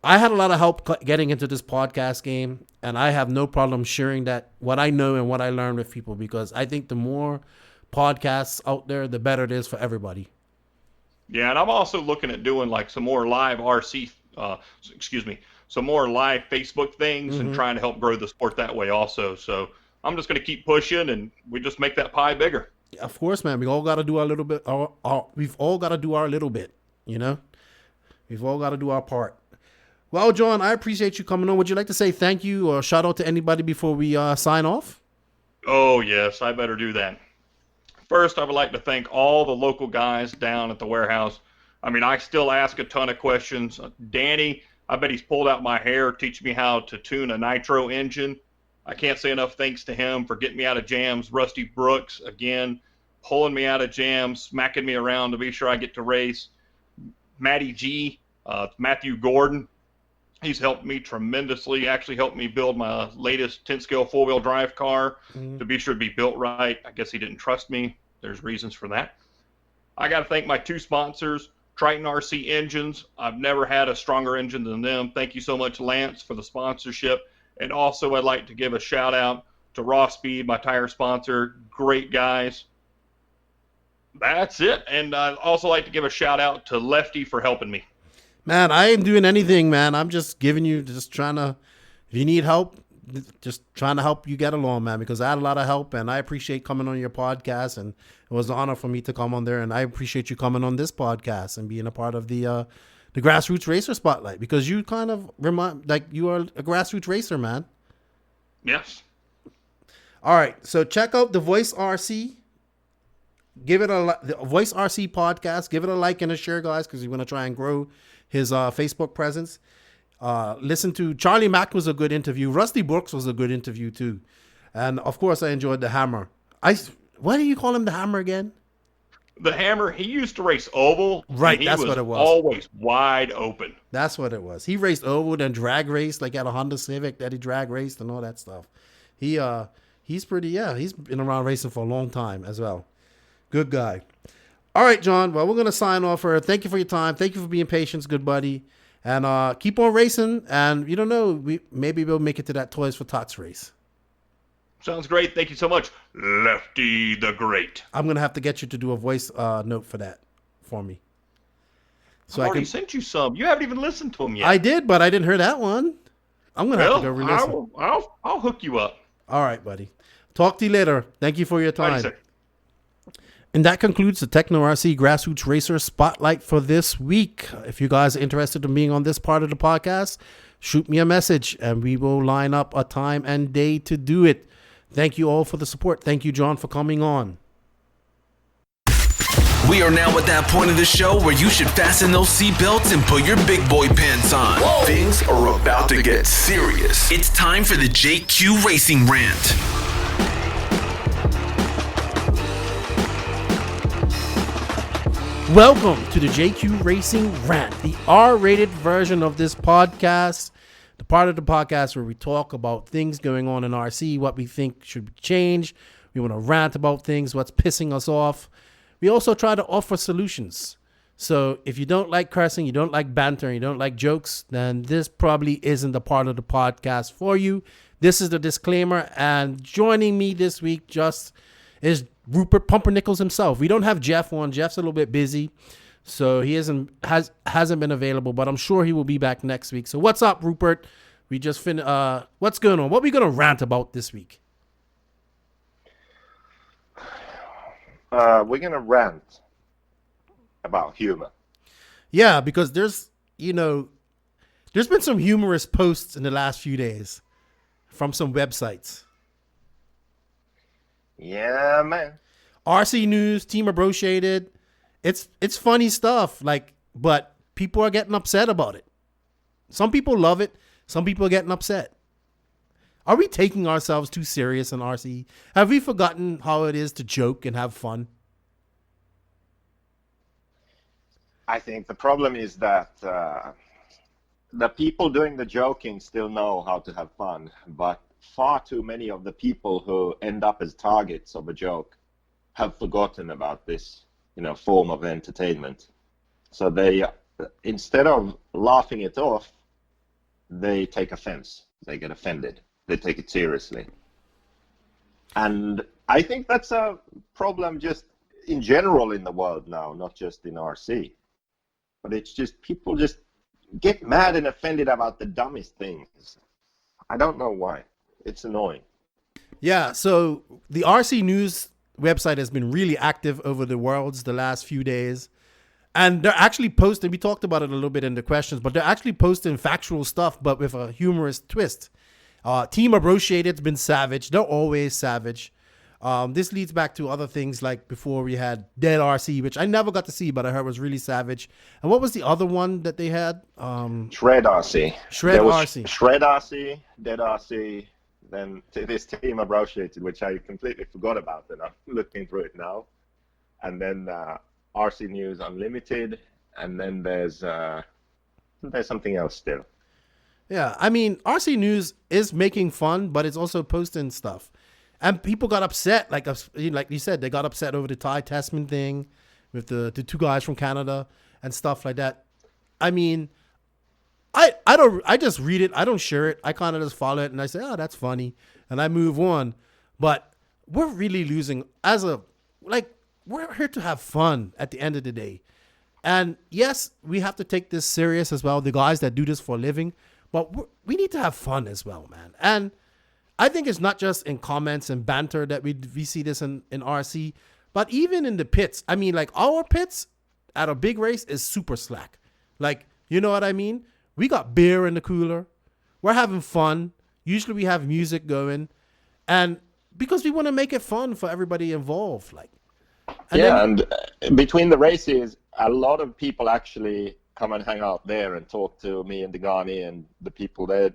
I had a lot of help getting into this podcast game, and I have no problem sharing that, what I know and what I learned with people, because I think the more podcasts out there, the better it is for everybody. Yeah, and I'm also looking at doing like some more live RC, some more live Facebook things and trying to help grow the sport that way also. So I'm just going to keep pushing, and we just make that pie bigger. Of course, man. We all got to do our little bit. We've all got to do our little bit, you know? We've all got to do our part. Well, John, I appreciate you coming on. Would you like to say thank you or shout out to anybody before we sign off? Oh, yes, I better do that. First, I would like to thank all the local guys down at the warehouse. I mean, I still ask a ton of questions. Danny, I bet he's pulled out my hair teaching me how to tune a nitro engine. I can't say enough thanks to him for getting me out of jams. Rusty Brooks, again, pulling me out of jams, smacking me around to be sure I get to race. Matty G, Matthew Gordon, he's helped me tremendously, actually helped me build my latest 10-scale four-wheel drive car to be sure to be built right. I guess he didn't trust me. There's reasons for that. I got to thank my 2 sponsors, Triton RC Engines. I've never had a stronger engine than them. Thank you so much, Lance, for the sponsorship. And also, I'd like to give a shout out to Raw Speed, my tire sponsor. Great guys. That's it. And I'd also like to give a shout out to Lefty for helping me. Man, I ain't doing anything, man. I'm just trying to, if you need help, just trying to help you get along, man, because I had a lot of help, and I appreciate coming on your podcast, and it was an honor for me to come on there, and I appreciate you coming on this podcast and being a part of the Grassroots Racer Spotlight, because you kind of remind, like, you are a grassroots racer, man. Yes. All right, so check out the Voice RC. Give it the Voice RC podcast. Give it a like and a share, guys, because we're going to try and grow his Facebook presence. Listen to Charlie Mack was a good interview. Rusty Brooks was a good interview too. And of course I enjoyed the Hammer. Why do you call him the Hammer again? The Hammer, he used to race oval. Right, he that's was what it was. Always wide open. That's what it was. He raced oval, then drag raced, like at a Honda Civic that he drag raced and all that stuff. He's been around racing for a long time as well. Good guy. All right, John. Well, we're going to sign off here. Thank you for your time. Thank you for being patient, good buddy. And keep on racing. And you don't know, maybe we'll make it to that Toys for Tots race. Sounds great. Thank you so much, Lefty the Great. I'm gonna have to get you to do a voice note for that for me. So I already sent you some. You haven't even listened to them yet. I did, but I didn't hear that one. I'm gonna have to go re-listen. I'll hook you up. All right, buddy. Talk to you later. Thank you for your time. Alrighty, sir. And that concludes the Tekno RC Grassroots Racer Spotlight for this week. If you guys are interested in being on this part of the podcast, shoot me a message and we will line up a time and day to do it. Thank you all for the support. Thank you, John, for coming on. We are now at that point of the show where you should fasten those seatbelts and put your big boy pants on. Whoa. Things are about to get serious. It's time for the JQ Racing Rant. Welcome to the JQ Racing Rant, the R-rated version of this podcast, the part of the podcast where we talk about things going on in RC, what we think should change. We want to rant about things, what's pissing us off. We also try to offer solutions. So if you don't like cursing, you don't like banter, you don't like jokes, then this probably isn't the part of the podcast for you. This is the disclaimer. And joining me this week just is Rupert Pumpernickels himself. We don't have Jeff on. Jeff's a little bit busy, so he hasn't been available, but I'm sure he will be back next week. So what's up, Rupert? We just what's going on? What are we going to rant about this week? We're going to rant about humor. Yeah, because there's been some humorous posts in the last few days from some websites. Yeah, man. RC News, Team Abrochated. It's funny stuff, but people are getting upset about it. Some people love it. Some people are getting upset. Are we taking ourselves too serious in RC? Have we forgotten how it is to joke and have fun? I think the problem is that the people doing the joking still know how to have fun, but far too many of the people who end up as targets of a joke have forgotten about this, form of entertainment. So they, instead of laughing it off, they take offense. They get offended. They take it seriously. And I think that's a problem just in general in the world now, not just in RC. But it's just people just get mad and offended about the dumbest things. I don't know why. It's annoying. Yeah, so the RC News website has been really active over the worlds the last few days. And they're actually posting, we talked about it a little bit in the questions, but they're actually posting factual stuff, but with a humorous twist. Team Abrochated been savage. They're always savage. This leads back to other things like before we had Dead RC, which I never got to see, but I heard was really savage. And what was the other one that they had? Shred RC. Shred RC. Shred RC, Dead RC, then this Team Abrochated, which I completely forgot about, and I'm looking through it now. And then RC News Unlimited, and then there's something else still. Yeah, I mean, RC News is making fun, but it's also posting stuff. And people got upset, like you said, they got upset over the Ty Tessman thing with the two guys from Canada and stuff like that. I mean, I just read it. I don't share it. I kind of just follow it and I say, oh, that's funny. And I move on. But we're really losing we're here to have fun at the end of the day. And yes, we have to take this serious as well. The guys that do this for a living, but we need to have fun as well, man. And I think it's not just in comments and banter that we see this in RC, but even in the pits. I mean, our pits at a big race is super slack. You know what I mean? We got beer in the cooler. We're having fun. Usually we have music going. And because we want to make it fun for everybody involved. And between the races, a lot of people actually come and hang out there and talk to me and Degani and the people there.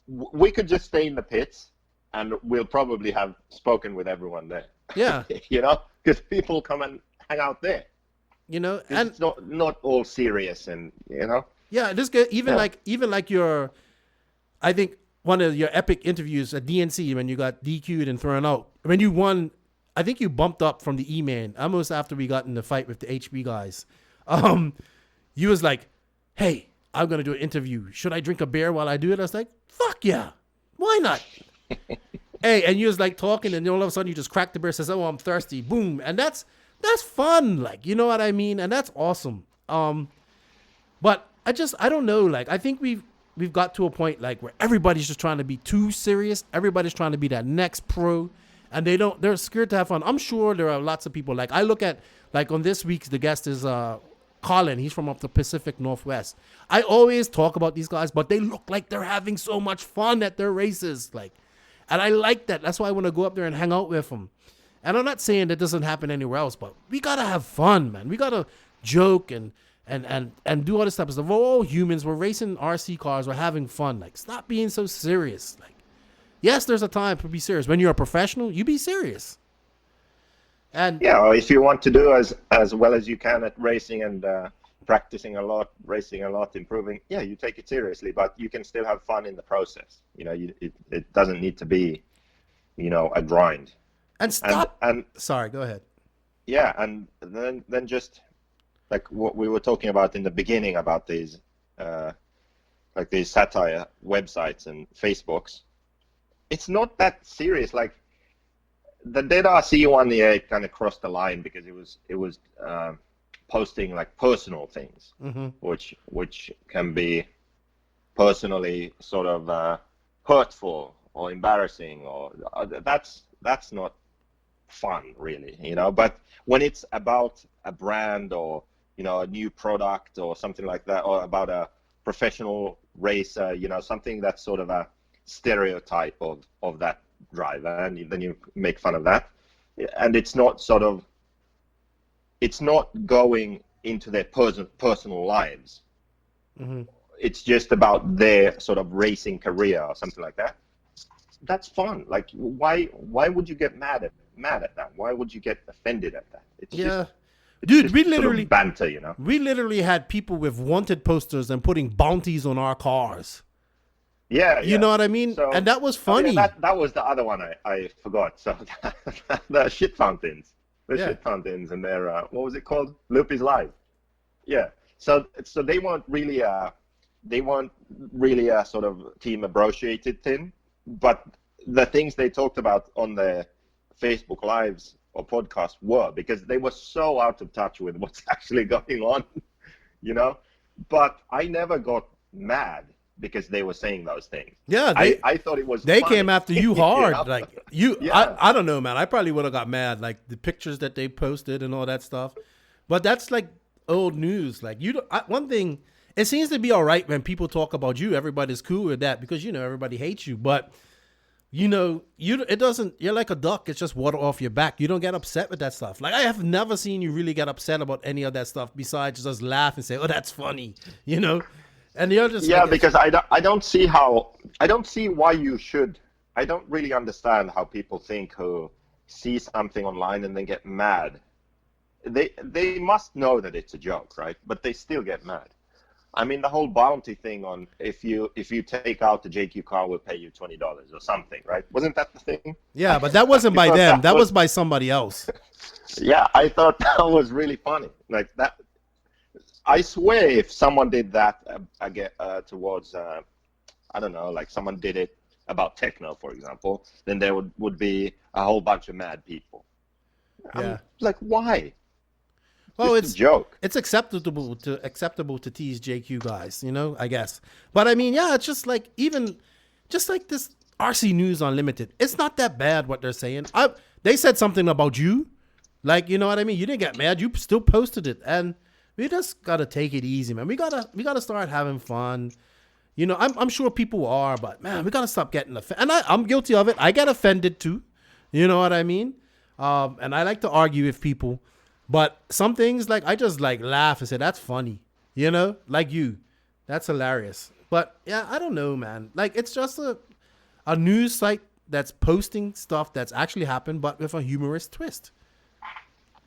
We could just stay in the pits and we'll probably have spoken with everyone there. Yeah. Because people come and hang out there. And it's not all serious and, Yeah, this guy, I think one of your epic interviews at DNC when you got DQ'd and thrown out. When you won, I think you bumped up from the E-Man almost after we got in the fight with the HB guys. You was like, hey, I'm going to do an interview. Should I drink a beer while I do it? I was like, fuck yeah. Why not? Hey, and you was like talking, and then all of a sudden you just crack the beer, says, "Oh, I'm thirsty." Boom, and that's fun. Like, you know what I mean? And that's awesome. But I don't know. Like, I think we've got to a point like where everybody's just trying to be too serious. Everybody's trying to be that next pro, and they're scared to have fun. I'm sure there are lots of people. Like, I look at, like, on this week's, the guest is Colin. He's from up the Pacific Northwest. I always talk about these guys, but they look like they're having so much fun at their races. Like, and I like that. That's why I want to go up there and hang out with them. And I'm not saying that doesn't happen anywhere else, but we got to have fun, man. We got to joke and do all this type of stuff. We're all humans. We're racing RC cars. We're having fun. Like, stop being so serious. Like, yes, there's a time to be serious. When you're a professional, you be serious. And yeah, well, if you want to do as well as you can at racing and practicing a lot, racing a lot, improving, yeah, you take it seriously, but you can still have fun in the process. You know, it doesn't need to be, you know, a grind. And stop. And sorry, go ahead. Yeah, and then just like what we were talking about in the beginning about these, like these satire websites and Facebooks, it's not that serious. Like the Dead RC one, yeah, it kind of crossed the line because it was posting like personal things, which can be personally sort of hurtful or embarrassing, or that's not fun, really, you know. But when it's about a brand or, you know, a new product or something like that, or about a professional racer, you know, something that's sort of a stereotype of that driver, and then you make fun of that, and it's not going into their personal lives. It's just about their sort of racing career or something like that. That's fun. Like, why would you get mad at that? Why would you get offended at that? It's just, dude, we sort literally of banter, you know. We literally had people with wanted posters and putting bounties on our cars. Yeah, you know what I mean? So, and that was funny. Yeah, that was the other one I forgot. So the shit fountains, shit fountains, and their what was it called? Loopy's Live. Yeah. So they weren't really a sort of team abbreviated thing, but the things they talked about on their Facebook Lives or podcast were, because they were so out of touch with what's actually going on, you know. But I never got mad because they were saying those things. Yeah, I thought it was. They funny. Came after you hard, you know? like you. Yeah. I don't know, man. I probably would have got mad, like the pictures that they posted and all that stuff. But that's like old news. Like one thing, it seems to be all right when people talk about you. Everybody's cool with that because, you know, everybody hates you. But you know, it doesn't. You're like a duck. It's just water off your back. You don't get upset with that stuff. Like, I have never seen you really get upset about any of that stuff besides just laugh and say, "Oh, that's funny," you know. And you're just because I don't see why you should. I don't really understand how people think who see something online and then get mad. They must know that it's a joke, right? But they still get mad. I mean, the whole bounty thing on if you take out the JQ car, we'll pay you $20 or something, right? Wasn't that the thing? Yeah, but that wasn't by them. That was by somebody else. Yeah, I thought that was really funny. Like that. I swear, if someone did that towards, I don't know, like someone did it about Tekno, for example, then there would be a whole bunch of mad people. Yeah. Like, why? Well, it's a joke. It's acceptable to tease JQ guys, you know, I guess. But I mean, yeah, it's just like just like this RC News Unlimited. It's not that bad what they're saying. They said something about you, like, you know what I mean. You didn't get mad. You still posted it, and we just gotta take it easy, man. We gotta start having fun. You know, I'm sure people are, but man, we gotta stop getting offended. And I'm guilty of it. I get offended too. You know what I mean? And I like to argue with people, but some things, like, I just like laugh and say that's funny. You know, like you, that's hilarious. But yeah, I don't know, man. Like, it's just a news site that's posting stuff that's actually happened, but with a humorous twist.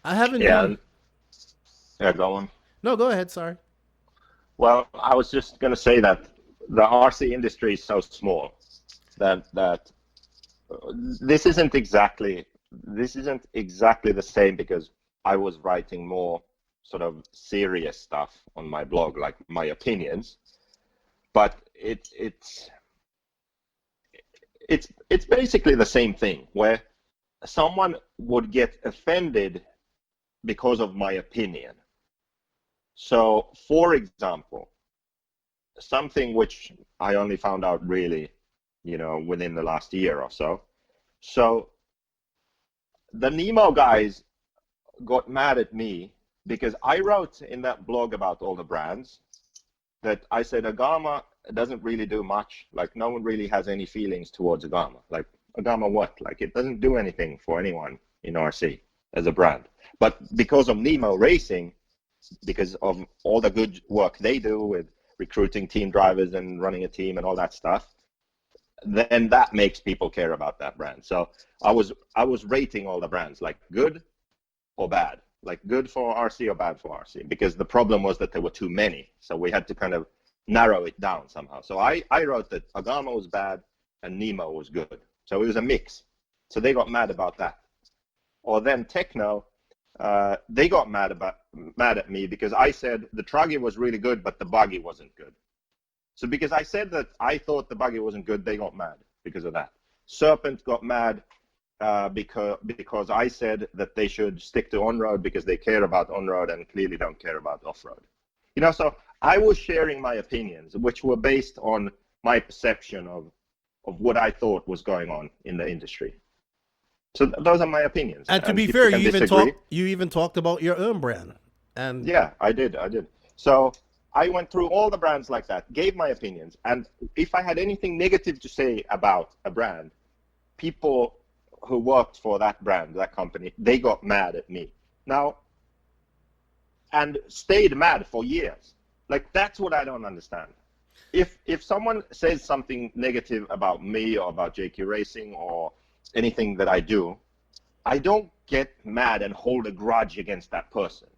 I haven't. Yeah, go on. No, go ahead. Sorry. Well, I was just going to say that the RC industry is so small that this isn't exactly the same, because I was writing more sort of serious stuff on my blog, like it's basically the same thing where someone would get offended because of my opinion. So, for example, something which I only found out really, within the last year or so. So, the Nemo guys got mad at me because I wrote in that blog about all the brands that I said Agama doesn't really do much. Like, no one really has any feelings towards Agama. Like, Agama what? Like, it doesn't do anything for anyone in RC as a brand. But because of Nemo Racing, because of all the good work they do with recruiting team drivers and running a team and all that stuff, then that makes people care about that brand. So I was rating all the brands, like good or bad, like good for RC or bad for RC, because the problem was that there were too many. So we had to kind of narrow it down somehow. So I wrote that Agama was bad and Nemo was good. So it was a mix. So they got mad about that. Or then Tekno, they got mad at me because I said the Truggy was really good, but the buggy wasn't good. So because I said that I thought the buggy wasn't good, they got mad because of that. Serpent got mad because I said that they should stick to on-road because they care about on-road and clearly don't care about off-road. So I was sharing my opinions, which were based on my perception of what I thought was going on in the industry. So those are my opinions. And to be fair, you even talked about your own brand. And yeah, I did. So I went through all the brands like that, gave my opinions, and if I had anything negative to say about a brand, people who worked for that brand, that company, they got mad at me. Now, and stayed mad for years. Like, that's what I don't understand. If someone says something negative about me or about JQ Racing or anything that I do, I don't get mad and hold a grudge against that person.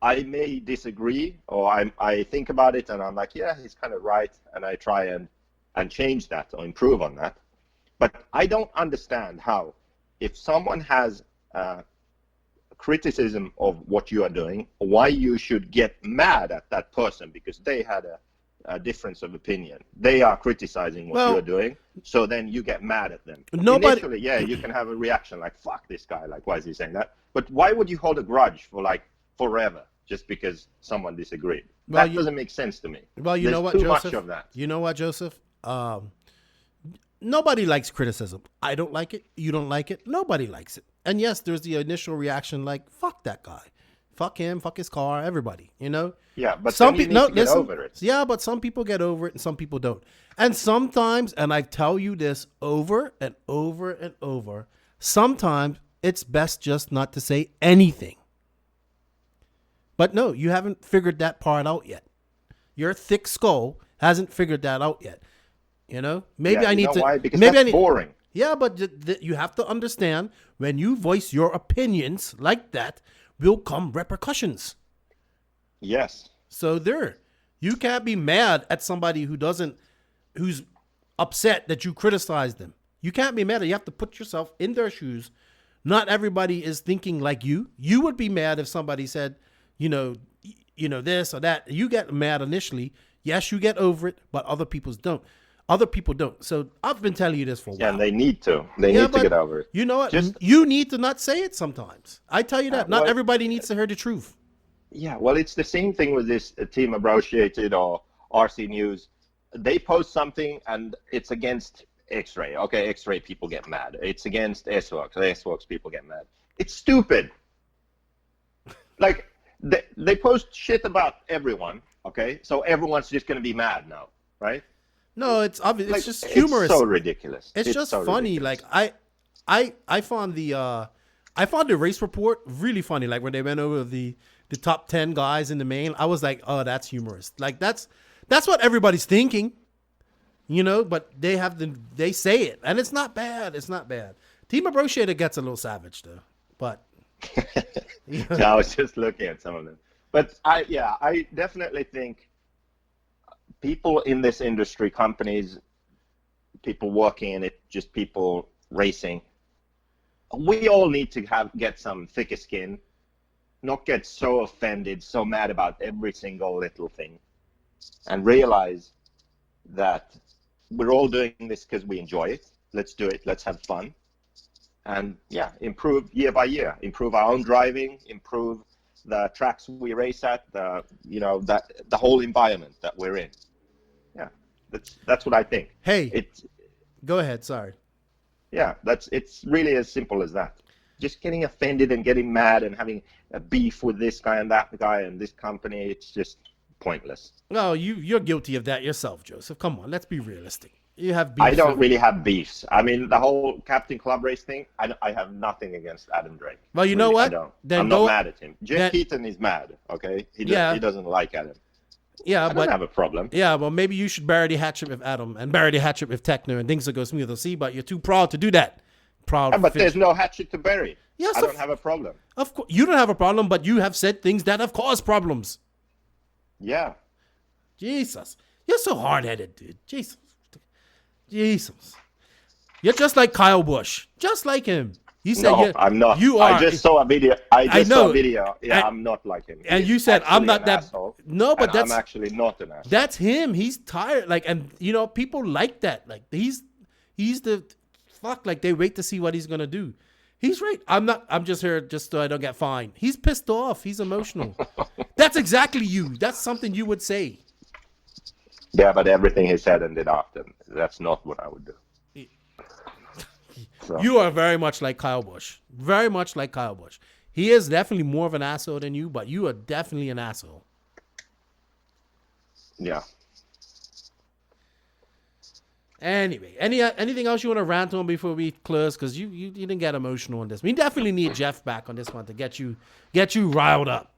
I may disagree, or I think about it and I'm like, yeah, he's kind of right, and I try and change that or improve on that. But I don't understand how, if someone has criticism of what you are doing, why you should get mad at that person because they had a difference of opinion. They are criticizing what you're doing, so then you get mad at them. Initially, yeah, you can have a reaction like, fuck this guy, like, why is he saying that? But why would you hold a grudge for like forever just because someone disagreed? That doesn't make sense to me. Well, you know what, too Joseph? much of that. You know what, Joseph? Nobody likes criticism. I don't like it. You don't like it. Nobody likes it. And yes, there's the initial reaction like, fuck that guy. Fuck him, fuck his car, everybody, Yeah, but some people get over it. Yeah, but some people get over it and some people don't. And sometimes, and I tell you this over and over and over, sometimes it's best just not to say anything. But no, you haven't figured that part out yet. Your thick skull hasn't figured that out yet. Maybe I need to. Why? Because that's boring. Yeah, but you have to understand, when you voice your opinions like that, will come repercussions. Yes. So you can't be mad at somebody who's upset that you criticize them. You can't be mad. You have to put yourself in their shoes. Not everybody is thinking like you. You would be mad if somebody said, this or that. You get mad initially. Yes, you get over it, but other people don't. So I've been telling you this for a while. Yeah, and they need to. They need to get over it. You know what? You need to not say it sometimes. I tell you that. Not everybody needs to hear the truth. Yeah, well, it's the same thing with this Team Associated or RC News. They post something and it's against X-Ray. Okay, X-Ray people get mad. It's against S-Works. S-Works people get mad. It's stupid. Like, they post shit about everyone, okay? So everyone's just going to be mad now, right? No, it's obvious. It's just humorous. It's so ridiculous. It's just so funny. Ridiculous. Like I found the race report really funny. Like when they went over the top 10 guys in the main, I was like, oh, that's humorous. Like that's what everybody's thinking, But they say it, and it's not bad. It's not bad. Team Associated gets a little savage though, but. I was just looking at some of them, but I definitely think. People in this industry, companies, people working in it, just people racing, we all need to get some thicker skin, not get so offended, so mad about every single little thing, and realize that we're all doing this because we enjoy it. let's do it. Let's have fun. And yeah, improve year by year, improve our own driving, improve the tracks we race at, the whole environment that we're in. Yeah, that's what I think. Hey, go ahead. Sorry. Yeah, it's really as simple as that. Just getting offended and getting mad and having a beef with this guy and that guy and this company, it's just pointless. No, you're guilty of that yourself, Joseph. Come on, let's be realistic. You have beef. I don't really have beefs. I mean, the whole Captain Club Race thing, I have nothing against Adam Drake. Well, you know what? I don't. I'm not mad at him. Jeff Keaton is mad, okay? He doesn't like Adam. Yeah, I don't have a problem. Yeah, well, maybe you should bury the hatchet with Adam and bury the hatchet with Tekno and things will go smoother. See, but you're too proud to do that. But there's no hatchet to bury. Yes, I don't have a problem. Of course, you don't have a problem, but you have said things that have caused problems. Yeah. Jesus, you're so hard-headed, dude. Jesus. You're just like Kyle Busch, just like him. You said no, I'm not. You are. I just saw a video. Saw a video. Yeah, I'm not like him. And you said I'm not that. Asshole, no, but I'm actually not an asshole. That's him. He's tired. Like, and people like that. Like, he's the fuck. Like, they wait to see what he's gonna do. He's right. I'm not. I'm just here just so I don't get fined. He's pissed off. He's emotional. That's exactly you. That's something you would say. Yeah, but everything he said and did after, that's not what I would do. So. You are very much like Kyle Busch. Very much like Kyle Busch. He is definitely more of an asshole than you, but you are definitely an asshole. Yeah. Anyway, anything else you want to rant on before we close? Because you didn't get emotional on this. We definitely need Jeff back on this one to get you riled up.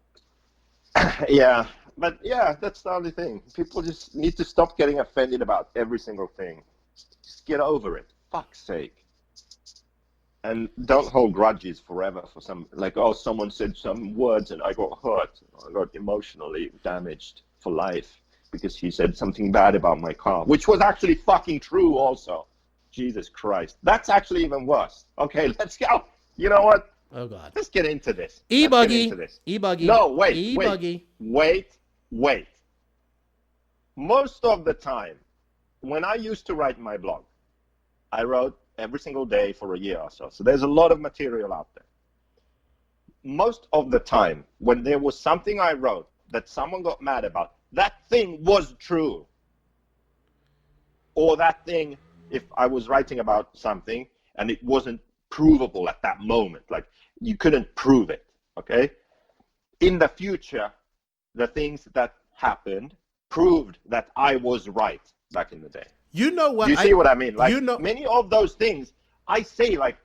Yeah. But yeah, that's the only thing. People just need to stop getting offended about every single thing. Just get over it. Fuck's sake. And don't hold grudges forever for someone said some words and I got hurt. I got emotionally damaged for life because he said something bad about my car, which was actually fucking true also. Jesus Christ. That's actually even worse. Okay, let's go. You know what? Oh, God. Let's get into this. E-buggy. E-buggy. No, wait. E-buggy. Wait. Most of the time, when I used to write my blog, I wrote every single day for a year or so. So there's a lot of material out there. Most of the time, when there was something I wrote that someone got mad about, that thing was true. Or that thing, if I was writing about something and it wasn't provable at that moment, like you couldn't prove it, okay? In the future, the things that happened proved that I was right back in the day. You know what? You see what I mean? Like, you know, many of those things, I say, like,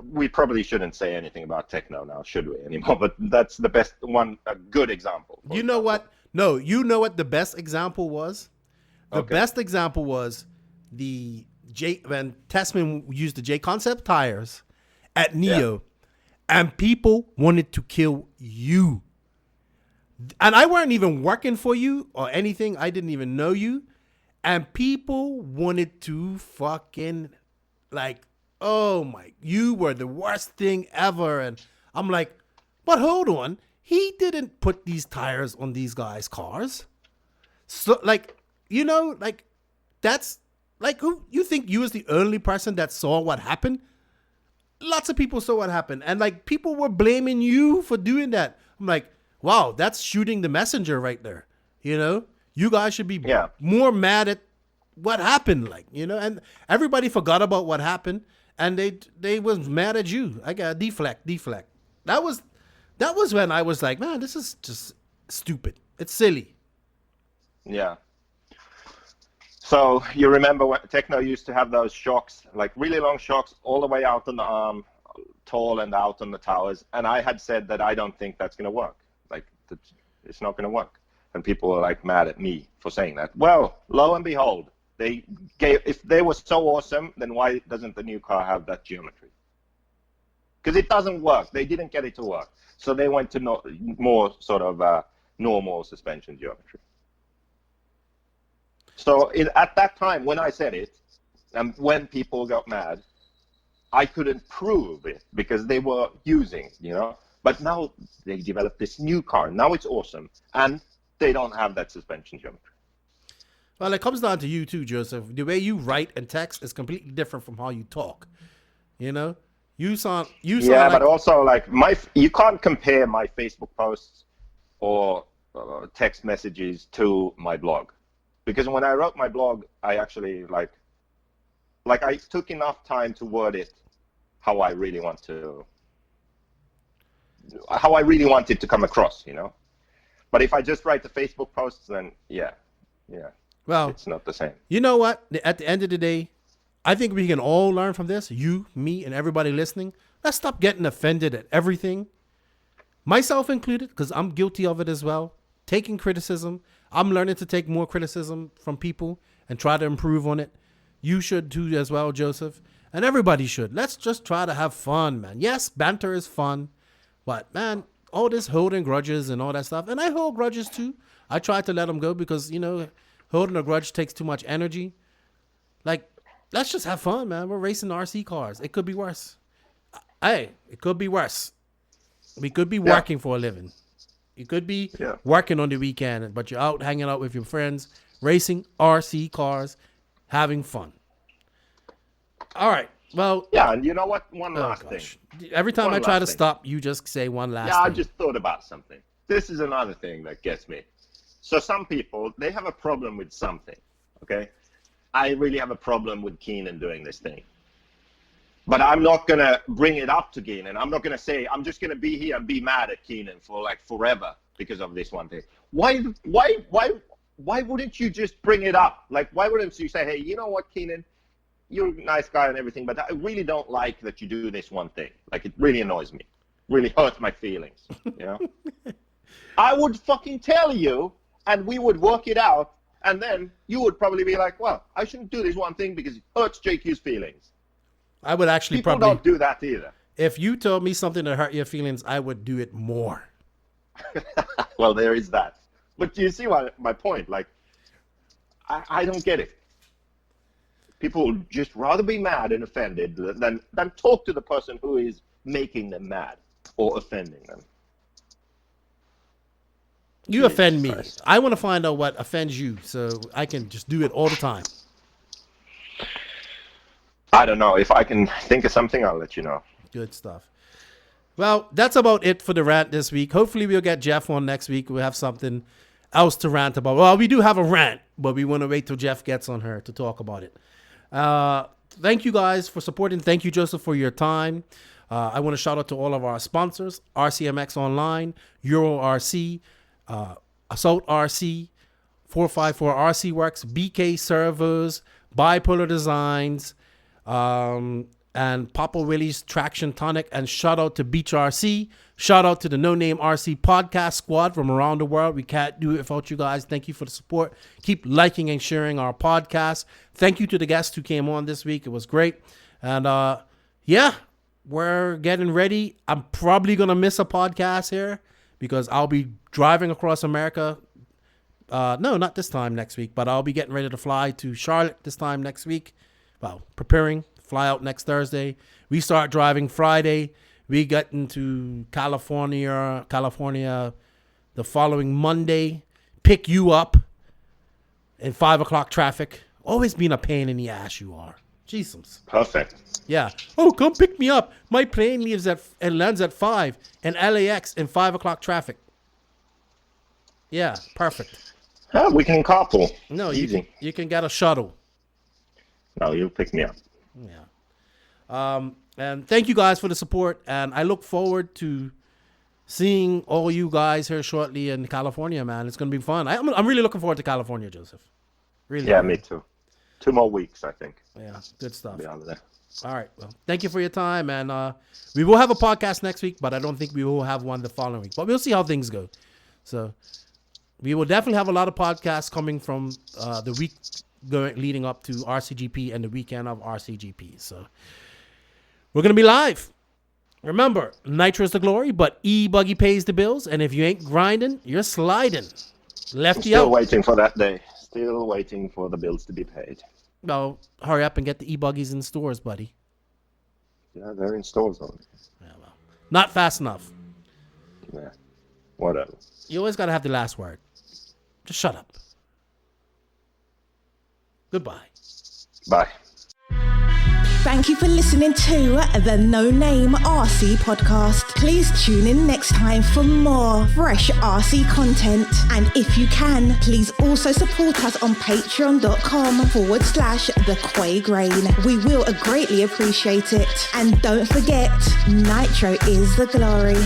we probably shouldn't say anything about Tekno now, should we, anymore? But that's the best one, a good example. You know what? No, you know what the best example was? The best example was when Tessman used the J-Concept tires at Neo, and people wanted to kill you. And I weren't even working for you or anything. I didn't even know you. And people wanted to fucking, like, oh my, you were the worst thing ever. And I'm like, but hold on. He didn't put these tires on these guys' cars. So, like, that's, like, who you think you was the only person that saw what happened? Lots of people saw what happened. And, like, people were blaming you for doing that. I'm like, wow, that's shooting the messenger right there. You guys should be more mad at what happened, and everybody forgot about what happened and they was mad at you. I got deflect. That was when I was like, man, this is just stupid. It's silly. Yeah. So you remember when Tekno used to have those shocks, like really long shocks all the way out on the arm, tall and out on the towers. And I had said that I don't think that's going to work. Like, it's not going to work. And people were like mad at me for saying that. Well, lo and behold, if they were so awesome, then why doesn't the new car have that geometry? Because it doesn't work. They didn't get it to work. So they went to more sort of normal suspension geometry. So at that time, when I said it, and when people got mad, I couldn't prove it because they were using, But now they developed this new car. Now it's awesome. And they don't have that suspension geometry. Well, it comes down to you too, Joseph. The way you write and text is completely different from how you talk. You know, you sound Yeah, like, but also like you can't compare my Facebook posts or text messages to my blog, because when I wrote my blog, I actually like I took enough time to word it how I really want it to come across, you know. But if I just write the Facebook posts, then yeah. well, it's not the same. You know what? At the end of the day, I think we can all learn from this. You, me, and everybody listening. Let's stop getting offended at everything, myself included, because I'm guilty of it as well. Taking criticism. I'm learning to take more criticism from people and try to improve on it. You should too as well, Joseph. And everybody should. Let's just try to have fun, man. Yes, banter is fun. But, man, all this holding grudges and all that stuff. And I hold grudges too. I try to let them go because, you know, holding a grudge takes too much energy. Like, let's just have fun, man. We're racing RC cars. It could be worse. Hey, it could be worse. We could be working for a living. You could be working on the weekend, but you're out hanging out with your friends, racing RC cars, having fun. All right. Well. Yeah, and you know what? One last thing. Every time I try to stop, you just say one last thing. Yeah, I just thought about something. This is another thing that gets me. So some people, they have a problem with something, okay? I really have a problem with Keenan doing this thing. But I'm not going to bring it up to Keenan. I'm not going to say, I'm just going to be here and be mad at Keenan for like forever because of this one thing. Why wouldn't you just bring it up? Like, why wouldn't you say, hey, you know what, Keenan? You're a nice guy and everything, but I really don't like that you do this one thing. Like, it really annoys me. Really hurts my feelings, you know? I would fucking tell you, and we would work it out, and then you would probably be like, well, I shouldn't do this one thing because it hurts JQ's feelings. I would actually People don't do that either. If you told me something that hurt your feelings, I would do it more. Well, there is that. But do you see my point? Like, I don't get it. People would just rather be mad and offended than talk to the person who is making them mad or offending them. You offend me. I want to find out what offends you so I can just do it all the time. I don't know. If I can think of something, I'll let you know. Good stuff. Well, that's about it for the rant this week. Hopefully we'll get Jeff on next week. We'll have something else to rant about. Well, we do have a rant, but we want to wait till Jeff gets on her to talk about it. Thank you guys for supporting. Thank you, Joseph, for your time. I want to shout out to all of our sponsors, RCMX Online, Euro RC, Assault RC, 454 RC Works, BK Servos, Bipolar Designs, and Papa Willie's Traction Tonic, and shout out to Beach RC. Shout out to the No Name RC podcast squad from around the world. We can't do it without you guys. Thank you for the support. Keep liking and sharing our podcast. Thank you to the guests who came on this week. It was great. And yeah, we're getting ready. I'm probably going to miss a podcast here because I'll be driving across America. No, not this time next week, but I'll be getting ready to fly to Charlotte this time next week. Well, preparing, fly out next Thursday. We start driving Friday. We get into California the following Monday. Pick you up in 5 o'clock traffic. Always being a pain in the ass you are. Jesus. Perfect. Yeah. Oh, come pick me up. My plane leaves and lands at 5 and LAX in 5 o'clock traffic. Yeah, perfect. We can carpool. No, easy. You can get a shuttle. No, you'll pick me up. Yeah. And thank you guys for the support. And I look forward to seeing all you guys here shortly in California, man. It's going to be fun. I'm really looking forward to California, Joseph. Really. Yeah, me too. 2 more weeks, I think. Yeah, good stuff. Be out of there. All right. Well, thank you for your time. And we will have a podcast next week, but I don't think we will have one the following week. But we'll see how things go. So we will definitely have a lot of podcasts coming from the week leading up to RCGP and the weekend of RCGP. So we're going to be live. Remember, Nitro is the glory, but E-Buggy pays the bills. And if you ain't grinding, you're sliding. Lefty out. Still waiting for that day. Still waiting for the bills to be paid. Well, hurry up and get the E-Buggies in stores, buddy. Yeah, they're in stores already. Yeah, well, not fast enough. Yeah, whatever. You always got to have the last word. Just shut up. Goodbye. Bye. Thank you for listening to the No Name RC podcast. Please tune in next time for more fresh RC content. And if you can, please also support us on patreon.com/The Quay Grain. We will greatly appreciate it. And don't forget, Nitro is the glory.